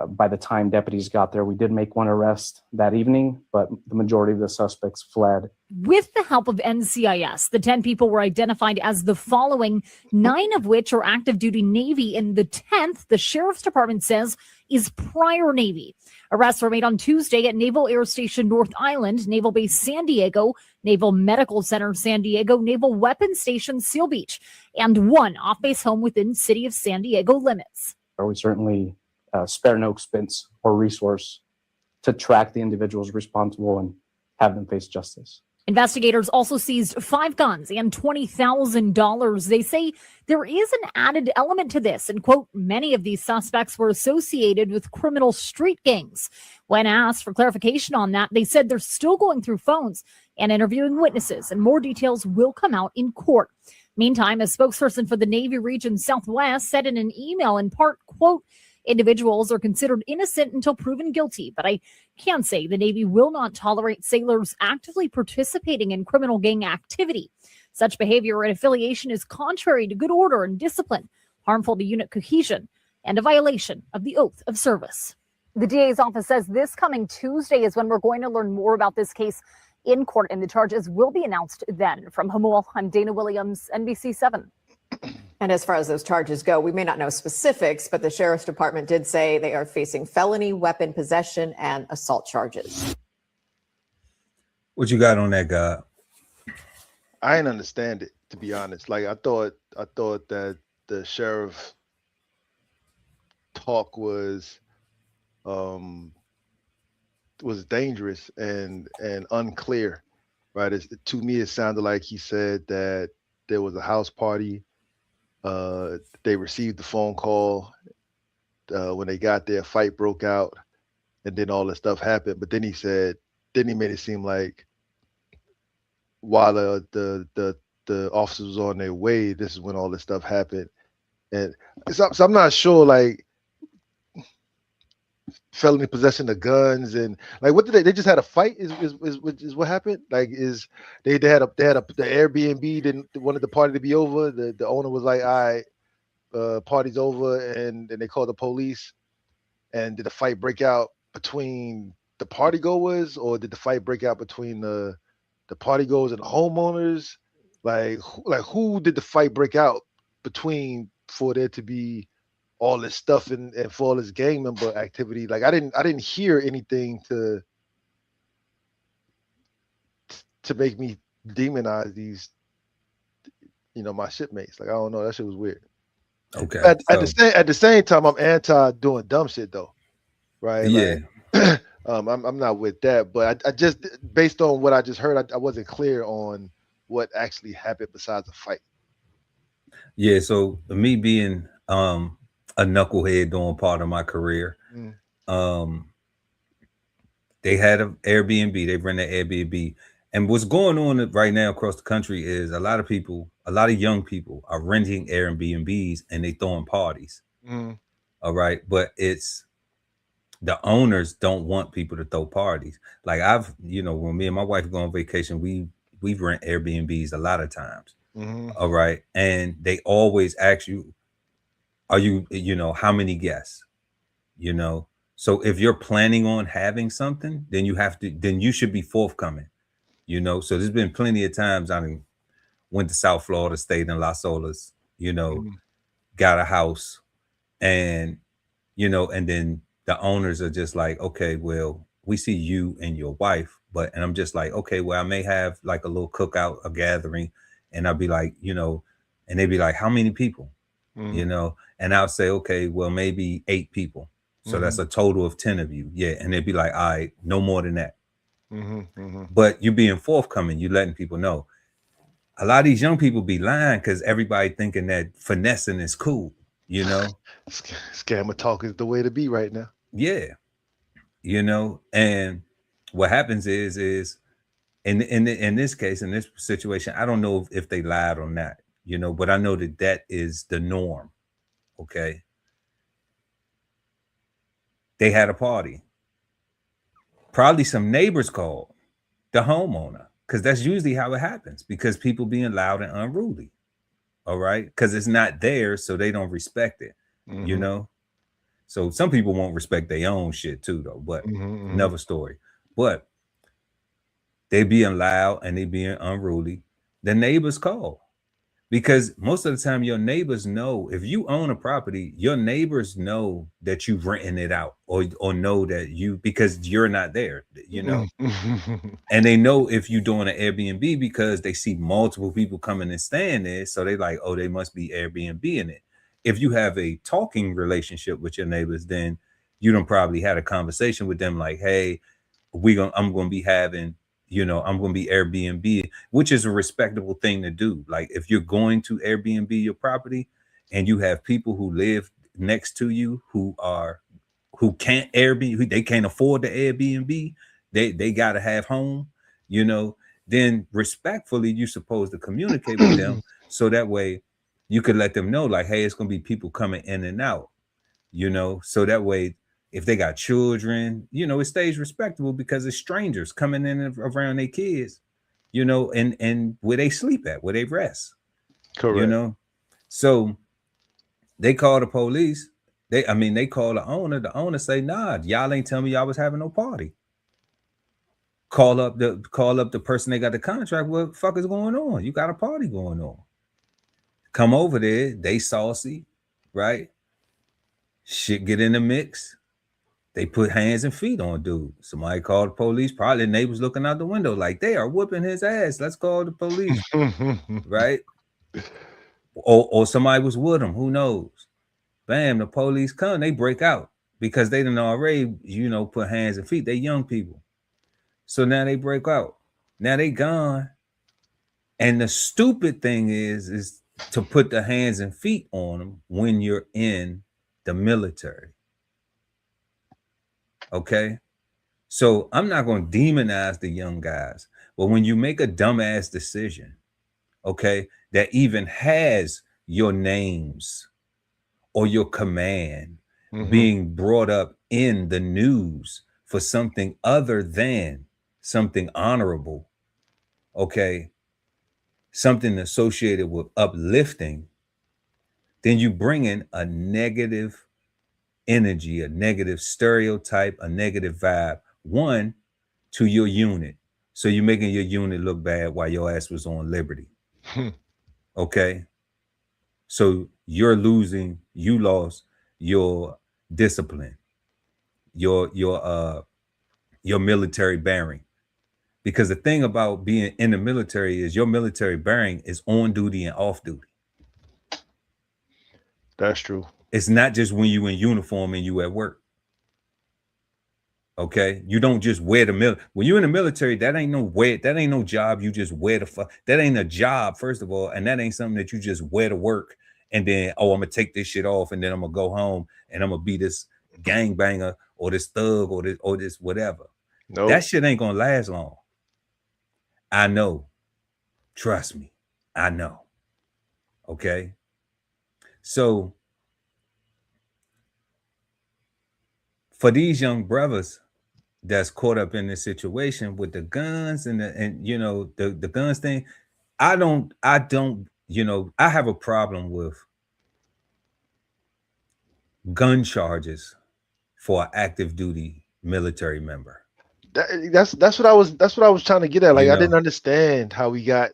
by the time deputies got there, we did make 1 arrest that evening, but the majority of the suspects fled. With the help of NCIS, the 10 people were identified as the following, 9 of which are active duty Navy, and the 10th, the Sheriff's Department says, is prior Navy. Arrests were made on Tuesday at Naval Air Station North Island, Naval Base San Diego, Naval Medical Center San Diego, Naval Weapons Station Seal Beach, and 1 off-base home within City of San Diego limits. We certainly spare no expense or resource to track the individuals responsible and have them face justice. Investigators also seized 5 guns and $20,000. They say there is an added element to this, and quote, many of these suspects were associated with criminal street gangs. When asked for clarification on that, they said they're still going through phones and interviewing witnesses, and more details will come out in court. Meantime, a spokesperson for the Navy Region Southwest said in an email in part, quote, individuals are considered innocent until proven guilty, but I can say the Navy will not tolerate sailors actively participating in criminal gang activity. Such behavior and affiliation is contrary to good order and discipline, harmful to unit cohesion, and a violation of the oath of service. The DA's office says this coming Tuesday is when we're going to learn more about this case in court, and the charges will be announced then. From Hamul, I'm Dana Williams, NBC7. And as far as those charges go, we may not know specifics, but the sheriff's department did say they are facing felony weapon possession and assault charges. What you got on that, God? I didn't understand it, to be honest. Like I thought that the sheriff talk was dangerous and unclear, right? To me, it sounded like he said that there was a house party. They received the phone call. When they got there, a fight broke out, and then all this stuff happened. But then he made it seem like while the officers was on their way, this is when all this stuff happened. And so I'm not sure, like, felony possession of guns and like what did they just had a fight is what happened? Like they had the Airbnb didn't wanted the party to be over. The owner was like, all right, party's over, and then they called the police. And did the fight break out between the party goers, or did the fight break out between the party goers and the homeowners? Like who did the fight break out between for there to be all this stuff and for all this gang member activity? Like I didn't hear anything to make me demonize these, my shipmates. Like I don't know, that shit was weird. Okay. At the same time, I'm anti doing dumb shit though, right? Yeah. Like, I'm not with that, but I just based on what I just heard, I wasn't clear on what actually happened besides a fight. Yeah. So me being a knucklehead during part of my career. They had an Airbnb. They rent an Airbnb. And what's going on right now across the country is a lot of young people are renting Airbnbs and they throwing parties. All right. But it's the owners don't want people to throw parties. Like when me and my wife go on vacation, we rent Airbnbs a lot of times. All right. And they always ask you, are you, how many guests, so if you're planning on having something, then you should be forthcoming, so there's been plenty of times I went to South Florida, stayed in Las Olas, got a house and, and then the owners are just like, okay, well, we see you and your wife, and I'm just like, okay, well, I may have like a little cookout, a gathering, and I'll be like, and they'd be like, how many people? And I'll say, okay, well, maybe 8 people. So that's a total of 10 of you. Yeah. And they'd be like, all right, no more than that. But you being forthcoming, you letting people know. A lot of these young people be lying because everybody thinking that finessing is cool, Scammer talk is the way to be right now. Yeah. And what happens is in this case, in this situation, I don't know if they lied or not. But I know that is the norm. Okay. They had a party. Probably some neighbors called the homeowner, because that's usually how it happens, because people being loud and unruly. All right. Because it's not theirs, so they don't respect it. So some people won't respect their own shit too, though. But another story. But they being loud and they being unruly. The neighbors call. Because most of the time your neighbors know, if you own a property, your neighbors know that you renting it out or know that because you're not there, and they know if you're doing an Airbnb because they see multiple people coming and staying there. So they like, oh, they must be Airbnb in it. If you have a talking relationship with your neighbors, then you don't probably had a conversation with them like, hey, I'm going to be having, I'm going to be Airbnb, which is a respectable thing to do. Like if you're going to Airbnb your property and you have people who live next to you who can't Airbnb, they can't afford the Airbnb, they got to have home, then respectfully, you're supposed to communicate with them. So that way you could let them know like, hey, it's going to be people coming in and out, so that way, if they got children, it stays respectable because it's strangers coming in and around their kids. you know, and where they sleep at, where they rest. Correct. You know, so they call the police. They call the owner. The owner say, nah, y'all ain't tell me y'all was having no party. Call up the person they got the contract. What the fuck is going on? You got a party going on. Come over there. They saucy, right? Shit get in the mix. They put hands and feet on dude. Somebody called the police. Probably neighbors looking out the window like they are whooping his ass. Let's call the police, right? Or somebody was with him. Who knows? Bam, the police come. They break out because they didn't already, you know, put hands and feet. They young people. So now they break out. Now they gone. And the stupid thing is to put the hands and feet on them when you're in the military. Okay? So I'm not going to demonize the young guys. But when you make a dumbass decision, okay, that even has your names or your command being brought up in the news for something other than something honorable, okay, something associated with uplifting, then you bring in a negative energy, a negative stereotype, a negative vibe, one, to your unit. So you're making your unit look bad while your ass was on liberty. Okay. So you lost your discipline, your military bearing. Because the thing about being in the military is your military bearing is on duty and off duty. That's true. It's not just when you in uniform and you at work. Okay, you don't just wear the when you're in the military. That ain't no job. You just wear the fuck. That ain't a job, first of all, and that ain't something that you just wear to work and then I'm gonna take this shit off and then I'm gonna go home and I'm gonna be this gangbanger or this thug or this whatever. No, That shit ain't gonna last long. I know. Trust me, I know. Okay, so for these young brothers that's caught up in this situation with the guns and you know the guns thing, I don't you know, I have a problem with gun charges for an active duty military member. that's what I was trying to get at. Like, I didn't understand how we got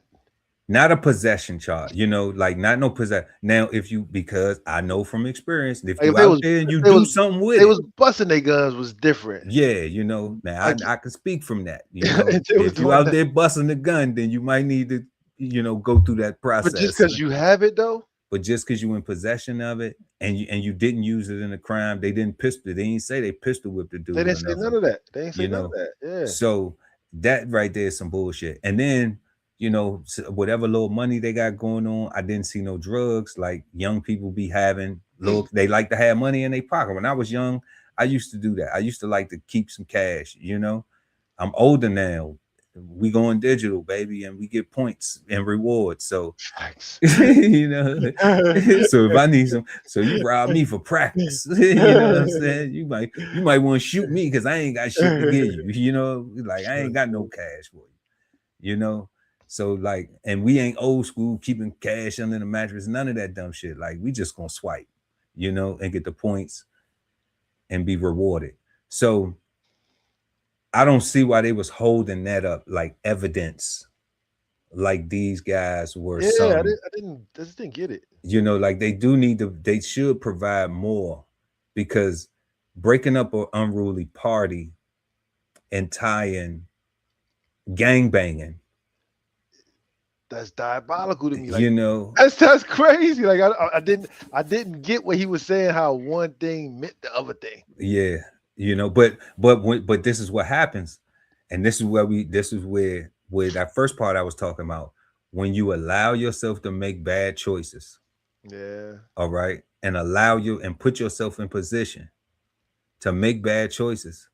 not a possession charge, you know, like not no possession. Now, because I know from experience, if you out there and you do something with it, they was busting their guns was different. Yeah, you know, now I can speak from that. You know, if you out there busting the gun, then you might need to, you know, go through that process. But just because you have it though. But just because you in possession of it and you didn't use it in a crime, they didn't pistol. They didn't say they pistol whipped the dude. They didn't say none of that. They didn't say none of that. Yeah. So that right there is some bullshit. And then, you know, whatever little money they got going on, I didn't see no drugs. Like young people be having they like to have money in their pocket. When I was young, I used to do that. I used to like to keep some cash, you know. I'm older now. We going digital, baby, and we get points and rewards. So you know, so if I need some, so you rob me for practice. You know what I'm saying? You might want to shoot me because I ain't got shit to give you, you know, like I ain't got no cash for you, you know. So like, and we ain't old school keeping cash under the mattress, none of that dumb shit. Like we just gonna swipe, you know, and get the points and be rewarded. So I don't see why they was holding that up like evidence, like these guys were. Yeah, I just didn't get it. You know, like they should provide more, because breaking up an unruly party and tying gangbanging, that's diabolical to me. Like, you know, that's crazy. Like I didn't get what he was saying, how one thing meant the other thing. Yeah, you know, but this is what happens, and this is where that first part I was talking about, when you allow yourself to make bad choices. Yeah. All right, and allow you and put yourself in position to make bad choices,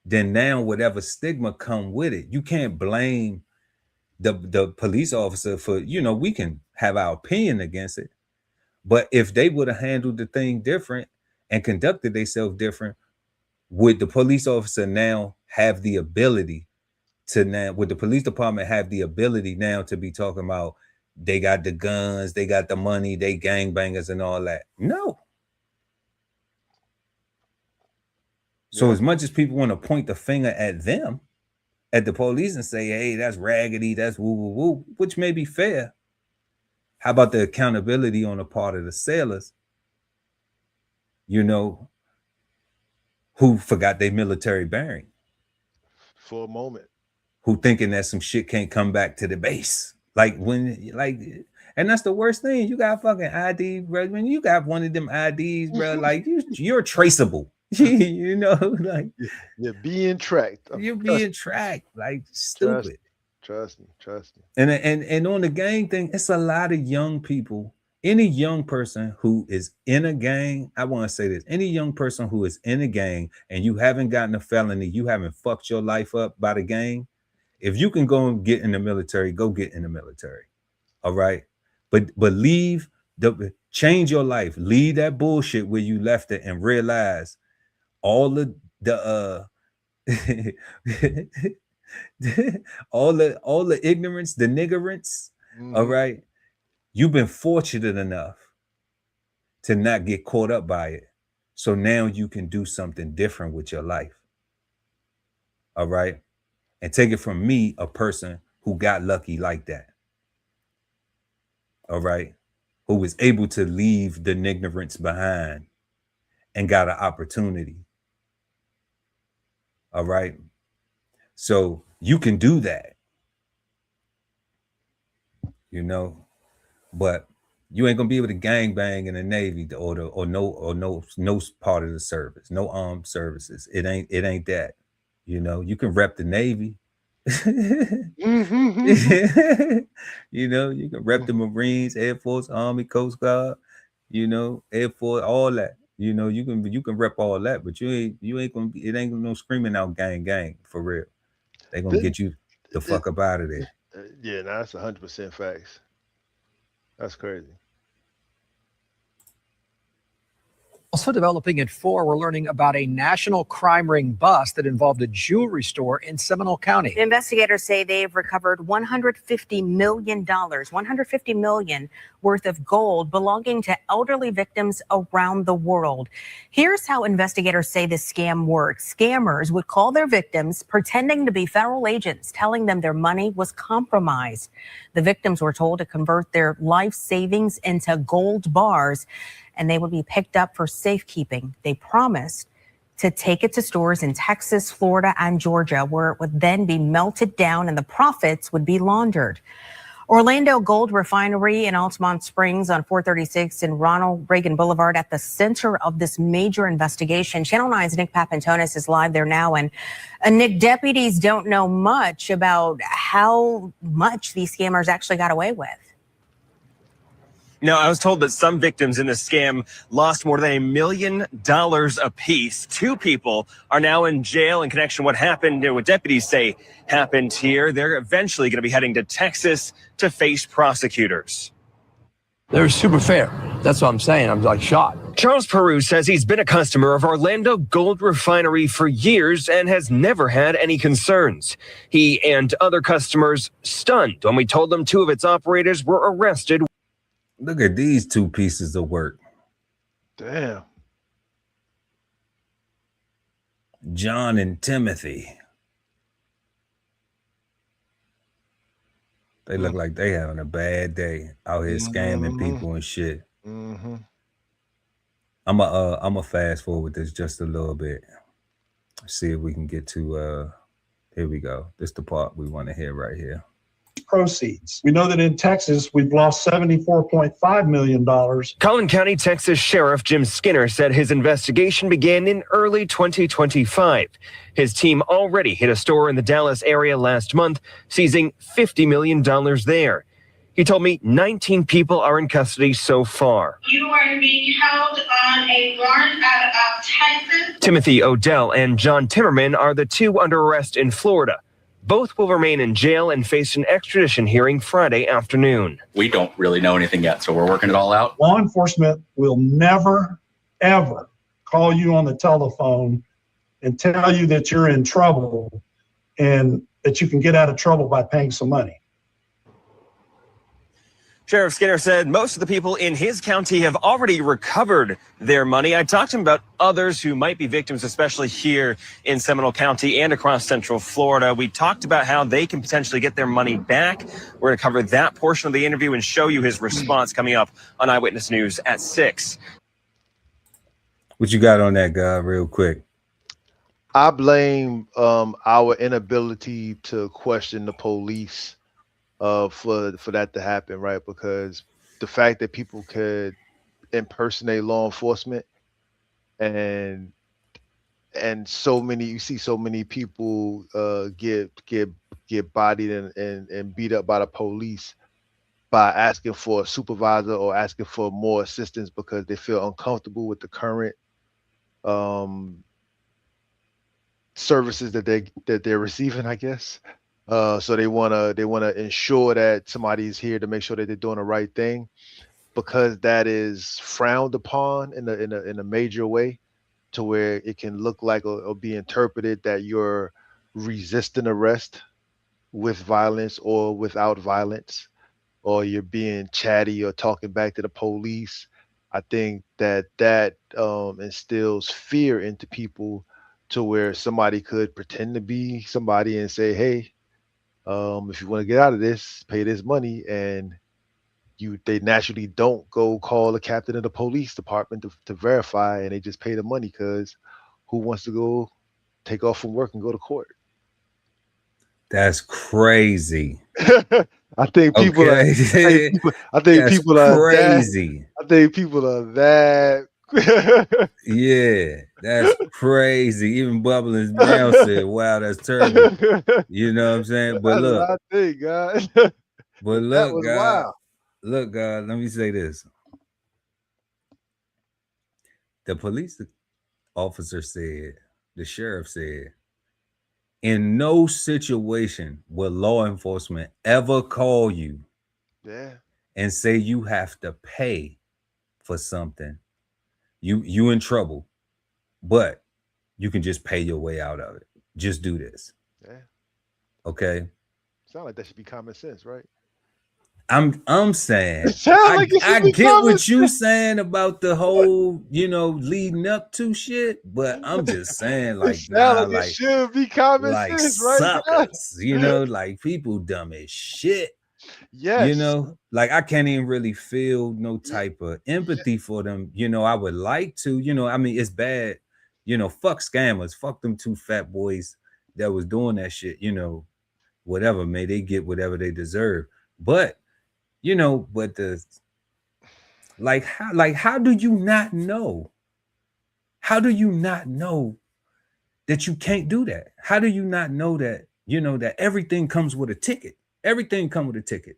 then now whatever stigma come with it, you can't blame the police officer for, you know, we can have our opinion against it, but if they would have handled the thing different and conducted themselves different, would the police officer now have the ability to now, would the police department have the ability now to be talking about they got the guns, they got the money, they gangbangers and all that? No. So as much as people want to point the finger at them, at the police and say, hey, that's raggedy, that's woo, woo, woo, which may be fair. How about the accountability on the part of the sailors, you know, who forgot their military bearing? For a moment. Who thinking that some shit can't come back to the base. Like when, like, and that's the worst thing. You got fucking ID, bro. When you got one of them IDs, bro, like you're traceable. You know, like you're being tracked. You're being tracked, like stupid. Trust me. And on the gang thing, it's a lot of young people. Any young person who is in a gang, I want to say this: any young person who is in a gang and you haven't gotten a felony, you haven't fucked your life up by the gang. If you can go and get in the military, go get in the military. All right, but change your life. Leave that bullshit where you left it and realize all the all the ignorance, the niggerance. All right, you've been fortunate enough to not get caught up by it, so now you can do something different with your life. All right, and take it from me, a person who got lucky like that. All right, who was able to leave the ignorance behind and got an opportunity. All right. So you can do that, you know, but you ain't gonna be able to gangbang in the Navy or no part of the service, no armed services. It ain't that, you know. You can rep the Navy. You know, you can rep the Marines, Air Force, Army, Coast Guard, you know, Air Force, all that. You know, you can rep all that, but you ain't gonna be, it ain't gonna no screaming out gang for real. They gonna get you the fuck up out of there. Yeah, no, that's 100% facts. That's crazy. Also developing at 4, we're learning about a national crime ring bust that involved a jewelry store in Seminole County. Investigators say they've recovered $150 million worth of gold belonging to elderly victims around the world. Here's how investigators say this scam works. Scammers would call their victims pretending to be federal agents, telling them their money was compromised. The victims were told to convert their life savings into gold bars, and they would be picked up for safekeeping. They promised to take it to stores in Texas, Florida, and Georgia, where it would then be melted down and the profits would be laundered. Orlando Gold Refinery in Altamont Springs on 436 and Ronald Reagan Boulevard at the center of this major investigation. Channel 9's Nick Papantonis is live there now. And Nick, deputies don't know much about how much these scammers actually got away with. No, I was told that some victims in this scam lost more than $1 million apiece. 2 people are now in jail in connection to what happened, what deputies say happened here. They're eventually going to be heading to Texas to face prosecutors. They're super fair. That's what I'm saying. I'm like shocked. Charles Peru says he's been a customer of Orlando Gold Refinery for years and has never had any concerns. He and other customers stunned when we told them 2 of its operators were arrested. Look at these 2 pieces of work. Damn. John and Timothy. They look like they having a bad day out here scamming people and shit. I'm a fast forward this just a little bit. See if we can get to here we go. This is the part we want to hear right here. Proceeds. We know that in Texas, we've lost $74.5 million. Collin County, Texas Sheriff Jim Skinner said his investigation began in early 2025. His team already hit a store in the Dallas area last month, seizing $50 million there. He told me 19 people are in custody so far. You are being held on a warrant out of Texas. Timothy Odell and John Timmerman are the 2 under arrest in Florida. Both will remain in jail and face an extradition hearing Friday afternoon. We don't really know anything yet, so we're working it all out. Law enforcement will never, ever call you on the telephone and tell you that you're in trouble and that you can get out of trouble by paying some money. Sheriff Skinner said most of the people in his county have already recovered their money. I talked to him about others who might be victims, especially here in Seminole County and across Central Florida. We talked about how they can potentially get their money back. We're going to cover that portion of the interview and show you his response coming up on Eyewitness News at 6. What you got on that, guy, real quick? I blame our inability to question the police for that to happen, right? Because the fact that people could impersonate law enforcement and so many, you see so many people get bodied and beat up by the police by asking for a supervisor or asking for more assistance because they feel uncomfortable with the current services that they're receiving, I guess. So they wanna ensure that somebody is here to make sure that they're doing the right thing, because that is frowned upon in a major way, to where it can look like or be interpreted that you're resisting arrest with violence or without violence, or you're being chatty or talking back to the police. I think that instills fear into people, to where somebody could pretend to be somebody and say, hey, if you want to get out of this, pay this money, and they naturally don't go call the captain of the police department to verify, and they just pay the money because who wants to go take off from work and go to court? That's crazy. I think people Okay. I think people are crazy. I think people are that. Yeah, that's crazy. Even Bubbles Brown said, wow, that's terrible. You know what I'm saying? But That's look, what I think, guys. but That look, was God, wild. look, God, let me say this. The police officer said, the sheriff said, in no situation will law enforcement ever call you and say you have to pay for something. You in trouble, but you can just pay your way out of it. Just do this. Yeah. Okay. Sound like that should be common sense, right? I'm saying like I get what you saying about the whole, leading up to shit, but I'm just saying, like, it should be common like sense, right? suckers, like people dumb as shit. Yes. Like I can't even really feel no type of empathy for them. I would like to, I mean, it's bad, fuck scammers, fuck them two fat boys that was doing that shit, whatever, may they get whatever they deserve. But but how do you not know? How do you not know that you can't do that? How do you not know that, that everything comes with a ticket? Everything comes with a ticket.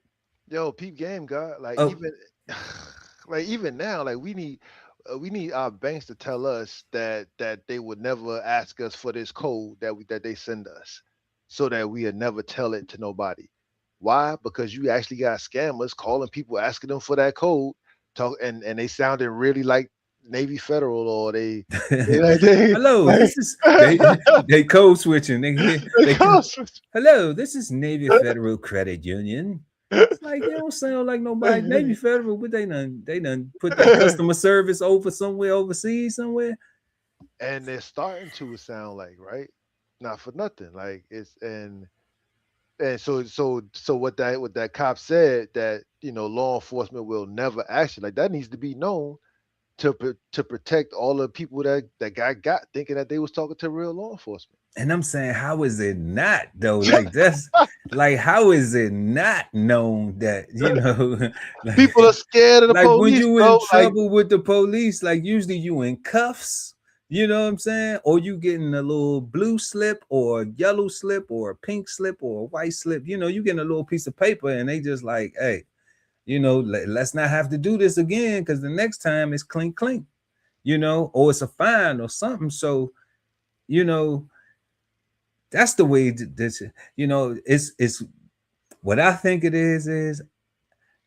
Yo, peep game, God. Like even now, like we need our banks to tell us that they would never ask us for this code that they send us, so that we would never tell it to nobody. Why? Because you actually got scammers calling people, asking them for that code, and they sounded really like Navy Federal, or they hello, this is they code switching. They code switching. Hello, this is Navy Federal Credit Union. It's like they don't sound like nobody. Navy Federal, but they done put that customer service over somewhere overseas somewhere. And they're starting to sound like, right? Not for nothing. Like it's and so what that cop said, that law enforcement will never action, like that needs to be known to protect all the people that got thinking that they was talking to real law enforcement. And I'm saying, how is it not though? Like that's like, how is it not known that like, people are scared of the police? When you in trouble with the police, like usually you in cuffs. You know what I'm saying? Or you getting a little blue slip or yellow slip or a pink slip or a white slip. You getting a little piece of paper, and they just like, hey, let's not have to do this again, because the next time it's clink, clink, or it's a fine or something. So, that's the way this, it's what I think it is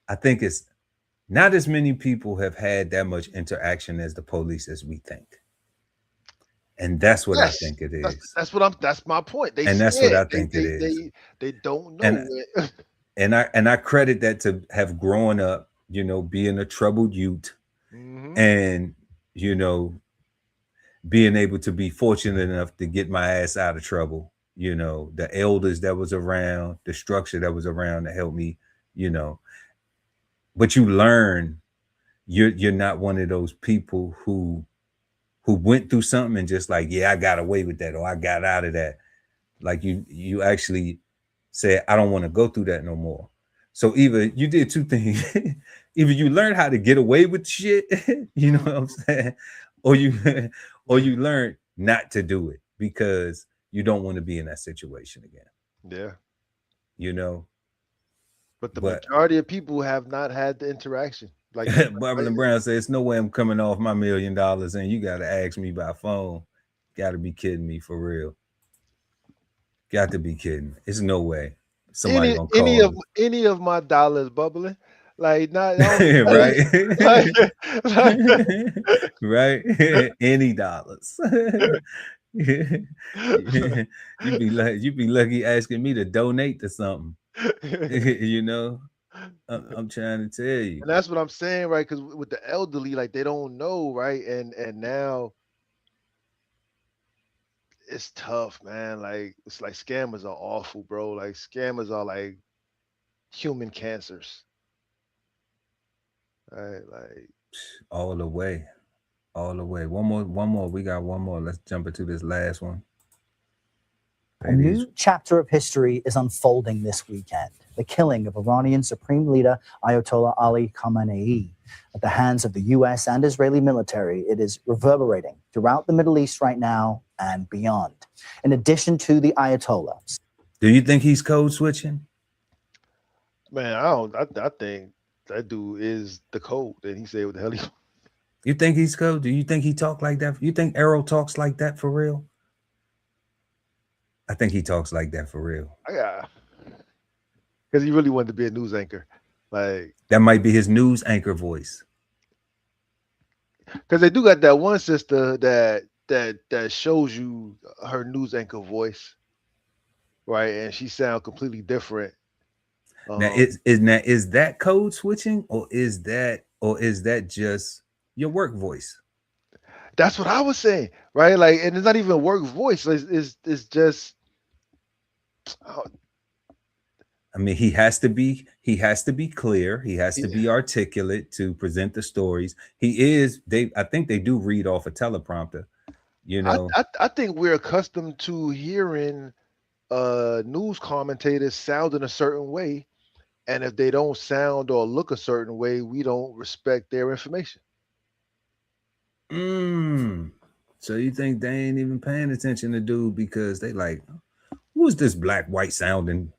I think it's not as many people have had that much interaction as the police as we think. And that's what I Yes, think it that's is. that's my point. They And that's what I scared. think it is. They don't know it. And I credit that to have grown up, you know, being a troubled youth, and you know, being able to be fortunate enough to get my ass out of trouble. You know, the elders that was around, the structure that was around to help me, you know. But you learn you're not one of those people who went through something and just like, yeah, I got away with that, or I got out of that. Like you actually said, I don't want to go through that no more. So either you did two things. Either you learned how to get away with shit, you know what I'm saying? Or you learned not to do it because you don't want to be in that situation again. Yeah. You know? But the majority of people have not had the interaction. Like Barbara Brown said, it's no way I'm coming off my $1 million and you gotta ask me by phone. Gotta be kidding me, for real. Got to be kidding. It's no way somebody gonna call any of my dollars bubbling. Like not right. Right. Any dollars. You'd be lucky asking me to donate to something. You know, I'm trying to tell you. And that's what I'm saying, right? Because with the elderly, like they don't know, right? And now it's tough, man. Like it's like scammers are awful, bro. Like scammers are like human cancers. Right, like all the way. All the way. One more. We got one more. Let's jump into this last one. A new chapter of history is unfolding this weekend. The killing of Iranian Supreme Leader Ayatollah Ali Khamenei at the hands of the U.S. and Israeli military. It is reverberating throughout the Middle East right now and beyond. In addition to the Ayatollahs. Do you think he's code switching? Man, I think that dude is the code. And he said what the hell he. You think he's code? Do you think he talk like that? You think Arrow talks like that for real? I think he talks like that for real. Yeah. Because he really wanted to be a news anchor. Like that might be his news anchor voice. Because they do got that one sister that shows you her news anchor voice. Right. And she sounds completely different. Now is that code switching or is that just your work voice? That's what I was saying, right? Like, and it's not even work voice. It's just. I mean, he has to be clear. He has to be articulate to present the stories. I think they do read off a teleprompter. You know, I think we're accustomed to hearing news commentators sound in a certain way, and if they don't sound or look a certain way, we don't respect their information. So you think they ain't even paying attention to dude because they like, who's this black white sounding?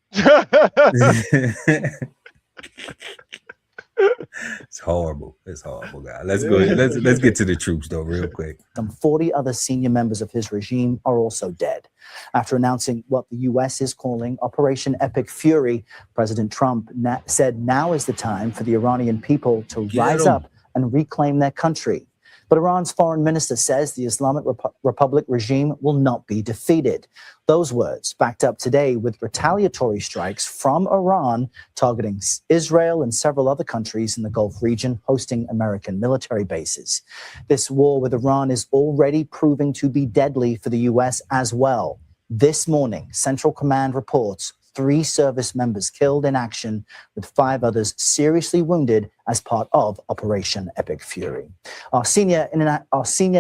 It's horrible. It's horrible, guy. Let's go. Let's get to the troops though, real quick. Some 40 other senior members of his regime are also dead. After announcing what the U.S. is calling Operation Epic Fury, President Trump said now is the time for the Iranian people to rise up and reclaim their country. But Iran's foreign minister says the Islamic Republic regime will not be defeated. Those words backed up today with retaliatory strikes from Iran targeting Israel and several other countries in the Gulf region hosting American military bases. This war with Iran is already proving to be deadly for the U.S. as well. This morning, Central Command reports 3 service members killed in action, with 5 others seriously wounded as part of Operation Epic Fury. Our senior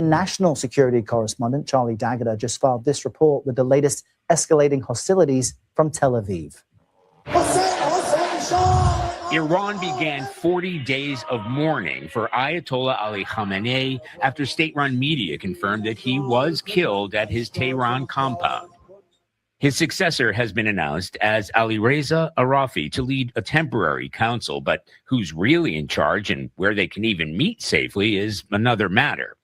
national security correspondent, Charlie Daggett, just filed this report with the latest escalating hostilities from Tel Aviv. Iran began 40 days of mourning for Ayatollah Ali Khamenei after state-run media confirmed that he was killed at his Tehran compound. His successor has been announced as Alireza Arafi to lead a temporary council, but who's really in charge and where they can even meet safely is another matter.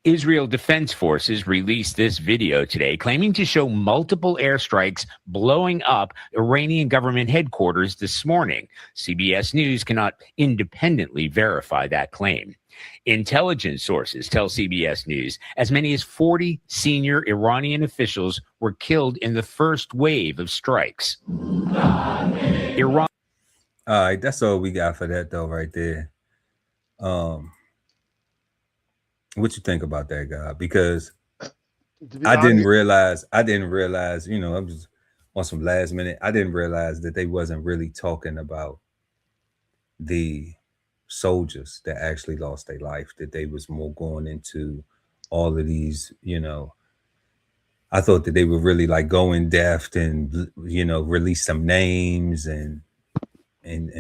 Israel Defense Forces released this video today, claiming to show multiple airstrikes blowing up Iranian government headquarters this morning. CBS News cannot independently verify that claim. Intelligence sources tell CBS News as many as 40 senior Iranian officials were killed in the first wave of strikes. Iran. All right, that's all we got for that though, right there. What you think about that, guy? Because I didn't realize, you know, I'm just on some last minute. I didn't realize that they wasn't really talking about the soldiers that actually lost their life, that they was more going into all of these, you know, I thought that they were really like go in depth and, you know, release some names and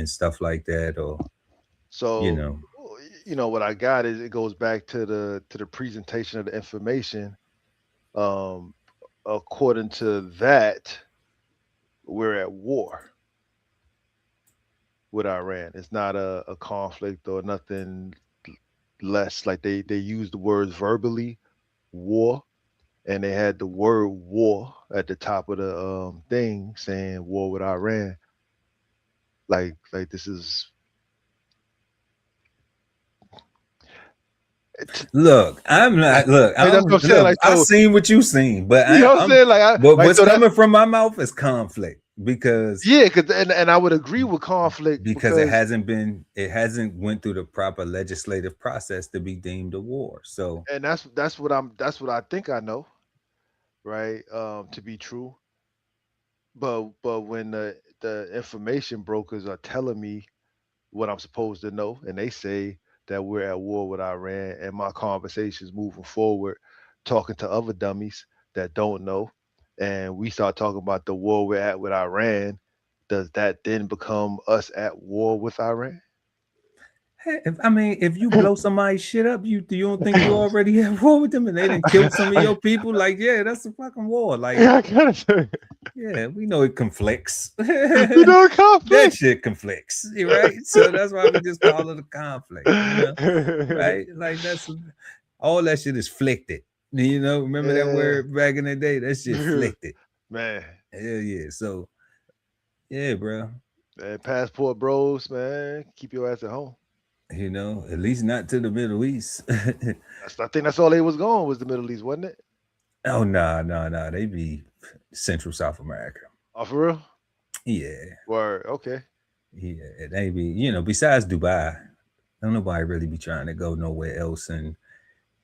stuff like that. Or, So, you know, what I got is it goes back to the presentation of the information. According to that, we're at war with Iran. It's not a conflict or nothing less. Like they use the words verbally, war, and they had the word war at the top of the thing saying war with Iran. Like this is. Look, I'm not. Look, that's what I'm saying. Like, I seen what you seen, but you know what I'm saying. Like, what's coming from my mouth is conflict because and I would agree with conflict because it hasn't went through the proper legislative process to be deemed a war. So, and that's what I think I know, right? To be true, but when the information brokers are telling me what I'm supposed to know, and they say that we're at war with Iran, and my conversations moving forward, talking to other dummies that don't know, and we start talking about the war we're at with Iran, does that then become us at war with Iran? Hey, if you blow somebody's shit up, you don't think you already at war with them and they didn't kill some of your people? Like, yeah, that's a fucking war. Like, yeah, we know it conflicts. You know it conflicts. That shit conflicts, right? So that's why we just call it a conflict, you know? Right? Like all that shit is flicted. You know, remember that word back in the day? That shit flicted. Man. Hell yeah. So yeah, bro. Man, passport bros, man, keep your ass at home. You know, at least not to the Middle East. I think that's all they was going was the Middle East, wasn't it? Oh no. They be Central South America. Oh, for real? Yeah. Word. Okay. Yeah, they be, you know, besides Dubai, don't nobody really be trying to go nowhere else. And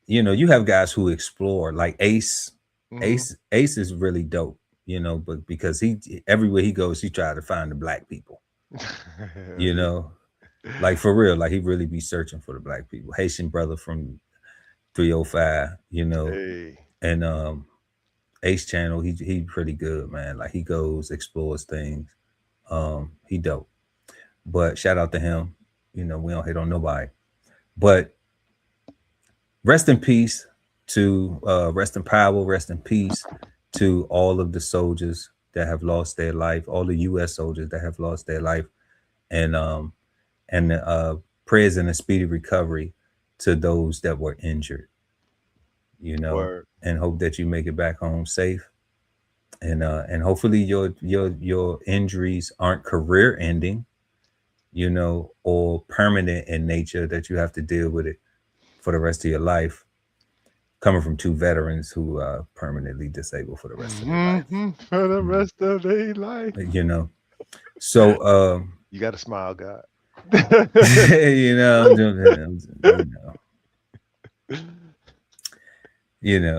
you know, you have guys who explore, like Ace. Ace is really dope, you know, but because he everywhere he goes, he try to find the black people. You know. Like for real, like he really be searching for the black people. Haitian brother from 305, you know. Hey. And Ace Channel, he pretty good, man. Like he goes, explores things. He dope. But shout out to him. You know, we don't hate on nobody. But rest in peace to rest in power, rest in peace to all of the soldiers that have lost their life, all the US soldiers that have lost their life. And prayers and a speedy recovery to those that were injured, you know. Word. And hope that you make it back home safe. And hopefully your injuries aren't career ending, you know, or permanent in nature that you have to deal with it for the rest of your life. Coming from two veterans who are permanently disabled for the rest of their life. For the rest of their life. You know. So you gotta smile, God. You know,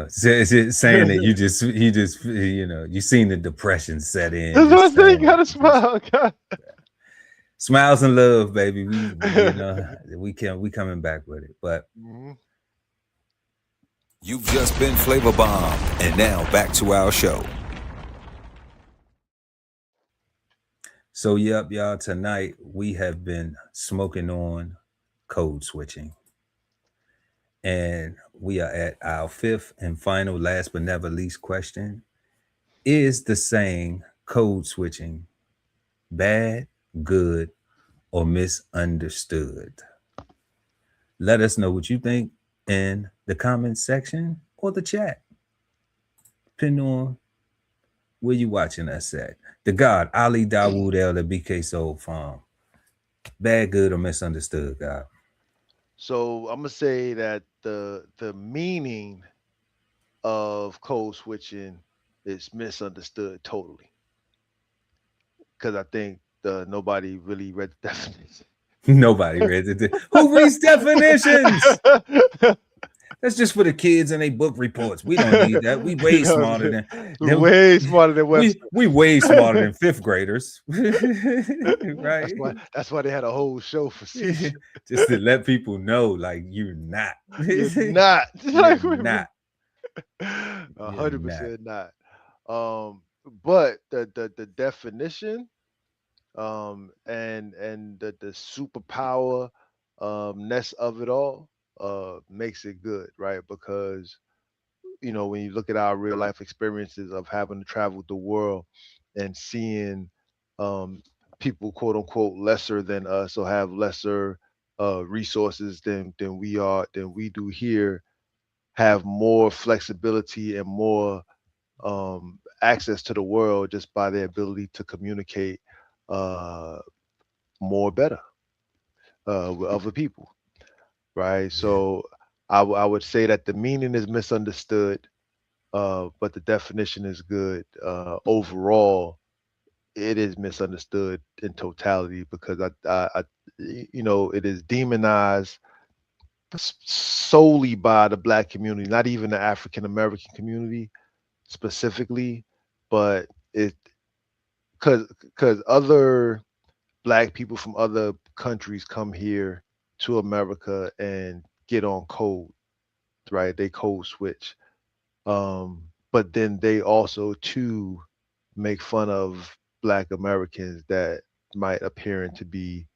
saying that you just you know, you seen the depression set in. That's what I say. You gotta smile, God. Smiles and love, baby. We you know, we coming back with it. But you've just been flavor bombed, and now back to our show. So, yep, y'all, tonight we have been smoking on code switching. And we are at our fifth and final, last but never least question. Is the saying code switching bad, good, or misunderstood? Let us know what you think in the comments section or the chat. Depending on where you watching us at. The God, Ali Dawood El, the BK Soul Farm. Bad, good, or misunderstood, God? So I'm gonna say that the meaning of code switching is misunderstood totally, because I think nobody really read the definition. Nobody read it. Who reads definitions? That's just for the kids and they book reports. We don't need that. We way You know what I'm smarter saying? than Way smarter than Webster. we way smarter than fifth graders. Right? That's why they had a whole show for season. Just to let people know, like, you're not. You're not. You're not. 100% not. But the definition, and the superpower ness of it all makes it good, right? Because when you look at our real life experiences of having to travel the world and seeing people quote unquote lesser than us or have lesser resources than we do here, have more flexibility and more access to the world just by their ability to communicate more better with other people, right? So I would say that the meaning is misunderstood, but the definition is good. Overall, it is misunderstood in totality because it is demonized solely by the Black community, not even the African American community specifically, but it because other Black people from other countries come here to America and get on code, right? They code switch. But then they also too make fun of Black Americans that might appear to be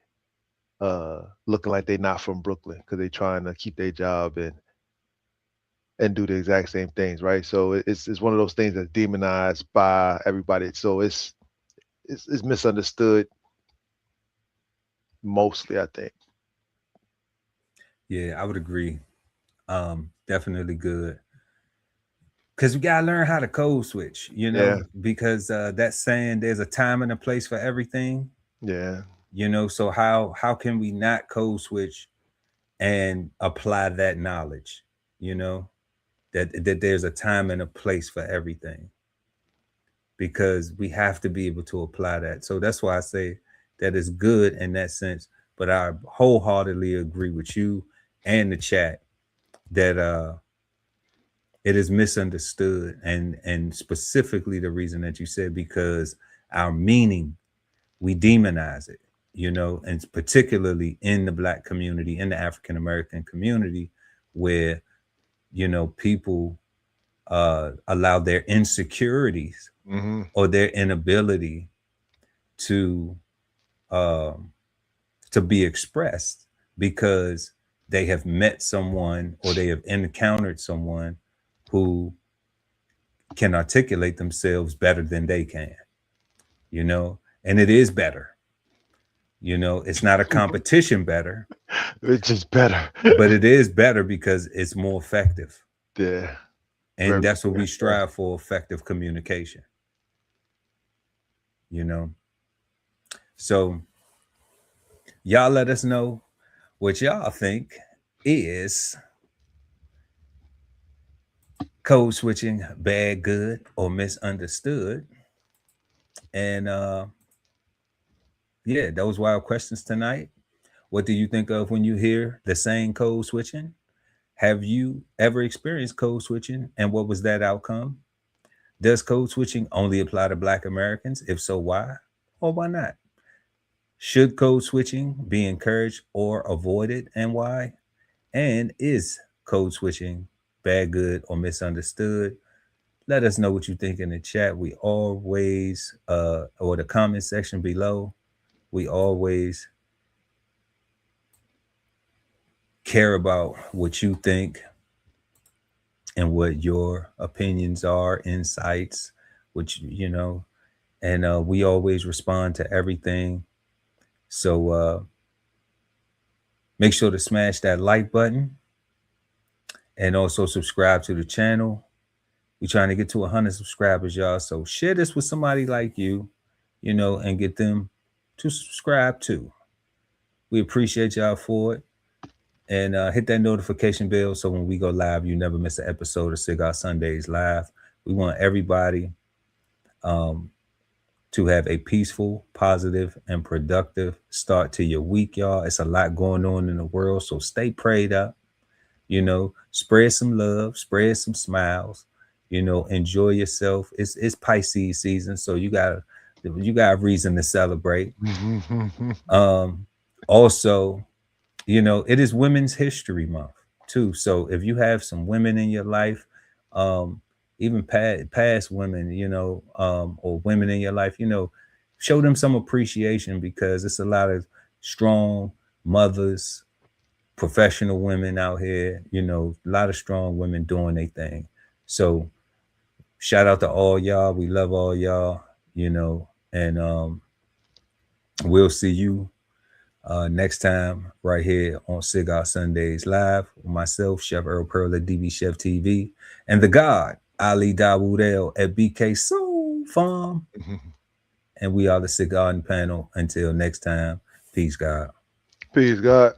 looking like they're not from Brooklyn because they're trying to keep their job and do the exact same things, right? So it's one of those things that's demonized by everybody. So it's misunderstood mostly, I think. Yeah, I would agree. Definitely good. Because we gotta learn how to code switch, because that saying there's a time and a place for everything. Yeah. So how can we not code switch and apply that knowledge? That there's a time and a place for everything. Because we have to be able to apply that. So that's why I say that is good in that sense. But I wholeheartedly agree with you and the chat that it is misunderstood, and specifically the reason that you said, because our meaning, we demonize it, and particularly in the Black community, in the African American community, where people allow their insecurities or their inability to be expressed because they have met someone or they have encountered someone who can articulate themselves better than they can, and it is better. It's not a competition better. It's just better. But it is better because it's more effective. Yeah. And that's what we strive for, effective communication. So y'all let us know what y'all think is code switching bad, good, or misunderstood. And those wild questions tonight. What do you think of when you hear the saying code switching? Have you ever experienced code switching, and what was that outcome? Does code switching only apply to Black Americans? If so, why or why not? Should code switching be encouraged or avoided, and why? And is code switching bad, good, or misunderstood? Let us know what you think in the chat. We always, or the comment section below, we always care about what you think and what your opinions are, insights, which, and we always respond to everything. So make sure to smash that like button and also subscribe to the channel. We're trying to get to 100 subscribers, y'all. So share this with somebody like you, and get them to subscribe too. We appreciate y'all for it. And hit that notification bell so when we go live, you never miss an episode of Cigar Sundays Live. We want everybody to have a peaceful, positive, and productive start to your week, y'all. It's a lot going on in the world, so stay prayed up. You know, spread some love, spread some smiles. You know, enjoy yourself. It's Pisces season, so you got a reason to celebrate. Also, you know, it is Women's History Month too. So if you have some women in your life, even past women, you know, or women in your life, you know, show them some appreciation, because it's a lot of strong mothers, professional women out here, you know, a lot of strong women doing their thing. So shout out to all y'all. We love all y'all, you know, and we'll see you next time right here on Cigar Sundays Live with myself, Chef Earl Pearl at DBCHEFTV, and the God Ali Dawood at BK Soul Farm. And we are the Cigarden Panel. Until next time, peace, God. Peace, God.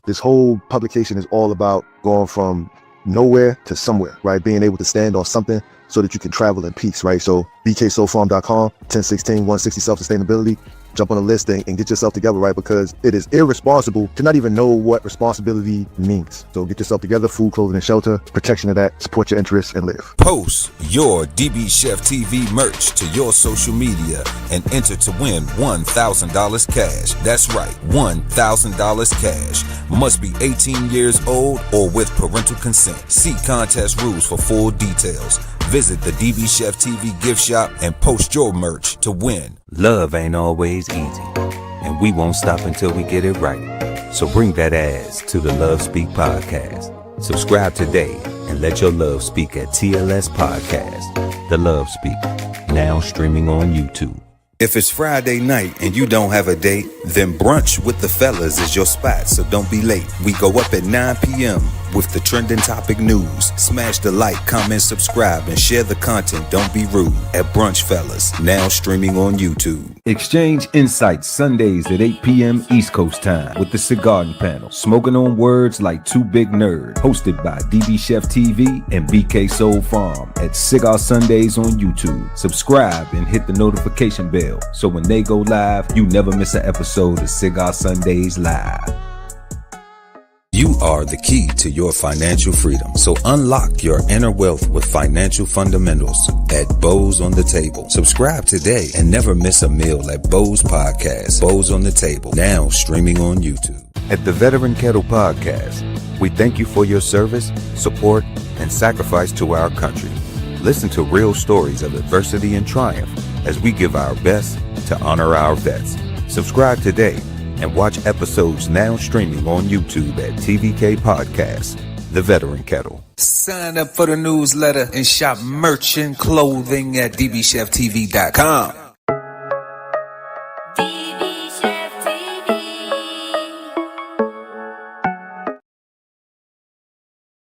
This whole publication is all about going from nowhere to somewhere, right? Being able to stand on something so that you can travel in peace, right? So bksoulfarm.com, 1016-160 self-sustainability. Jump on the list and get yourself together, right? Because it is irresponsible to not even know what responsibility means. So get yourself together, food, clothing, and shelter, protection of that, support your interests, and live. Post your DB Chef TV merch to your social media and enter to win $1,000 cash. That's right, $1,000 cash. Must be 18 years old or with parental consent. See contest rules for full details. Visit the DB Chef TV gift shop and post your merch to win. Love ain't always easy, and we won't stop until we get it right. So bring that ass to the Love Speak podcast. Subscribe today and let your love speak at TLS Podcast. The Love Speak, now streaming on YouTube. If it's Friday night and you don't have a date, then brunch with the fellas is your spot, so don't be late. We go up at 9 p.m. with the trending topic news. Smash the like, comment, subscribe, and share the content. Don't be rude at Brunch Fellas, now streaming on YouTube. Exchange insights Sundays at 8 p.m. East Coast time with the Cigarden Panel. Smoking on words like two big nerds. Hosted by DB Chef TV and BK Soul Farm at Cigar Sundays on YouTube. Subscribe and hit the notification bell so when they go live, you never miss an episode of Cigar Sundays Live. You are the key to your financial freedom. So unlock your inner wealth with financial fundamentals at Bows on the Table. Subscribe today and never miss a meal at Bows Podcast. Bows on the Table, now streaming on YouTube. At the Veteran Kettle Podcast, we thank you for your service, support, and sacrifice to our country. Listen to real stories of adversity and triumph as we give our best to honor our vets. Subscribe today and watch episodes now streaming on YouTube at TVK Podcast, The Veteran Kettle. Sign up for the newsletter and shop merch and clothing at DBCHEFTV.com.